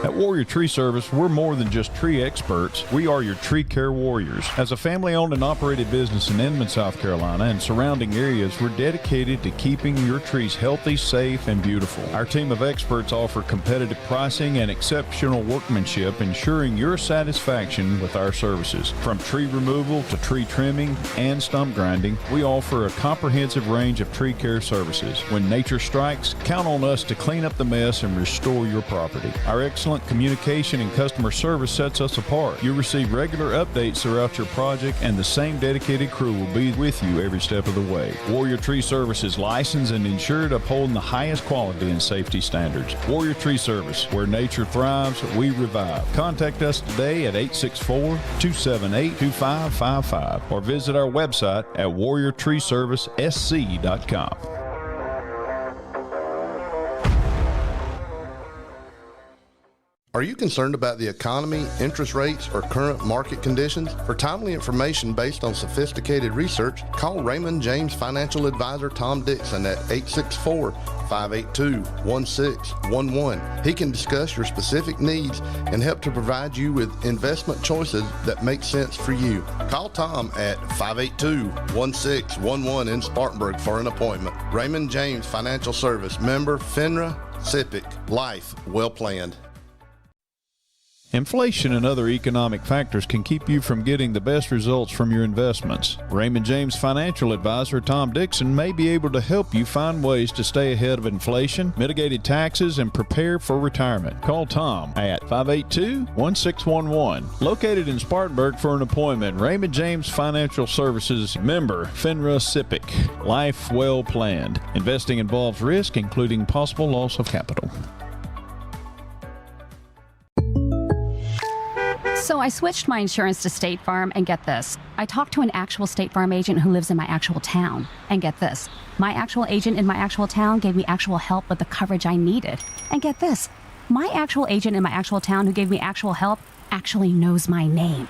At Warrior Tree Service, we're more than just tree experts. We are your tree care warriors. As a family-owned and operated business in Inman, South Carolina, and surrounding areas, we're dedicated to keeping your trees healthy, safe, and beautiful. Our team of experts offer competitive pricing and exceptional workmanship, ensuring your satisfaction with our services. From tree removal to tree trimming and stump grinding, we offer a comprehensive range of tree care services. When nature strikes, count on us to clean up the mess and restore your property. Our excellent communication and customer service sets us apart. You'll receive regular updates throughout your project, and the same dedicated crew will be with you every step of the way. Warrior Tree Service is licensed and insured, upholding the highest quality and safety standards. Warrior Tree Service, where nature thrives, we revive. Contact us today at 864-278-2555 or visit our website at warriortreeservicesc.com. Are you concerned about the economy, interest rates, or current market conditions? For timely information based on sophisticated research, call Raymond James Financial Advisor Tom Dixon at 864-582-1611. He can discuss your specific needs and help to provide you with investment choices that make sense for you. Call Tom at 582-1611 in Spartanburg for an appointment. Raymond James Financial Service, member FINRA, SIPC, life well planned. Inflation and other economic factors can keep you from getting the best results from your investments. Raymond James Financial Advisor Tom Dixon may be able to help you find ways to stay ahead of inflation, mitigated taxes, and prepare for retirement. Call Tom at 582-1611. Located in Spartanburg for an appointment, Raymond James Financial Services, member FINRA SIPC. Life well planned. Investing involves risk, including possible loss of capital. So I switched my insurance to State Farm, and get this. I talked to an actual State Farm agent who lives in my actual town. And get this. My actual agent in my actual town gave me actual help with the coverage I needed. And get this. My actual agent in my actual town who gave me actual help actually knows my name.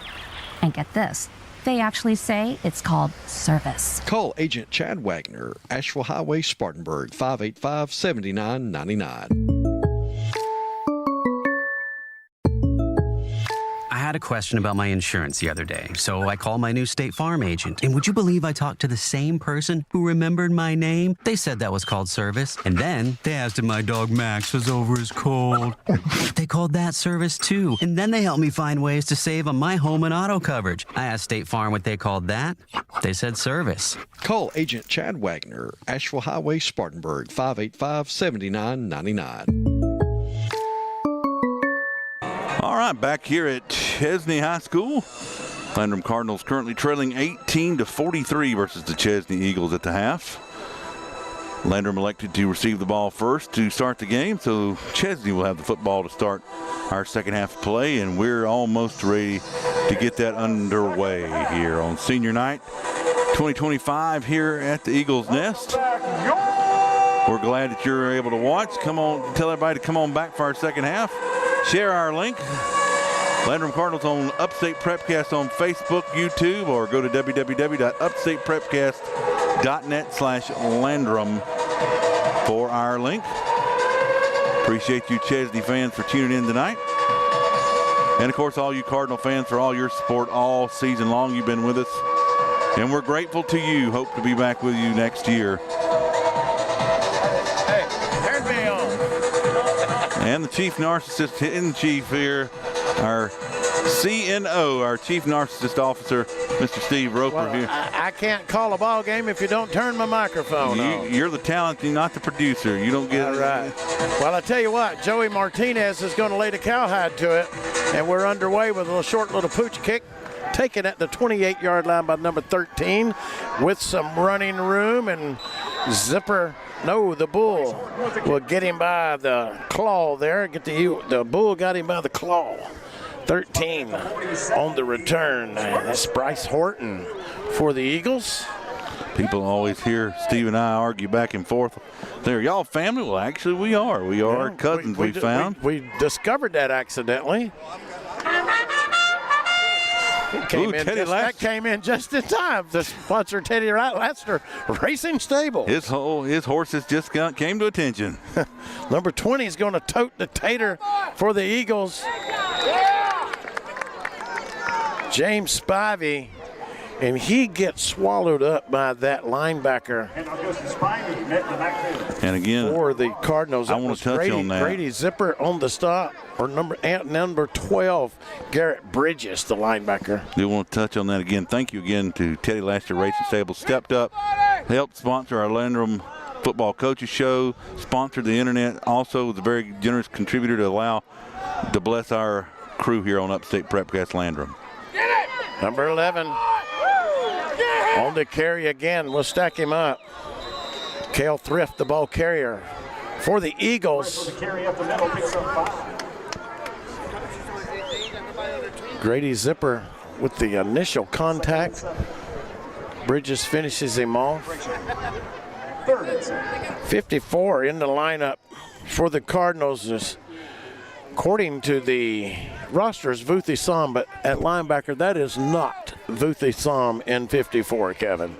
And get this. They actually say it's called service. Call Agent Chad Wagner, Asheville Highway, Spartanburg, 585-7999. I had a question about my insurance the other day, so I called my new State Farm agent. And would you believe I talked to the same person who remembered my name? They said that was called service. And then they asked if my dog Max was over his cold. They called that service too. And then they helped me find ways to save on my home and auto coverage. I asked State Farm what they called that. They said service. Call Agent Chad Wagner, Asheville Highway, Spartanburg, 585-7999. All right, back here at Chesnee High School. Landrum Cardinals currently trailing 18-43 versus the Chesnee Eagles at the half. Landrum elected to receive the ball first to start the game, so Chesnee will have the football to start our second half of play, and we're almost ready to get that underway here on senior night 2025 here at the Eagles Nest. We're glad that you're able to watch. Come on, tell everybody to come on back for our second half. Share our link, Landrum Cardinals on Upstate Prepcast on Facebook, YouTube, or go to www.upstateprepcast.net/Landrum for our link. Appreciate you Chesnee fans for tuning in tonight. And of course, all you Cardinal fans for all your support all season long. You've been with us, and we're grateful to you. Hope to be back with you next year. And the chief narcissist in chief here, our CNO, our chief narcissist officer, Mr. Steve Roper here. I can't call a ball game if you don't turn my microphone on. You're the talent, you're not the producer. You don't get it. All right. Well, I tell you what, Joey Martinez is going to lay the cowhide to it, and we're underway with a short little pooch kick. Taken at the 28-yard line by number 13 with some running room, and Zipper, no, the Bull will get him by the claw there. The Bull got him by the claw. 13 on the return. That's Bryce Horton for the Eagles. People always hear Steve and I argue back and forth. There, y'all family? Well, actually, we are. We are cousins, we found. We discovered that accidentally. That came in just in time. The sponsor, Teddy Laster Racing Stable. His horses just came to attention. Number 20 is going to tote the tater for the Eagles. James Spivey, and he gets swallowed up by that linebacker. And again, for the Cardinals, I want to touch on that. Grady Zipper on the stop, or number 12, Garrett Bridges, the linebacker. Do want to touch on that again. Thank you again to Teddy Laster Racing Stable. Stepped up, helped sponsor our Landrum Football Coaches Show, sponsored the internet. Also was a very generous contributor to bless our crew here on Upstate Prepcast Landrum. Number 11 on the carry again. We'll stack him up. Cale Thrift, the ball carrier for the Eagles. Grady Zipper with the initial contact. Bridges finishes him off. 54 in the lineup for the Cardinals. According to the roster is Vuthi Sam, but at linebacker, that is not Vuthi Sam in 54, Kevin.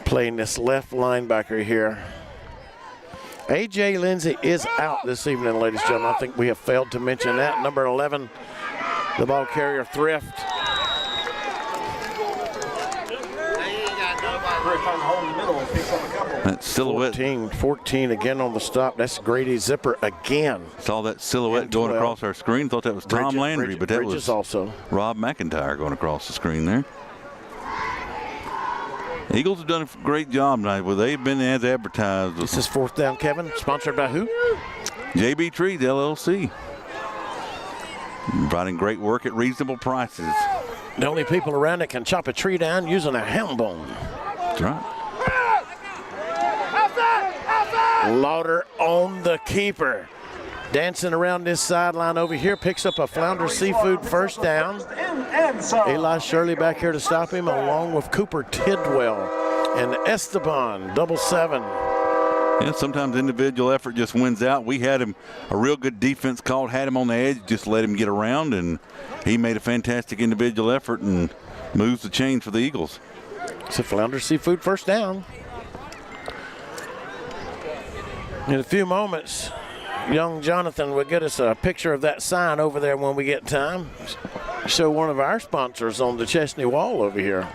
Playing this left linebacker here. A.J. Lindsey is out this evening, ladies and gentlemen. I think we have failed to mention that. Number 11, the ball carrier, Thrift. That silhouette. 14 again on the stop. That's Grady Zipper again. Saw that silhouette going across our screen. Thought that was Tom Landry, but that was also Rob McIntyre going across the screen there. Eagles have done a great job tonight. Well, they've been as advertised. This is fourth down, Kevin. Sponsored by who? JB Trees, LLC. Providing great work at reasonable prices. The only people around that can chop a tree down using a ham bone. That's right. Lauder on the keeper. Dancing around this sideline over here, picks up a Flounder Seafood first down. Eli Shirley back here to stop him, along with Cooper Tidwell and Esteban, 7. Yeah, sometimes individual effort just wins out. We had him, a real good defense called, had him on the edge, just let him get around, and he made a fantastic individual effort and moves the chains for the Eagles. It's a Flounder Seafood first down. In a few moments, young Jonathan would get us a picture of that sign over there when we get time. Show one of our sponsors on the Chesnee wall over here,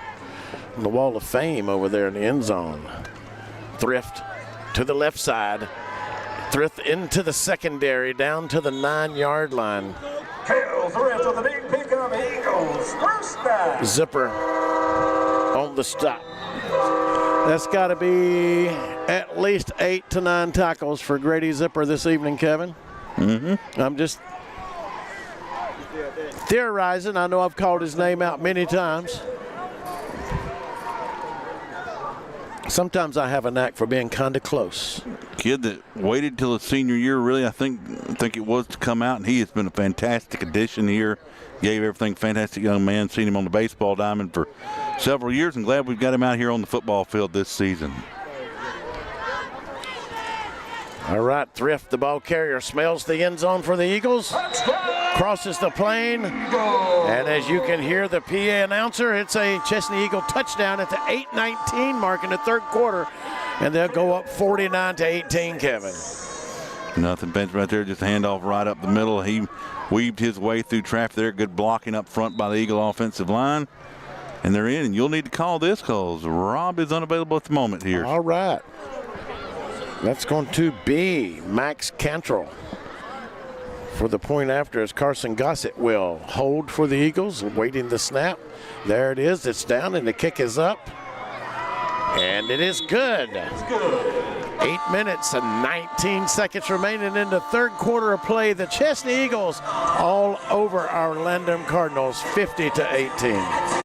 on the wall of fame over there in the end zone. Thrift to the left side. Thrift into the secondary, down to the 9-yard line. Hail Thrift of the big pickup Eagles. First down. Zipper on the stop. That's got to be at least 8 to 9 tackles for Grady Zipper this evening, Kevin. Mm-hmm. I'm just theorizing. I know I've called his name out many times. Sometimes I have a knack for being kind of close. Kid that waited till his senior year, really, I think it was to come out, and he has been a fantastic addition here. Gave everything, fantastic young man. Seen him on the baseball diamond for several years, and glad we've got him out here on the football field this season. All right, Thrift, the ball carrier, smells the end zone for the Eagles. Crosses the plane, and as you can hear the PA announcer, it's a Chesnee Eagle touchdown at the 8:19 mark in the third quarter, and they'll go up 49-18, Kevin. Nothing, Bench right there, just a handoff right up the middle. He weaved his way through traffic there. Good blocking up front by the Eagle offensive line. And they're in, and you'll need to call this because Rob is unavailable at the moment here. All right. That's going to be Max Cantrell for the point after, as Carson Gossett will hold for the Eagles, waiting the snap. There it is. It's down, and the kick is up. And it is good. It's good. 8 minutes and 19 seconds remaining in the third quarter of play. The Chesnee Eagles all over our Landrum Cardinals, 50-18.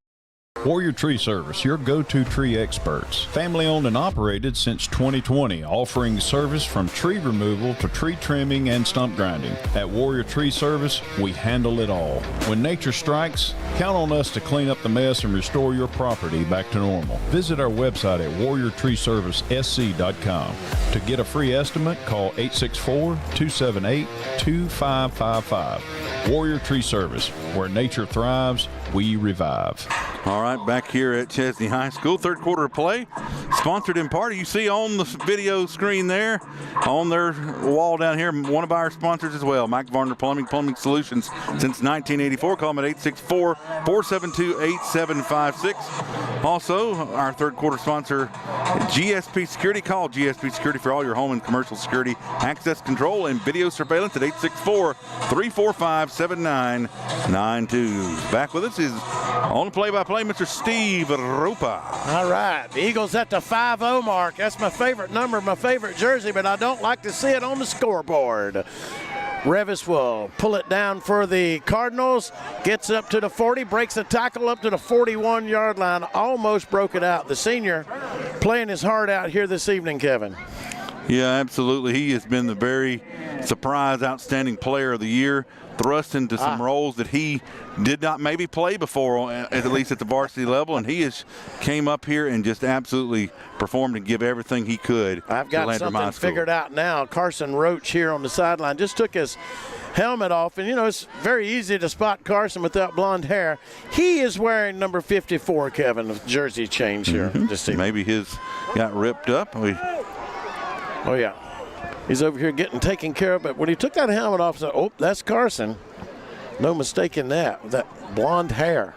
Warrior Tree Service, your go-to tree experts. Family owned and operated since 2020, offering service from tree removal to tree trimming and stump grinding. At Warrior Tree Service, we handle it all. When nature strikes, count on us to clean up the mess and restore your property back to normal. Visit our website at warriortreeservicesc.com. To get a free estimate, call 864-278-2555. Warrior Tree Service, where nature thrives, we revive. All right, back here at Chesnee High School, third quarter of play, sponsored in part. You see on the video screen there, on their wall down here, one of our sponsors as well, Mike Varner Plumbing Solutions since 1984. Call them at 864-472-8756. Also, our third quarter sponsor, GSP Security. Call GSP Security for all your home and commercial security, access control, and video surveillance at 864-345-7992. Back with us is on the play-by-play, Mr. Steve Rupa. All right, the Eagles at the 5-0 mark. That's my favorite number, my favorite jersey, but I don't like to see it on the scoreboard. Revis will pull it down for the Cardinals, gets up to the 40, breaks the tackle up to the 41-yard line, almost broke it out. The senior playing his heart out here this evening, Kevin. Yeah, absolutely. He has been the very surprise, outstanding player of the year, thrust into some roles that he did not maybe play before, at least at the varsity level, and he has came up here and just absolutely performed and give everything he could. I've got something figured out now. Carson Roach here on the sideline just took his helmet off, and you know it's very easy to spot Carson with that blonde hair. He is wearing number 54, Kevin, of jersey change here. Maybe his got ripped up. Oh yeah, he's over here getting taken care of, but when he took that helmet off, I said, oh, that's Carson. No mistake in that, with that blonde hair.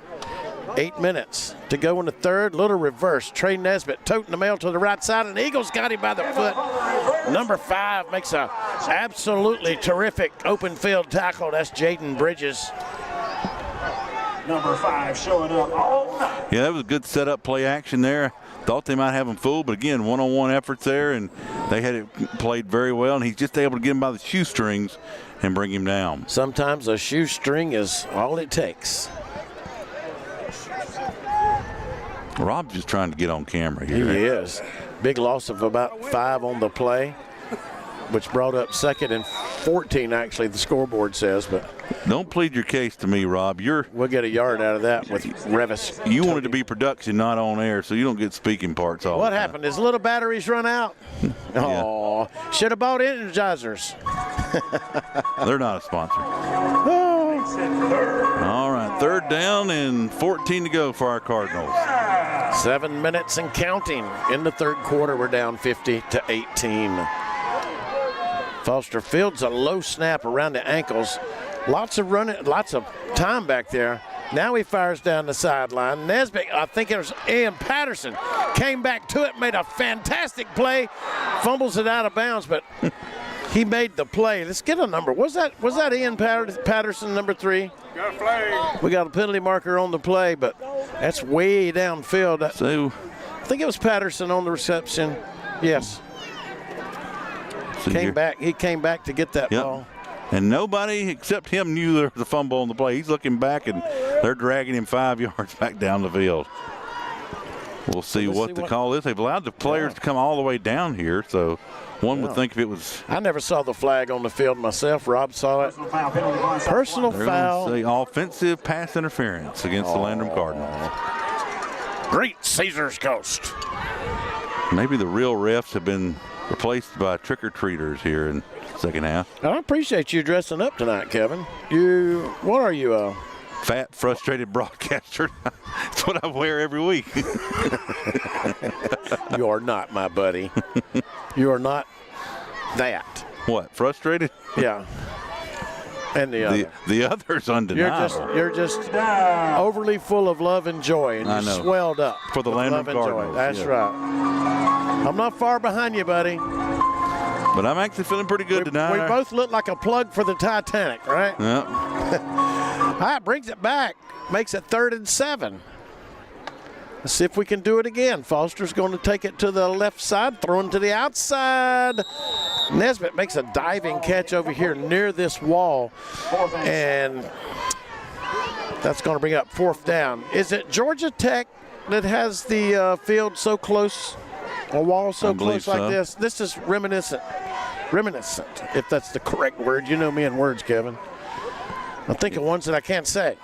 8 minutes to go in the third. Little reverse. Trey Nesbitt toting the mail to the right side, and the Eagles got him by the foot. Number 5 makes a absolutely terrific open field tackle. That's Jaden Bridges. Number 5 showing up all night. Yeah, that was a good setup play action there. Thought they might have him fooled, but again, one-on-one efforts there, and they had it played very well, and he's just able to get him by the shoestrings and bring him down. Sometimes a shoestring is all it takes. Rob's just trying to get on camera here. He is. Big loss of about 5 on the play, which brought up 2nd and 14, actually, the scoreboard says. But don't plead your case to me, Rob. We'll get a yard out of that with Revis. You wanted to be production, not on air, so you don't get speaking parts all What the time. happened? His little batteries run out? Oh, should have bought Energizers. They're not a sponsor. All right, third down and 14 to go for our Cardinals. 7 minutes and counting in the third quarter. We're down 50-18. Foster fields a low snap around the ankles. Lots of running, lots of time back there. Now he fires down the sideline. Nesbitt, I think it was Ian Patterson, came back to it, made a fantastic play, fumbles it out of bounds, but he made the play. Let's get a number. Was that Ian Patterson, number 3? Got a flag. We got a penalty marker on the play, but that's way downfield. So I think it was Patterson on the reception. Yes. So He came back to get that ball. And nobody except him knew there was a fumble on the play. He's looking back, and they're dragging him 5 yards back down the field. We'll see what the call is. They've allowed the players to come all the way down here, so one would think if it was. I never saw the flag on the field myself. Rob saw it. Personal foul. Say offensive pass interference against the Landrum Cardinals. Great Caesar's Coast. Maybe the real refs have been replaced by trick-or-treaters here in the second half. I appreciate you dressing up tonight, Kevin. What are you? Fat, frustrated broadcaster. That's what I wear every week. You are not, my buddy. You are not that. What, frustrated? Yeah. And the other's undeniable. You're just overly full of love and joy, and you're swelled up for the Landrum Cardinals. That's right. I'm not far behind you, buddy. But I'm actually feeling pretty good tonight. We both look like a plug for the Titanic, right? Yep. All right, brings it back. Makes it 3rd and 7. Let's see if we can do it again. Foster's going to take it to the left side, throwing to the outside. Nesbitt makes a diving catch over here near this wall, and that's going to bring up 4th down. Is it Georgia Tech that has the field so close, a wall so close like this? This is reminiscent, if that's the correct word. You know me and words, Kevin. I'm thinking ones that I can't say.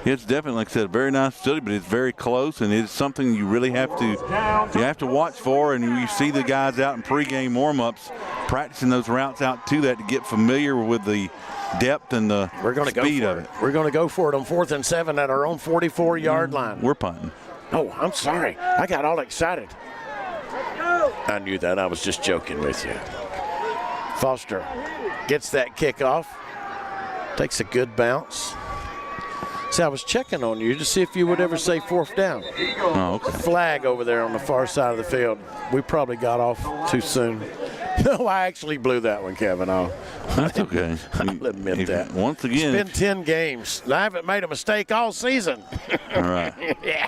It's definitely, like I said, a very nice facility, but it's very close, and it's something you really have to watch for. And you see the guys out in pregame warm-ups practicing those routes out to that to get familiar with the depth and the speed of it. We're going to go for it on 4th and 7 at our own 44-yard line. We're punting. Oh, I'm sorry. I got all excited. I knew that. I was just joking with you. Foster gets that kickoff. Takes a good bounce. See, I was checking on you to see if you would ever say 4th down. Oh, okay. Flag over there on the far side of the field. We probably got off too soon. No, I actually blew that one, Kevin. That's okay. I'll admit that. Once again. It's been 10 games. I haven't made a mistake all season. All right. Yeah.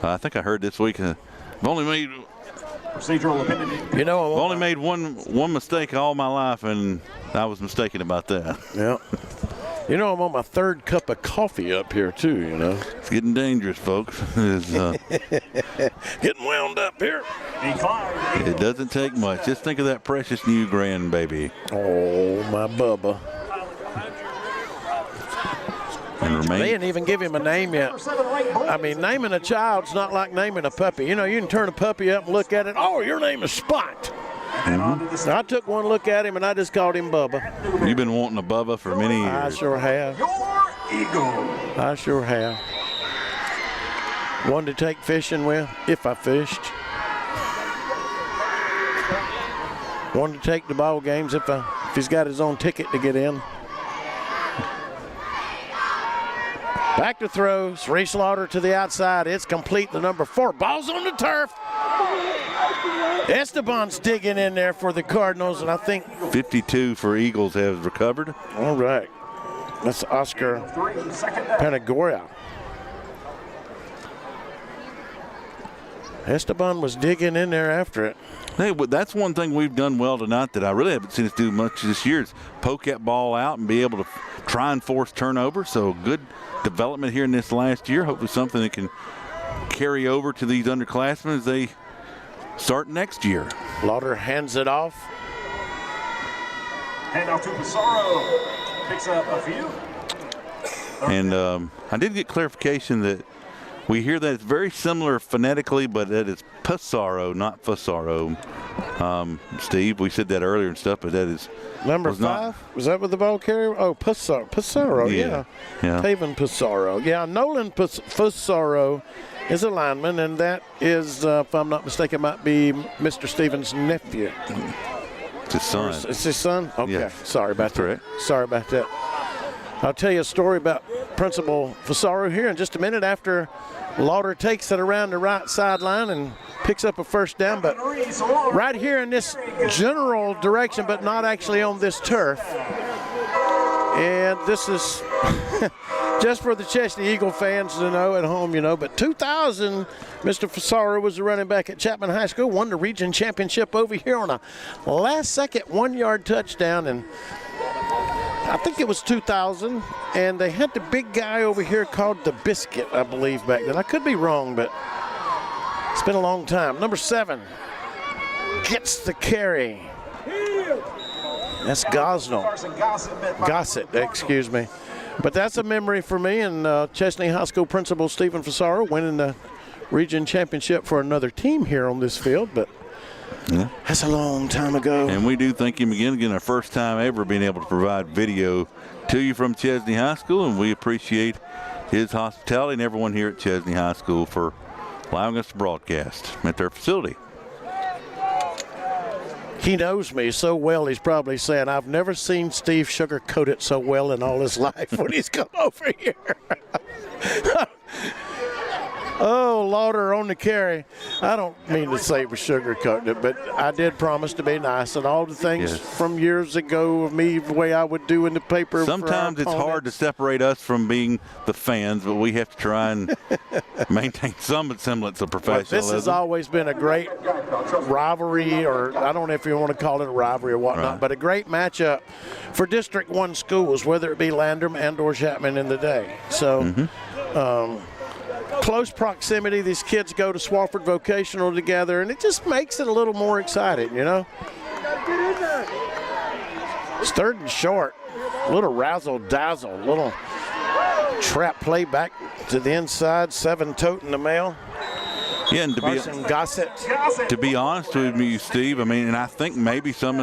I think I heard this week. I've only made procedural opinion. I've only made one mistake all my life, and I was mistaken about that. Yeah. I'm on my 3rd cup of coffee up here, too, It's getting dangerous, folks. It's, getting wound up here. It doesn't take much. Just think of that precious new grandbaby. Oh, my Bubba. And They didn't even give him a name yet. I mean, naming a child's not like naming a puppy. You can turn a puppy up and look at it. Oh, your name is Spot. Mm-hmm. I took one look at him, and I just called him Bubba. You've been wanting a Bubba for many years. I sure have. I sure have. One to take fishing with, if I fished. One to take the ball games if he's got his own ticket to get in. Back to throws. Reese Slaughter to the outside. It's complete. The number 4. Ball's on the turf. Esteban's digging in there for the Cardinals, and I think 52 for Eagles have recovered. All right. That's Oscar Panagoria. Esteban was digging in there after it. Hey, but that's one thing we've done well tonight that I really haven't seen us do much this year is poke that ball out and be able to try and force turnover. So good development here in this last year. Hopefully something that can carry over to these underclassmen as they start next year. Lauder hands it off. Hand off to Pissarro. Picks up a few. And I did get clarification that we hear that it's very similar phonetically, but that it's Pissarro, not Fusaro. Steve, we said that earlier and stuff, but that is number 5. Was that with the ball carrier? Oh, Pissarro, yeah. Taven Pissarro. Yeah, Nolan Pissarro is a lineman, and that is, if I'm not mistaken, might be Mr. Stevens' nephew. It's his son. It's his son? Okay. Yeah. Sorry about that. Correct. Sorry about that. I'll tell you a story about Principal Fasaro here in just a minute after Lauder takes it around the right sideline and picks up a first down. But right here in this general direction, but not actually on this turf. And this is just for the Chesnee Eagle fans to know at home, But 2000, Mr. Fasaro was the running back at Chapman High School, won the region championship over here on a last-second 1-yard touchdown. And I think it was 2000, and they had the big guy over here called the Biscuit, I believe, back then. I could be wrong, but it's been a long time. Number 7 gets the carry. That's Gossett, excuse me. But that's a memory for me, and Chesnee High School Principal Stephen Fasaro winning the region championship for another team here on this field, but that's a long time ago. And we do thank him again, our first time ever being able to provide video to you from Chesnee High School, and we appreciate his hospitality and everyone here at Chesnee High School for allowing us to broadcast at their facility. He knows me so well, he's probably saying, I've never seen Steve sugarcoat it so well in all his life when he's come over here. Oh, Lauder on the carry. I don't mean to say we sugarcoated it, but I did promise to be nice, and all the things from years ago of me, the way I would do in the paper. Sometimes it's hard to separate us from being the fans, but we have to try and maintain some semblance of professionalism. This has always been a great rivalry, or I don't know if you want to call it a rivalry or whatnot, but a great matchup for District 1 schools, whether it be Landrum and or Chapman in the day. So, close proximity. These kids go to Swofford Vocational together, and it just makes it a little more exciting, It's 3rd and short. A little razzle-dazzle, little trap play back to the inside. 7 toting the mail. Yeah, and to be honest with you, Steve, and I think maybe some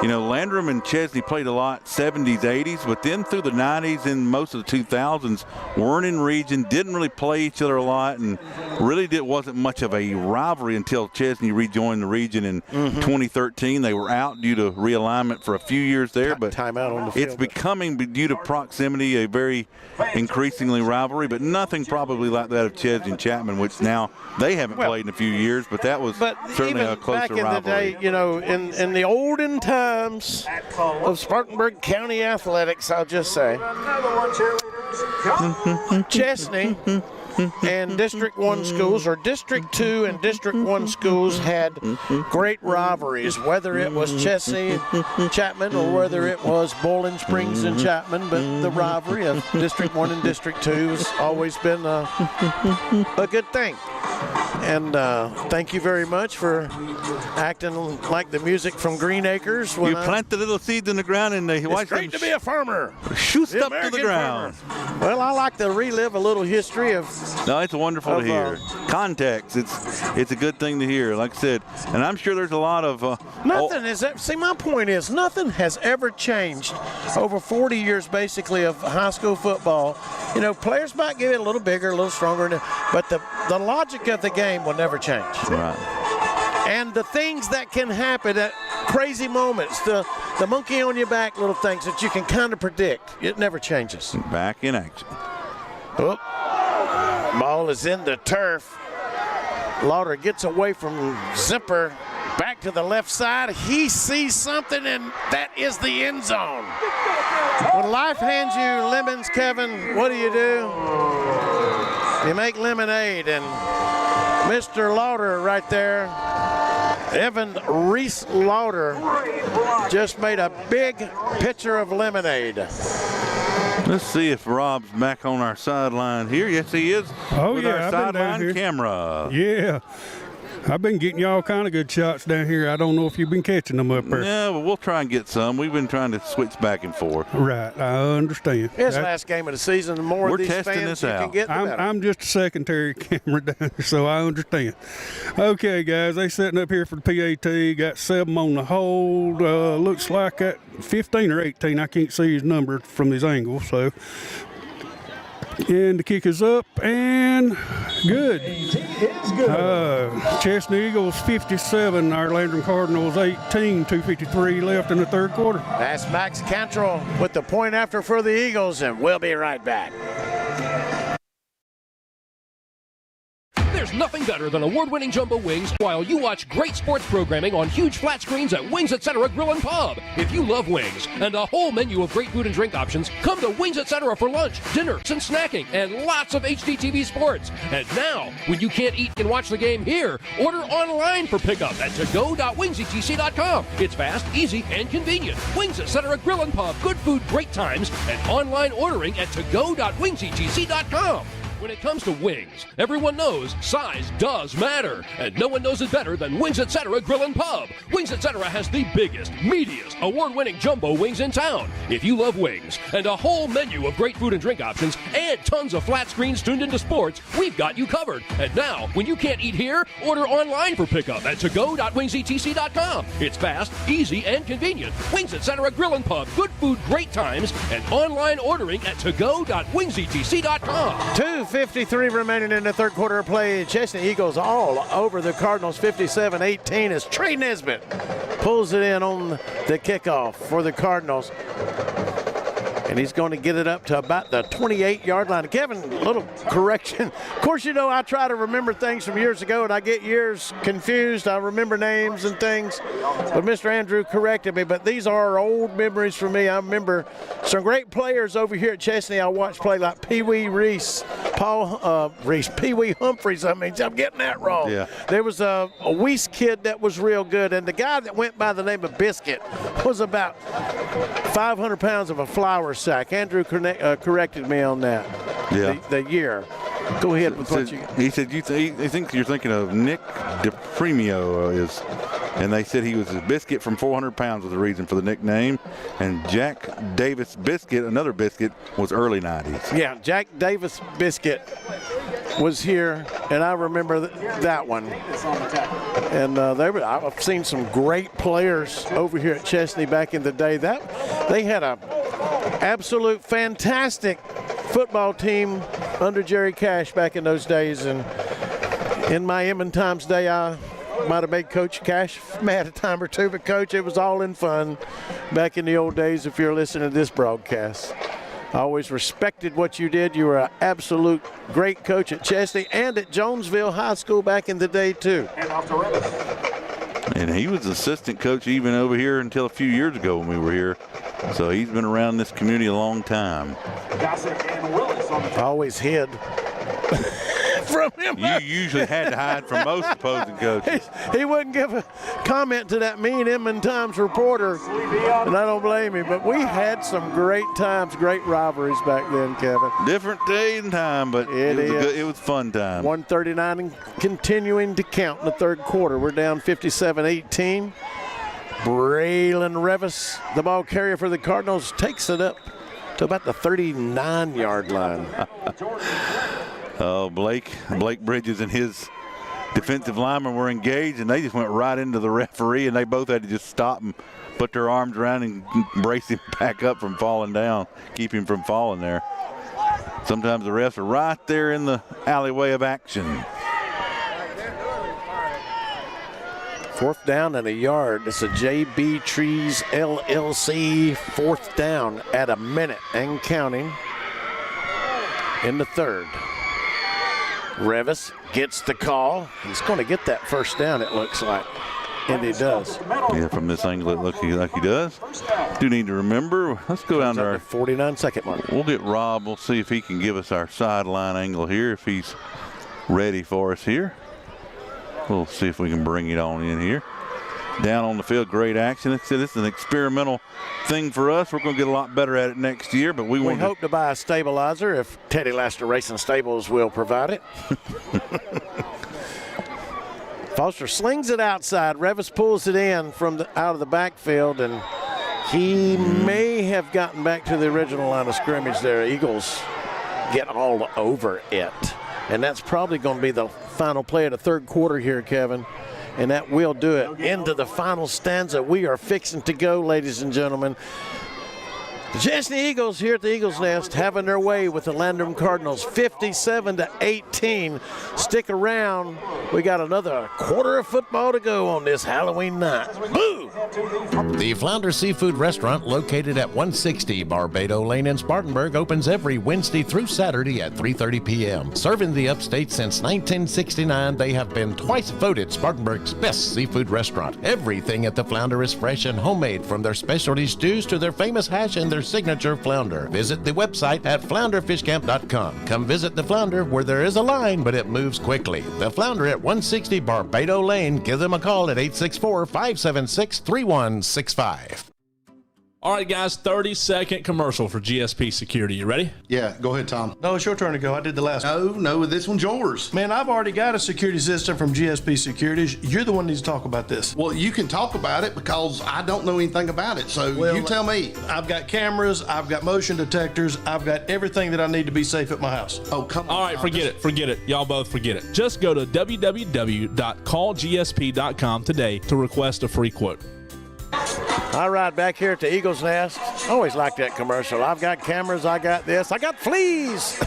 Landrum and Chesnee played a lot 70s, 80s, but then through the 90s and most of the 2000s weren't in region, didn't really play each other a lot, and really wasn't much of a rivalry until Chesnee rejoined the region in 2013. They were out due to realignment for a few years there, but timeout on the field. It's becoming, due to proximity, a very increasingly rivalry, but nothing probably like that of Chesnee and Chapman, which now they haven't played in a few years, but that was certainly a closer rivalry. Back in the day, in the olden times of Spartanburg County athletics, I'll just say, Chesnee and District 1 schools, or District 2 and District 1 schools, had great rivalries, whether it was Chesnee and Chapman or whether it was Bowling Springs and Chapman, but the rivalry of District 1 and District 2 has always been a good thing. And thank you very much for acting like the music from Green Acres. You plant the little seeds in the ground and they watch them. It's great to be a farmer. Shoot up to the ground. Farmer. Well, I like to relive a little history of. No, it's wonderful to hear. Context. It's a good thing to hear. Like I said, and I'm sure there's a lot of. Nothing is. See, my point is, nothing has ever changed over 40 years, basically, of high school football. Players might get it a little bigger, a little stronger, but the logic of the game will never change. Right. And the things that can happen at crazy moments, the monkey on your back little things that you can kind of predict, it never changes. Back in action. Oop. Ball is in the turf. Lauder gets away from Zipper. Back to the left side. He sees something, and that is the end zone. When life hands you lemons, Kevin, what do? You make lemonade, and Mr. Lauder right there, Evan Reese Lauder, just made a big pitcher of lemonade. Let's see if Rob's back on our sideline here. Yes, he is. Oh, with yeah, our I've been down sideline here. Camera. Yeah. I've been getting you all kind of good shots down here. I don't know if you've been catching them up there. Yeah, but we'll try and get some. We've been trying to switch back and forth. Right, I understand. It's last game of the season. The more of these fans you can get, the better. I'm just a secondary camera down here, so I understand. Okay, guys, they setting up here for the PAT. Got 7 on the hold. Looks like that 15 or 18. I can't see his number from his angle, so And the kick is up and good. Chesnee Eagles 57, our Landrum Cardinals 18, 2:53 left in the third quarter. That's Max Cantrell with the point after for the Eagles, and we'll be right back. There's nothing better than award-winning jumbo wings while you watch great sports programming on huge flat screens at Wings Etc. Grill and Pub. If you love wings and a whole menu of great food and drink options, come to Wings Etc. for lunch, dinner, and snacking, and lots of HDTV sports. And now, when you can't eat and watch the game here, order online for pickup at togo.wingsetc.com. It's fast, easy, and convenient. Wings Etc. Grill and Pub, good food, great times, and online ordering at togo.wingsetc.com. When it comes to wings, everyone knows size does matter, and no one knows it better than Wings Etc. Grill and Pub. Wings Etc. has the biggest, meatiest, award-winning jumbo wings in town. If you love wings and a whole menu of great food and drink options and tons of flat screens tuned into sports, we've got you covered. And now, when you can't eat here, order online for pickup at togo.wingsetc.com. It's fast, easy, and convenient. Wings Etc. Grill and Pub, good food, great times, and online ordering at togo.wingsetc.com. 2:53 remaining in the third quarter of play. Chesnee Eagles all over the Cardinals, 57-18, as Trey Nesbitt pulls it in on the kickoff for the Cardinals. And he's going to get it up to about the 28-yard line. Kevin, a little correction. Of course, you know, I try to remember things from years ago, and I get years confused. I remember names and things. But Mr. Andrew corrected me. But these are old memories for me. I remember some great players over here at Chesnee I watched play, like Pee-wee Reese, Pee-wee Humphreys. I mean, I'm getting that wrong. Yeah. There was a Weiss kid that was real good, and the guy that went by the name of Biscuit was about 500 pounds of a flour sack. Andrew corrected me on that. Yeah. The year. Go ahead with what you. He said he thinks you're thinking of Nick DePremio and they said he was a Biscuit from 400 pounds was the reason for the nickname. And Jack Davis Biscuit, another Biscuit, was early 90s. Yeah, Jack Davis Biscuit was here, and I remember that one. And I've seen some great players over here at Chesnee back in the day. They had a absolute fantastic football team under Jerry Cash back in those days. And in my Emmon Times day, I might have made Coach Cash mad a time or two, but Coach, it was all in fun back in the old days if you're listening to this broadcast. I always respected what you did. You were an absolute great coach at Chesnee and at Jonesville High School back in the day, too. And he was assistant coach even over here until a few years ago when we were here. So he's been around this community a long time. I always hid from him. You usually had to hide from most opposing coaches. He wouldn't give a comment to that mean Emmon Times reporter, and I don't blame him. But we had some great times, great rivalries back then, Kevin. Different day and time, but it was fun time. 1:39 and continuing to count in the third quarter. We're down 57-18. Braylon Revis, the ball carrier for the Cardinals, takes it up to about the 39-yard line. Oh, Blake Bridges and his defensive linemen were engaged, and they just went right into the referee, and they both had to just stop and put their arms around and brace him back up from falling down, keep him from falling there. Sometimes the refs are right there in the alleyway of action. Fourth down and a yard. It's a JB Trees LLC fourth down at a minute and counting in the third. Revis gets the call. He's going to get that first down, it looks like. And he does. Yeah, from this angle, it looks like he does. Do need to remember, let's go down to our 49-second mark. We'll get Rob. We'll see if he can give us our sideline angle here, if he's ready for us here. We'll see if we can bring it on in here. Down on the field, great action. This is an experimental thing for us. We're going to get a lot better at it next year, but we hope to buy a stabilizer if Teddy Laster Racing Stables will provide it. Foster slings it outside. Revis pulls it in from out of the backfield, and he may have gotten back to the original line of scrimmage there. Eagles get all over it. And that's probably going to be the final play of the third quarter here, Kevin. And that will do it. Into the final stanza. We are fixing to go, ladies and gentlemen. The Chesnee Eagles here at the Eagles Nest having their way with the Landrum Cardinals, 57-18. Stick around. We got another quarter of football to go on this Halloween night. Boo! The Flounder Seafood Restaurant, located at 160 Barbado Lane in Spartanburg, opens every Wednesday through Saturday at 3:30 p.m. Serving the upstate since 1969, they have been twice voted Spartanburg's best seafood restaurant. Everything at the Flounder is fresh and homemade, from their specialty stews to their famous hash and their signature flounder. Visit the website at flounderfishcamp.com. Come visit the Flounder, where there is a line, but it moves quickly. The Flounder at 160 Barbado Lane. Give them a call at 864-576-3165. All right, guys, 30-second commercial for GSP Security. You ready? Yeah, go ahead, Tom. No, it's your turn to go. I did the last one. No, this one's yours. Man, I've already got a security system from GSP Securities. You're the one that needs to talk about this. Well, you can talk about it because I don't know anything about it, so you tell me. I've got cameras, I've got motion detectors, I've got everything that I need to be safe at my house. Oh, come on. All right, forget it. Y'all both forget it. Just go to www.callgsp.com today to request a free quote. All right, back here at the Eagles Nest. Always like that commercial. I've got cameras, I got this, I got fleas.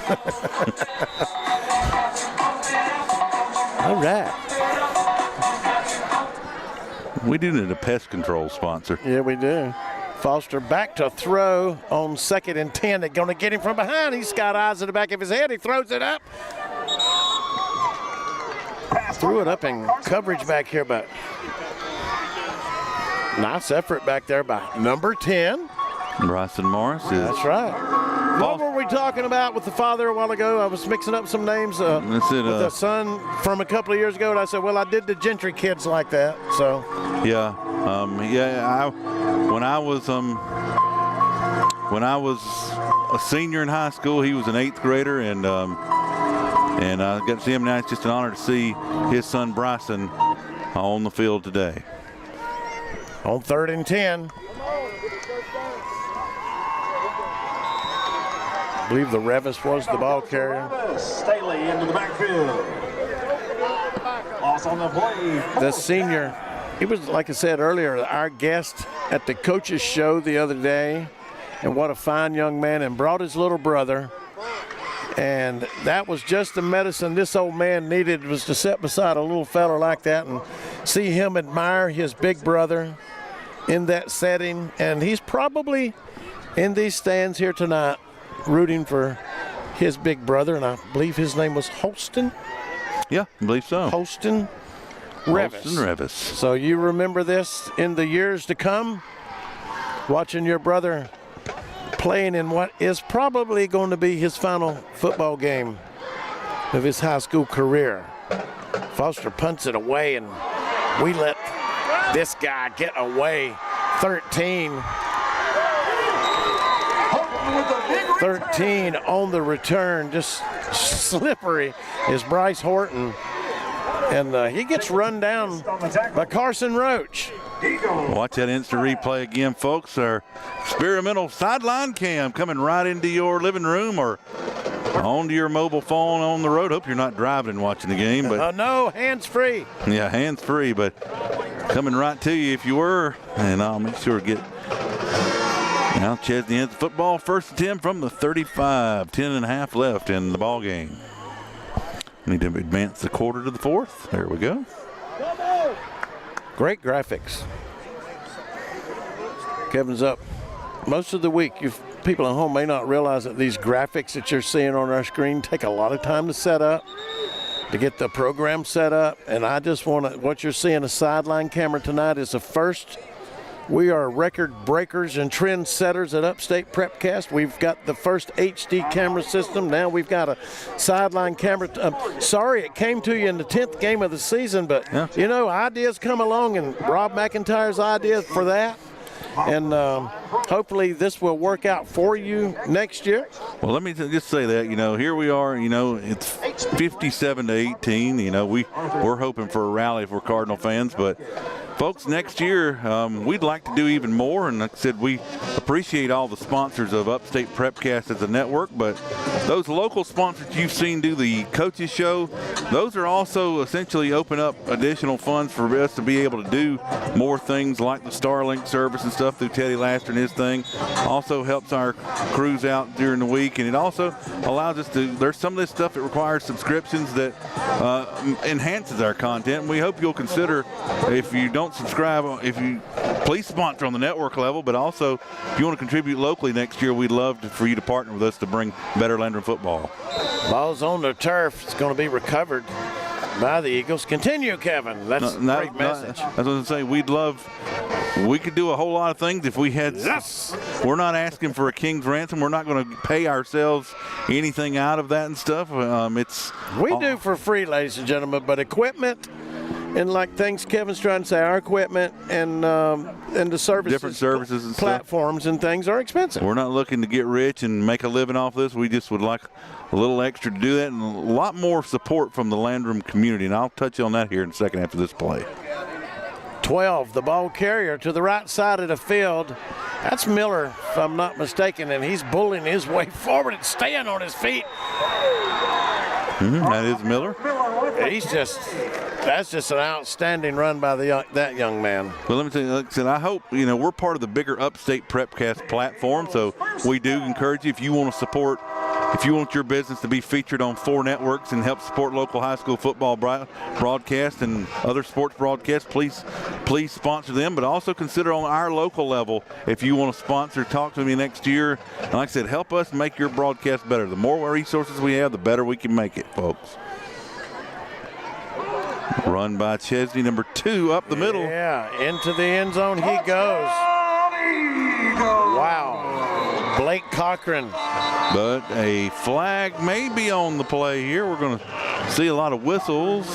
All right. We do need a pest control sponsor. Yeah, we do. Foster back to throw on 2nd and 10. They're going to get him from behind. He's got eyes in the back of his head. He throws it up. Threw it up in coverage back here, but nice effort back there by number 10. Bryson Morris. That's right. What were we talking about with the father a while ago? I was mixing up some names with the son from a couple of years ago, and I said, well, I did the Gentry kids like that. So yeah, when I was a senior in high school, he was an 8th grader, and I got to see him now. It's just an honor to see his son Bryson on the field today. On 3rd and 10. I believe the Revis was the ball carrier. Staley into the backfield. Loss on the play. The senior, he was, like I said earlier, our guest at the coaches show the other day. And what a fine young man, and brought his little brother. And that was just the medicine this old man needed, was to sit beside a little fella like that and see him admire his big brother in that setting. And he's probably in these stands here tonight rooting for his big brother, and I believe his name was Holston. Yeah, I believe so. Holston Revis. So you remember this in the years to come, watching your brother playing in what is probably going to be his final football game of his high school career. Foster punts it away, and we let this guy get away. 13 on the return, just slippery is Bryce Horton. And he gets run down by Carson Roach. Watch that instant replay again, folks. Our experimental sideline cam coming right into your living room or onto your mobile phone on the road. Hope you're not driving and watching the game. But no, hands-free. Yeah, hands-free, but coming right to you if you were. And I'll make sure to get... Now Chesnee has the football, 1st and 10 from the 35. 10.5 left in the ball game. Need to advance the quarter to the 4th. There we go. Great graphics. Kevin's up most of the week. People at home may not realize that these graphics that you're seeing on our screen take a lot of time to set up, to get the program set up. And I just want to, what you're seeing, a sideline camera tonight is the first. We are record breakers and trend setters at Upstate Prepcast. We've got the first HD camera system. Now we've got a sideline camera. Sorry it came to you in the 10th game of the season, but, you know, ideas come along, and Rob McIntyre's idea for that. And hopefully this will work out for you next year. Well, let me just say that, you know, here we are, you know, it's 57-18. You know, we're hoping for a rally for Cardinal fans, but folks, next year we'd like to do even more. And like I said, we appreciate all the sponsors of Upstate Prepcast as a network, but those local sponsors you've seen do the coaches show, those are also essentially open up additional funds for us to be able to do more things like the Starlink service and stuff through Teddy Laster and his thing. Also helps our crews out during the week, and it also allows us to, there's some of this stuff that requires subscriptions that enhances our content. We hope you'll consider, if you don't subscribe, if you please sponsor on the network level, but also if you want to contribute locally next year, we'd love for you to partner with us to bring better Landrum football. Ball's on the turf. It's going to be recovered by the Eagles. Continue, Kevin. That's a great message. That's what I'm saying. We could do a whole lot of things if we had. Yes. We're not asking for a king's ransom. We're not going to pay ourselves anything out of that and stuff. We do for free, ladies and gentlemen, but equipment and like things Kevin's trying to say, our equipment and the services, different services and platforms stuff. And things are expensive. We're not looking to get rich and make a living off this. We just would like a little extra to do that, and a lot more support from the Landrum community, and I'll touch on that here in a second after this play. 12, the ball carrier to the right side of the field. That's Miller, if I'm not mistaken, and he's bullying his way forward and staying on his feet. That is Miller. That's just an outstanding run by that young man. Well, let me tell you, like I said, I hope, we're part of the bigger Upstate Prepcast platform, so we do encourage you, if you want to support, if you want your business to be featured on 4 networks and help support local high school football broadcast and other sports broadcasts, please sponsor them, but also consider on our local level, if you want to sponsor, talk to me next year. And like I said, help us make your broadcast better. The more resources we have, the better we can make it, folks. Run by Chesnee, number 2, up the middle. Yeah, into the end zone he goes. Wow. Blake Cochran. But a flag may be on the play here. We're going to see a lot of whistles.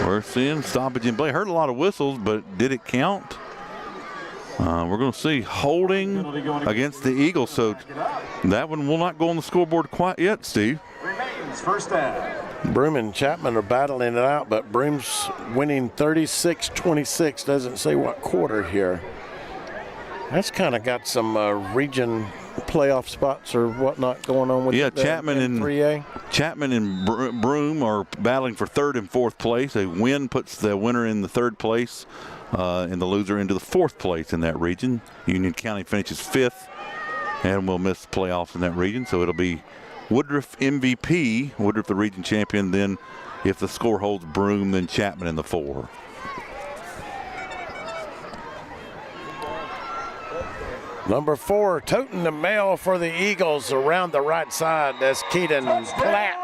We're seeing stoppage in play. Heard a lot of whistles, but did it count? We're going to see holding against the Eagles, so that one will not go on the scoreboard quite yet, Steve. Remains first down. Broom and Chapman are battling it out, but Broom's winning 36-26. Doesn't say what quarter here. That's kind of got some region playoff spots or whatnot going on with Chapman and 3A. Chapman and Broom are battling for 3rd and 4th place. A win puts the winner in the 3rd place. And the loser into the 4th place in that region. Union County finishes 5th and will miss the playoffs in that region. So it'll be Woodruff MVP, Woodruff the region champion. Then if the score holds, Broom, then Chapman in the 4. Number 4, toting the mail for the Eagles around the right side. That's Keaton Platt.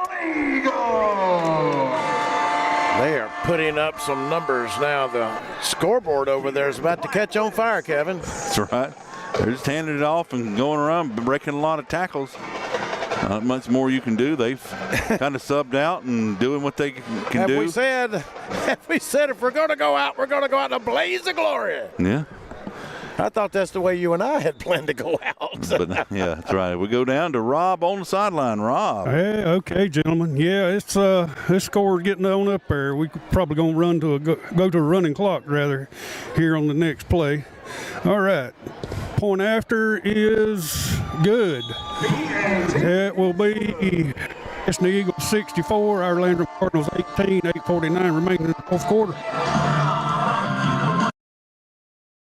They are putting up some numbers now. The scoreboard over there is about to catch on fire, Kevin. That's right. They're just handing it off and going around, breaking a lot of tackles. Not much more you can do. They've kind of subbed out and doing what they can do. We said if we're going to go out, we're going to go out in a blaze of glory. Yeah. I thought that's the way you and I had planned to go out. But yeah, that's right. We go down to Rob on the sideline. Rob. Hey, okay, gentlemen. Yeah, it's this score is getting on up there. We probably gonna run to go to a running clock rather here on the next play. All right. Point after is good. It will be Chesnee Eagles 64, our Landrum Cardinals 18, 8:49 remaining in the 4th quarter.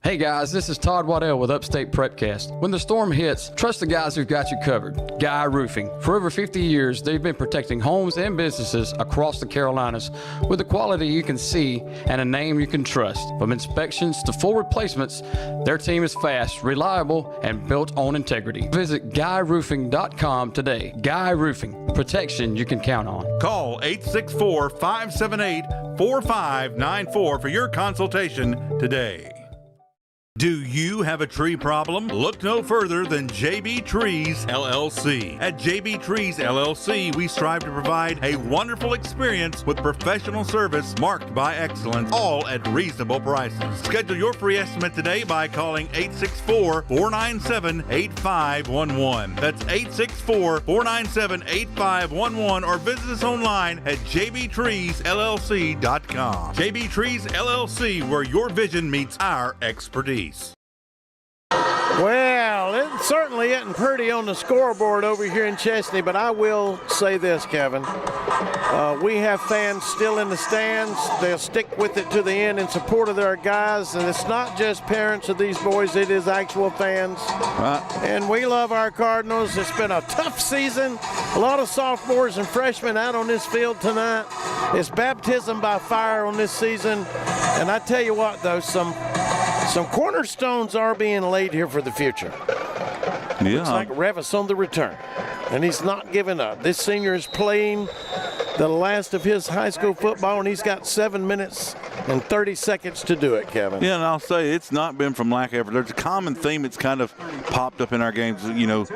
Hey guys, this is Todd Waddell with Upstate Prepcast. When the storm hits, trust the guys who've got you covered. Guy Roofing. For over 50 years, they've been protecting homes and businesses across the Carolinas with a quality you can see and a name you can trust. From inspections to full replacements, their team is fast, reliable, and built on integrity. Visit GuyRoofing.com today. Guy Roofing. Protection you can count on. Call 864-578-4594 for your consultation today. Do you have a tree problem? Look no further than JB Trees LLC. At JB Trees LLC, we strive to provide a wonderful experience with professional service marked by excellence, all at reasonable prices. Schedule your free estimate today by calling 864-497-8511. That's 864-497-8511 or visit us online at jbtreesllc.com. JB Trees LLC, where your vision meets our expertise. Well, it certainly isn't pretty on the scoreboard over here in Chesnee, but I will say this, Kevin. We have fans still in the stands. They'll stick with it to the end in support of their guys, and it's not just parents of these boys, it is actual fans. Right. And we love our Cardinals. It's been a tough season. A lot of sophomores and freshmen out on this field tonight. It's baptism by fire on this season. And I tell you what, though, some cornerstones are being laid here for the future. Yeah. Looks like Revis on the return, and he's not giving up. This senior is playing the last of his high school football, and he's got 7 minutes and 30 seconds to do it, Kevin. Yeah, and I'll say it's not been from lack of effort. There's a common theme that's kind of popped up in our games. You know,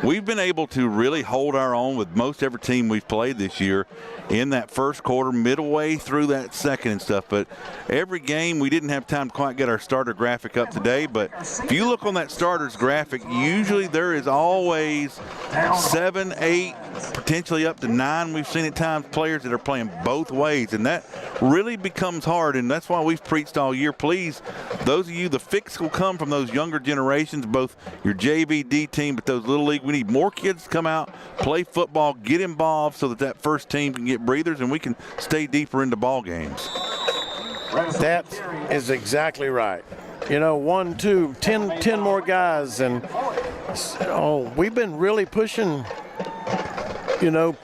we've been able to really hold our own with most every team we've played this year in that first quarter, midway through that second and stuff. But every game, we didn't have time to quite get our starter graphic up today. But if you look on that starter's graphic, usually there is always 7, 8, potentially up to 9. We've seen at times players that are playing both ways, and that really becomes hard. And that's why we've preached all year. Please, those of you, the fix will come from those younger generations, both your JVD team, but those Little League. We need more kids to come out, play football, get involved so that first team can get breathers and we can stay deeper into ball games. That is exactly right. You know, 1, 2, 10 more guys, and we've been really pushing, you know,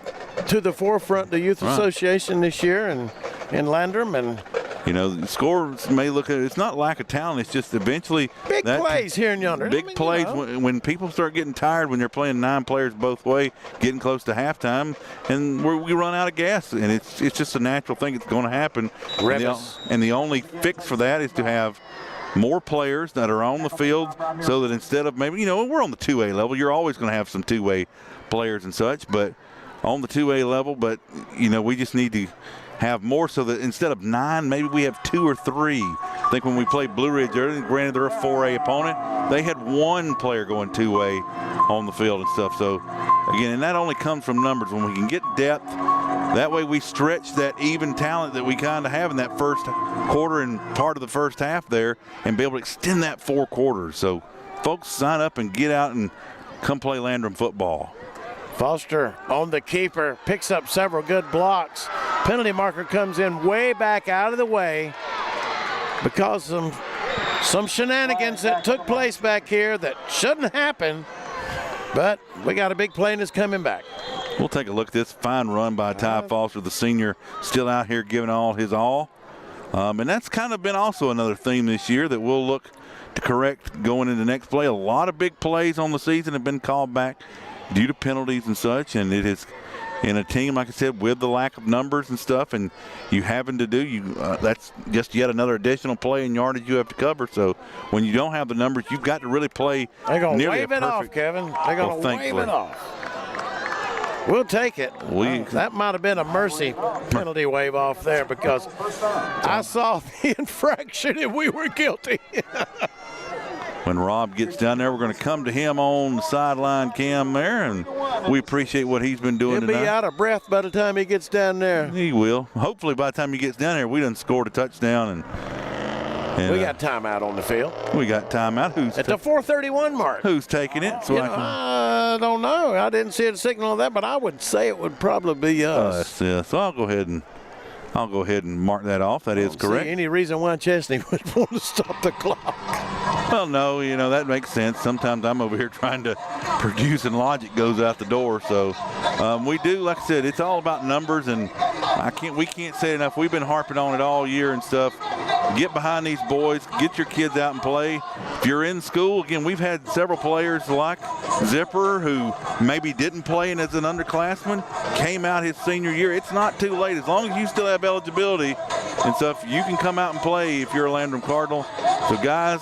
to the forefront the youth association this year and Landrum, and you know, the scores may look at it's not lack of talent. It's just eventually big plays here and yonder. Big plays when people start getting tired when they're playing 9 players both way, getting close to halftime, and we run out of gas. And it's just a natural thing. It's going to happen. And the only fix for that is to have more players that are on the field, so that instead of maybe, you know, we're on the 2A level. You're always going to have some 2A players and such, but on the 2A level. But you know, we just need to have more so that instead of 9, maybe we have 2 or 3. I think when we played Blue Ridge earlier, granted they're a 4A opponent, they had 1 player going 2A on the field and stuff. So again, and that only comes from numbers. When we can get depth, that way we stretch that even talent that we kind of have in that first quarter and part of the first half there, and be able to extend that 4 quarters. So folks, sign up and get out and come play Landrum football. Foster on the keeper, picks up several good blocks. Penalty marker comes in way back out of the way because of some shenanigans that took place back here that shouldn't happen. But we got a big play and it's coming back. We'll take a look at this fine run by Ty Foster, the senior, still out here giving all his all. And that's kind of been also another theme this year that we'll look to correct going into the next play. A lot of big plays on the season have been called back due to penalties and such, and it is in a team, like I said, with the lack of numbers and stuff, and you having to do, that's just yet another additional play and yardage you have to cover. So when you don't have the numbers, you've got to really play. They're going to wave it off, Kevin. They're going to wave it off. We'll take it. That might have been a mercy penalty wave off there, because I saw the infraction and we were guilty. When Rob gets down there, we're going to come to him on the sideline cam there, and we appreciate what he's been doing tonight. He'll be out of breath by the time he gets down there. He will. Hopefully by the time he gets down there, we done scored a touchdown. And we got timeout on the field. We got timeout. Who's at the 4:31 mark? Who's taking it? So I don't know. I didn't see a signal of that, but I would say it would probably be us. Yeah. So I'll go ahead and mark that off. That is correct. See any reason why Chesnee would want to stop the clock? Well, no, that makes sense. Sometimes I'm over here trying to produce and logic goes out the door. So we do, like I said, it's all about numbers, and we can't say enough. We've been harping on it all year and stuff. Get behind these boys, get your kids out and play. If you're in school, again, we've had several players like Zipper who maybe didn't play and as an underclassman, came out his senior year. It's not too late. As long as you still have eligibility and stuff, you can come out and play if you're a Landrum Cardinal. So guys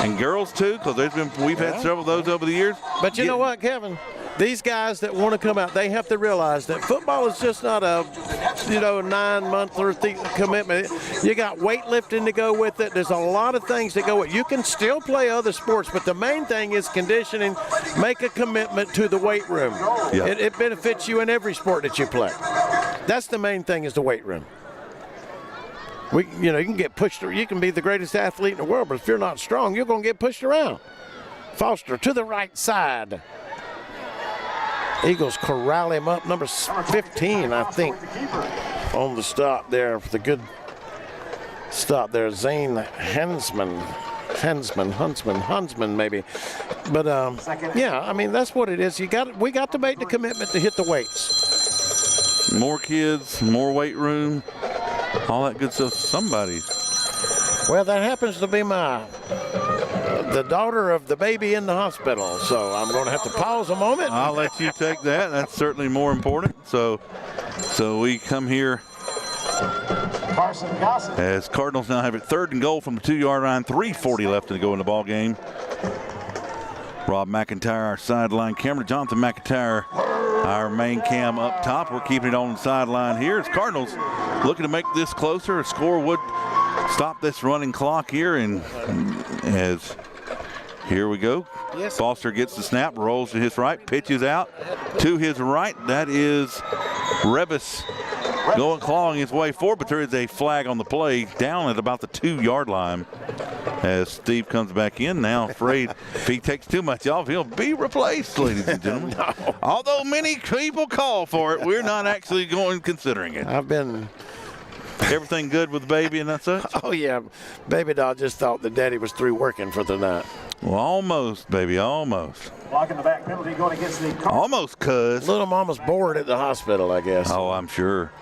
and girls too, because we've had several of those over the years. But you know what, Kevin? These guys that want to come out, they have to realize that football is just not a 9-month or commitment. You got weightlifting to go with it. There's a lot of things that go with it. You can still play other sports, but the main thing is conditioning. Make a commitment to the weight room. Yeah. It benefits you in every sport that you play. That's the main thing, is the weight room. You can get pushed. You can be the greatest athlete in the world, but if you're not strong, you're going to get pushed around. Foster to the right side. Eagles corral him up. Number 15, I think, on the stop there. The good stop there. Zane Huntsman maybe. But, yeah, I mean, that's what it is. We got to make the commitment to hit the weights. More kids, more weight room, all that good stuff. Well, that happens to be the daughter of the baby in the hospital, so I'm going to have to pause a moment. I'll let you take that. That's certainly more important. So we come here as Cardinals now have it 3rd and goal from the 2-yard line. 3:40 left to go in the ball game. Rob McIntyre, our sideline camera. Jonathan McIntyre, our main cam up top. We're keeping it on the sideline here. As Cardinals looking to make this closer. A score would stop this running clock here, and as here we go. Yes. Foster gets the snap, rolls to his right, pitches out to his right. That is Revis clawing his way forward, but there is a flag on the play down at about the 2-yard line as Steve comes back in now, afraid if he takes too much off, he'll be replaced, ladies and gentlemen. No. Although many people call for it, we're not actually considering it. Everything good with the baby and that's such? Oh, yeah. Baby doll just thought that Daddy was through working for the night. Well, almost, baby, almost. Blocking the back penalty going against the Almost, cuz. Little mama's bored at the hospital, I guess. Oh, I'm sure.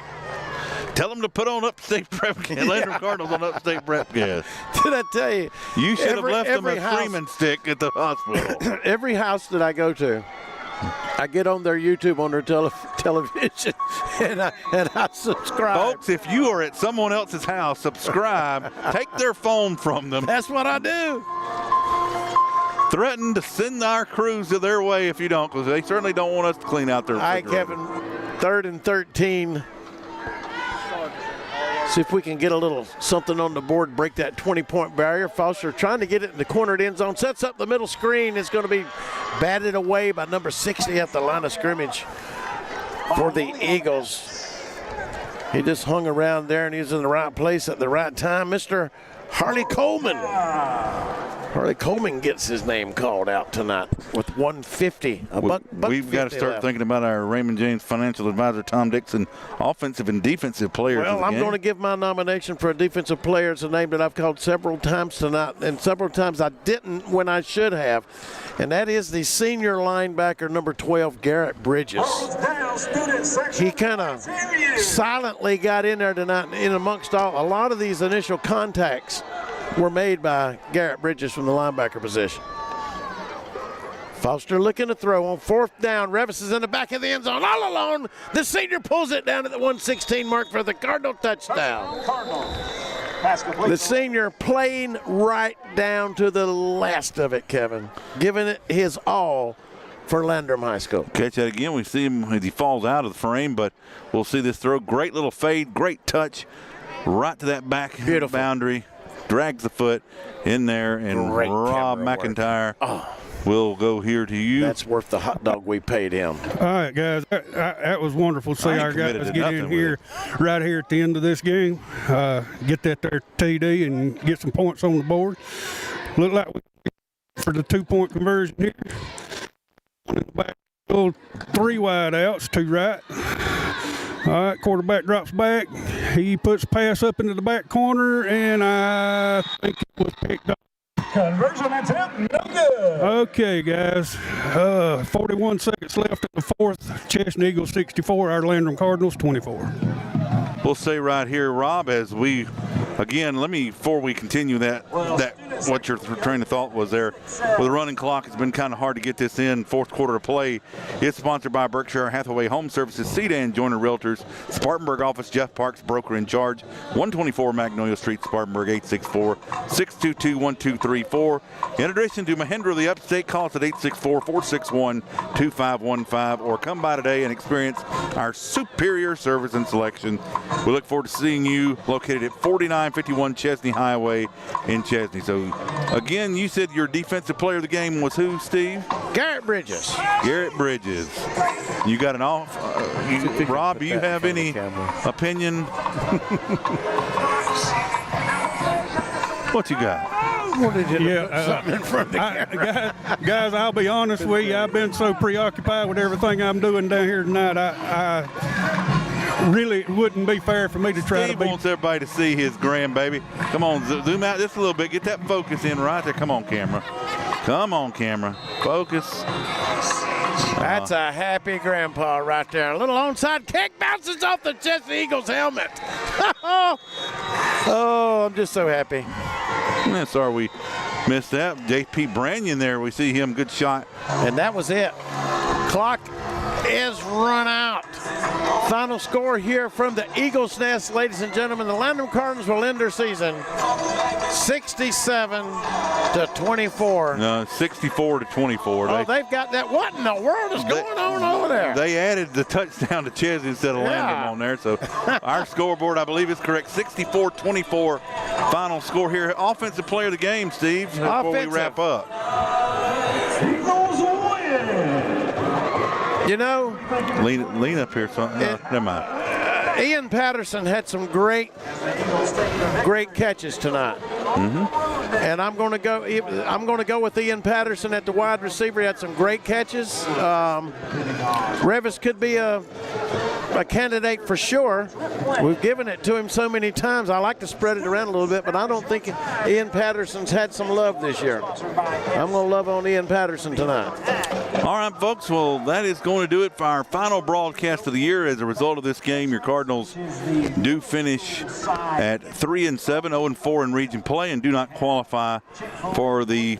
Tell them to put on Upstate Prepcast. Landrum Cardinals on Upstate Prepcast. Did I tell you? You should have left them a Freeman stick at the hospital. Every house that I go to, I get on their YouTube on their television, and I subscribe. Folks, if you are at someone else's house, subscribe. Take their phone from them. That's what I do. Threaten to send our crews to their way if you don't, because they certainly don't want us to clean out their refrigerator. All right, Kevin, 3rd and 13. See if we can get a little something on the board, break that 20-point barrier. Foster trying to get it in the cornered end zone. Sets up the middle screen. It's going to be batted away by number 60 at the line of scrimmage for the Eagles. He just hung around there, and he's in the right place at the right time. Mr. Harley Coleman. Harley Coleman gets his name called out tonight with 150. We've got to start thinking about our Raymond James financial advisor, Tom Dixon, offensive and defensive players. Well, I'm going to give my nomination for a defensive player. It's a name that I've called several times tonight, and several times I didn't when I should have. And that is the senior linebacker, number 12, Garrett Bridges. He kind of silently got in there tonight, in amongst a lot of these initial contacts were made by Garrett Bridges from the linebacker position. Foster looking to throw on 4th down. Revis is in the back of the end zone all alone. The senior pulls it down at the 116 mark for the Cardinal touchdown. The senior playing right down to the last of it, Kevin. Giving it his all for Landrum High School. Catch that again. We see him as he falls out of the frame, but we'll see this throw. Great little fade, great touch right to that back boundary. Drags the foot in there, and Great Rob McIntyre will go here to you. That's worth the hot dog we paid him. All right, guys, that was wonderful to see our guys get in here right here at the end of this game, get that there TD and get some points on the board. Look like we for the 2-point conversion here. Back, 3 wide outs, 2 right. All right, quarterback drops back. He puts pass up into the back corner, and I think it was picked up. Conversion attempt, no good. Okay, guys. 41 seconds left in the 4th. Chesnee Eagles 64, our Landrum Cardinals 24. We'll say right here, Rob, as we, again, before we continue what your train of thought was there. With the running clock, it's been kind of hard to get this in. 4th quarter to play. It's sponsored by Berkshire Hathaway Home Services, Sedan Joyner Realtors, Spartanburg office, Jeff Parks, broker in charge, 124 Magnolia Street, Spartanburg, 864-622-1234. In addition to Mahindra, the Upstate, call us at 864-461-2515 or come by today and experience our superior service and selection. We look forward to seeing you located at 4951 Chesnee Highway in Chesnee. So, again, you said your defensive player of the game was who, Steve? Garrett Bridges. Garrett Bridges. You got an off. Rob, do you have any opinion? What you got? Something in front of the camera. Guys, I'll be honest with you. I've been so preoccupied with everything I'm doing down here tonight. I really wouldn't be fair for me to try Steve to be. wants everybody to see his grandbaby. Come on, zoom out just a little bit. Get that focus in right there. Come on, camera. Come on, camera. Focus. That's a happy grandpa right there. A little onside kick bounces off the Chesnee Eagles helmet. Oh, I'm just so happy. Sorry we missed that. J.P. Branyon there. We see him. Good shot. And that was it. Clock is run out. Final score here from the Eagles Nest, ladies and gentlemen. The Landrum Cardinals will end their season 67-24. No, 64-24. Oh, they've got that. What in the world is going on over there? They added the touchdown to Chesney instead of Landrum on there. So our scoreboard, I believe, is correct. 64-24 final score here. Offensive player of the game, Steve, before we wrap up. Eagles win. You know, lean up here. Never mind. Ian Patterson had some great catches tonight. Mm-hmm. And I'm going to go with Ian Patterson at the wide receiver. He had some great catches. Revis could be a candidate for sure. We've given it to him so many times. I like to spread it around a little bit, but I don't think Ian Patterson's had some love this year. I'm going to love on Ian Patterson tonight. All right, folks. Well, that is going to do it for our final broadcast of the year. As a result of this game, your Cardinals do finish at 3-7, 0-4 in region play, and do not qualify for the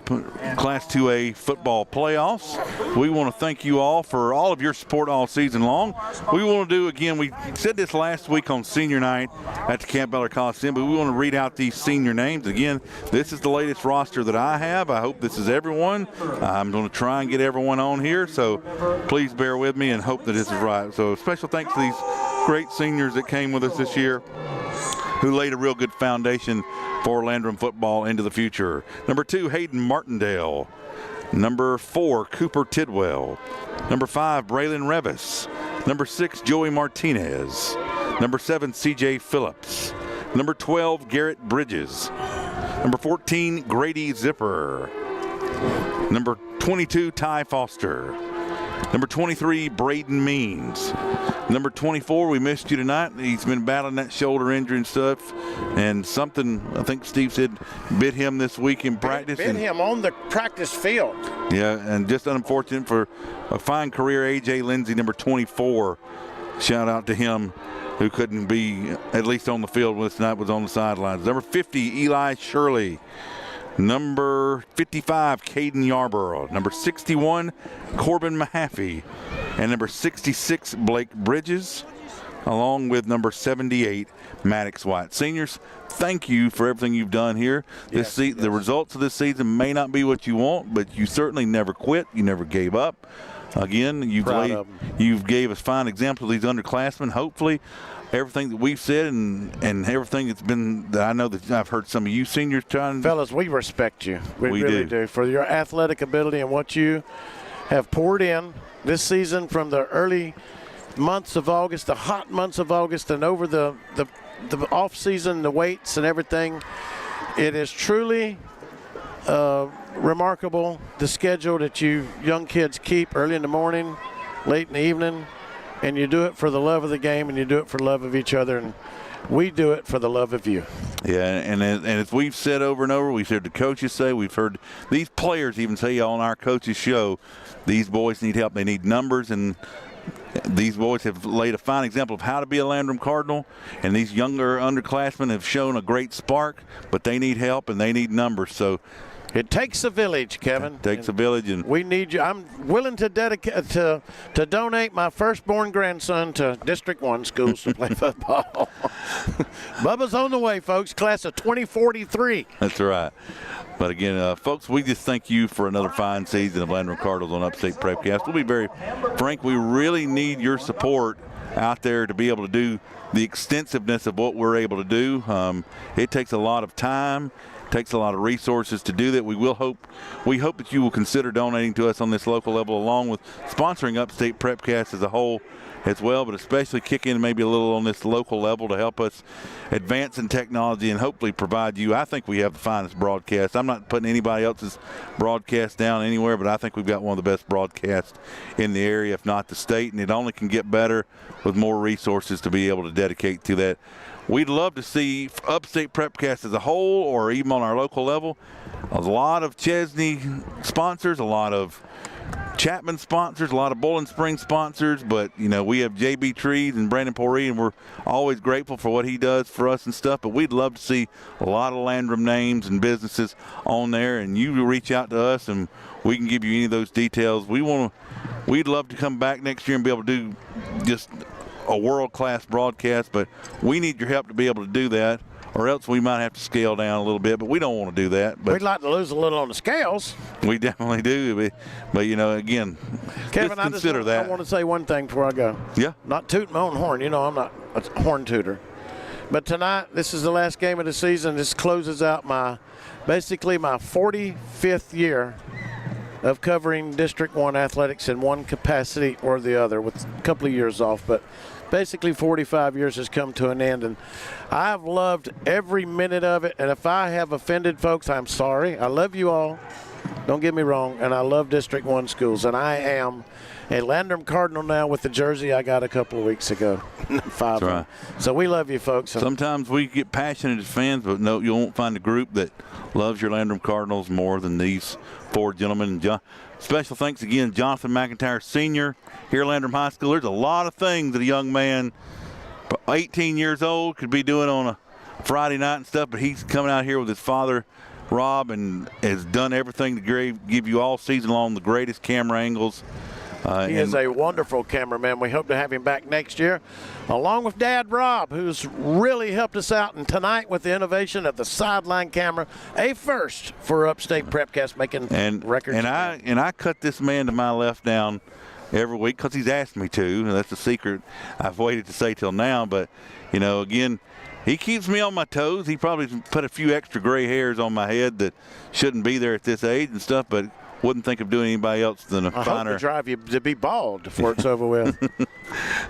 Class 2A football playoffs. We want to thank you all for all of your support all season long. We want to do, again, we said this last week on senior night at the Camp Ballard Coliseum, but we want to read out these senior names. Again, this is the latest roster that I have. I hope this is everyone. I'm going to try and get everyone on here, so please bear with me and hope that this is right. So special thanks to these great seniors that came with us this year, who laid a real good foundation for Landrum football into the future. Number 2, Hayden Martindale. Number 4, Cooper Tidwell. Number 5, Braylon Revis. Number 6, Joey Martinez. Number 7, C.J. Phillips. Number 12, Garrett Bridges. Number 14, Grady Zipper. Number 22, Ty Foster. Number 23, Braden Means. Number 24, we missed you tonight. He's been battling that shoulder injury and stuff. And something, I think Steve said, bit him this week in practice. Bit him on the practice field. Yeah, and just unfortunate for a fine career, A.J. Lindsey, number 24. Shout out to him, who couldn't be at least on the field with us tonight, was on the sidelines. Number 50, Eli Shirley. Number 55, Caden Yarborough. Number 61, Corbin Mahaffey. And number 66, Blake Bridges, along with number 78, Maddox White. Seniors, thank you for everything you've done here. The results of this season may not be what you want, but you certainly never quit. You never gave up. Again, you've gave us fine examples of these underclassmen. Hopefully, everything that we've said and everything that's been, that I know that I've heard some of you seniors trying. Fellas, we respect you. We really do. For your athletic ability and what you have poured in this season from the early months of August, the hot months of August, and over the off season, the weights and everything. It is truly remarkable, the schedule that you young kids keep early in the morning, late in the evening, and you do it for the love of the game, and you do it for the love of each other, and we do it for the love of you. Yeah, and as we've said over and over, we've heard the coaches say, we've heard these players even say on our coaches show, these boys need help. They need numbers, and these boys have laid a fine example of how to be a Landrum Cardinal, and these younger underclassmen have shown a great spark, but they need help and they need numbers. So it takes a village, Kevin. It takes a village, and we need you. I'm willing to dedicate to donate my firstborn grandson to District 1 schools to play football. Bubba's on the way, folks. Class of 2043. That's right. But again, folks, we just thank you for another fine season of Landrum Cardinals on Upstate Prepcast. We'll be very frank. We really need your support out there to be able to do the extensiveness of what we're able to do. It takes a lot of time. Takes a lot of resources to do that. We hope that you will consider donating to us on this local level, along with sponsoring Upstate Prepcast as a whole as well, but especially kick in maybe a little on this local level to help us advance in technology and hopefully provide you. I think we have the finest broadcast. I'm not putting anybody else's broadcast down anywhere, but I think we've got one of the best broadcasts in the area, if not the state, and it only can get better with more resources to be able to dedicate to that. We'd love to see Upstate Prepcast as a whole, or even on our local level, a lot of Chesnee sponsors, a lot of Chapman sponsors, a lot of Bowling Springs sponsors, but, you know, we have JB Trees and Brandon Poree, and we're always grateful for what he does for us and stuff, but we'd love to see a lot of Landrum names and businesses on there, and you reach out to us, and we can give you any of those details. We'd love to come back next year and be able to do just a world-class broadcast, but we need your help to be able to do that, or else we might have to scale down a little bit, but we don't want to do that. But we'd like to lose a little on the scales. We definitely do, but you know, again, Kevin, just consider that. I want to say one thing before I go. Yeah. Not tooting my own horn. You know, I'm not a horn tooter. But tonight, this is the last game of the season. This closes out basically my 45th year of covering District 1 athletics in one capacity or the other, with a couple of years off, but basically 45 years has come to an end, and I've loved every minute of it, and if I have offended folks, I'm sorry. I love you all, don't get me wrong, and I love District 1 schools, and I am a Landrum Cardinal now with the jersey I got a couple of weeks ago. 5 right. So we love you folks. Sometimes we get passionate as fans, but no, you won't find a group that loves your Landrum Cardinals more than these 4 gentlemen. Special thanks again, Jonathan McIntyre Sr. here at Landrum High School. There's a lot of things that a young man, 18 years old, could be doing on a Friday night and stuff, but he's coming out here with his father, Rob, and has done everything to give you all season long the greatest camera angles. He is a wonderful cameraman. We hope to have him back next year, along with Dad Rob, who's really helped us out. And tonight with the innovation of the sideline camera, a first for Upstate Prepcast, making records. And I cut this man to my left down every week because he's asked me to. And that's a secret I've waited to say till now. But, you know, again, he keeps me on my toes. He probably put a few extra gray hairs on my head that shouldn't be there at this age and stuff, but wouldn't think of doing anybody else than a finer. I hope to drive you to be bald before it's over with.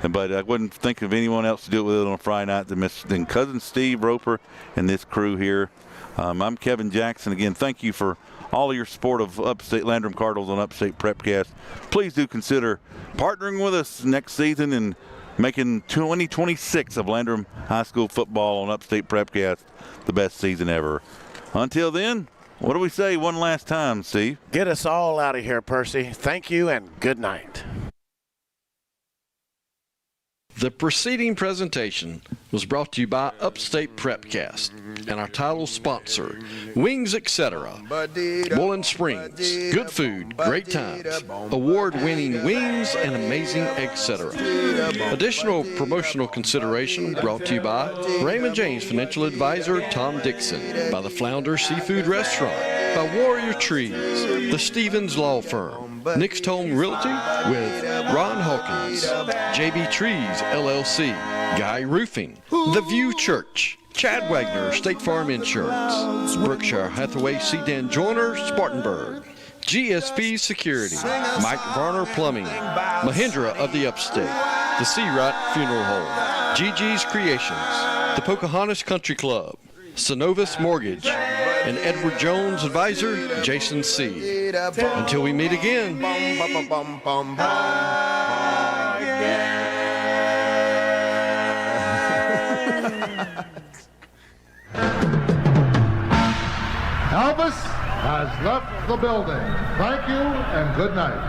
But I wouldn't think of anyone else to do it with it on a Friday night than Cousin Steve Roper and this crew here. I'm Kevin Jackson. Again, thank you for all of your support of Upstate Landrum Cardinals on Upstate Prepcast. Please do consider partnering with us next season and making 2026 of Landrum High School football on Upstate Prepcast the best season ever. Until then, what do we say one last time, Steve? Get us all out of here, Percy. Thank you and good night. The preceding presentation was brought to you by Upstate Prepcast and our title sponsor, Wings Etc., Bowling Springs, good food, great times, award-winning wings, and amazing etc. Additional promotional consideration brought to you by Raymond James Financial Advisor Tom Dixon, by the Flounder Seafood Restaurant, by Warrior Trees, the Stevens Law Firm, Nick's Home Realty with Ron Hawkins, JB Trees LLC, Guy Roofing, The View Church, Chad Wagner State Farm Insurance, Berkshire Hathaway Sedan Joiner Spartanburg, GSP Security, Mike Varner Plumbing, Mahindra of the Upstate, the Seawright Funeral Home, Gigi's Creations, the Pocahontas Country Club, Synovus Mortgage, and Edward Jones Advisor Jason C. Until we meet again. Elvis has left the building. Thank you and good night.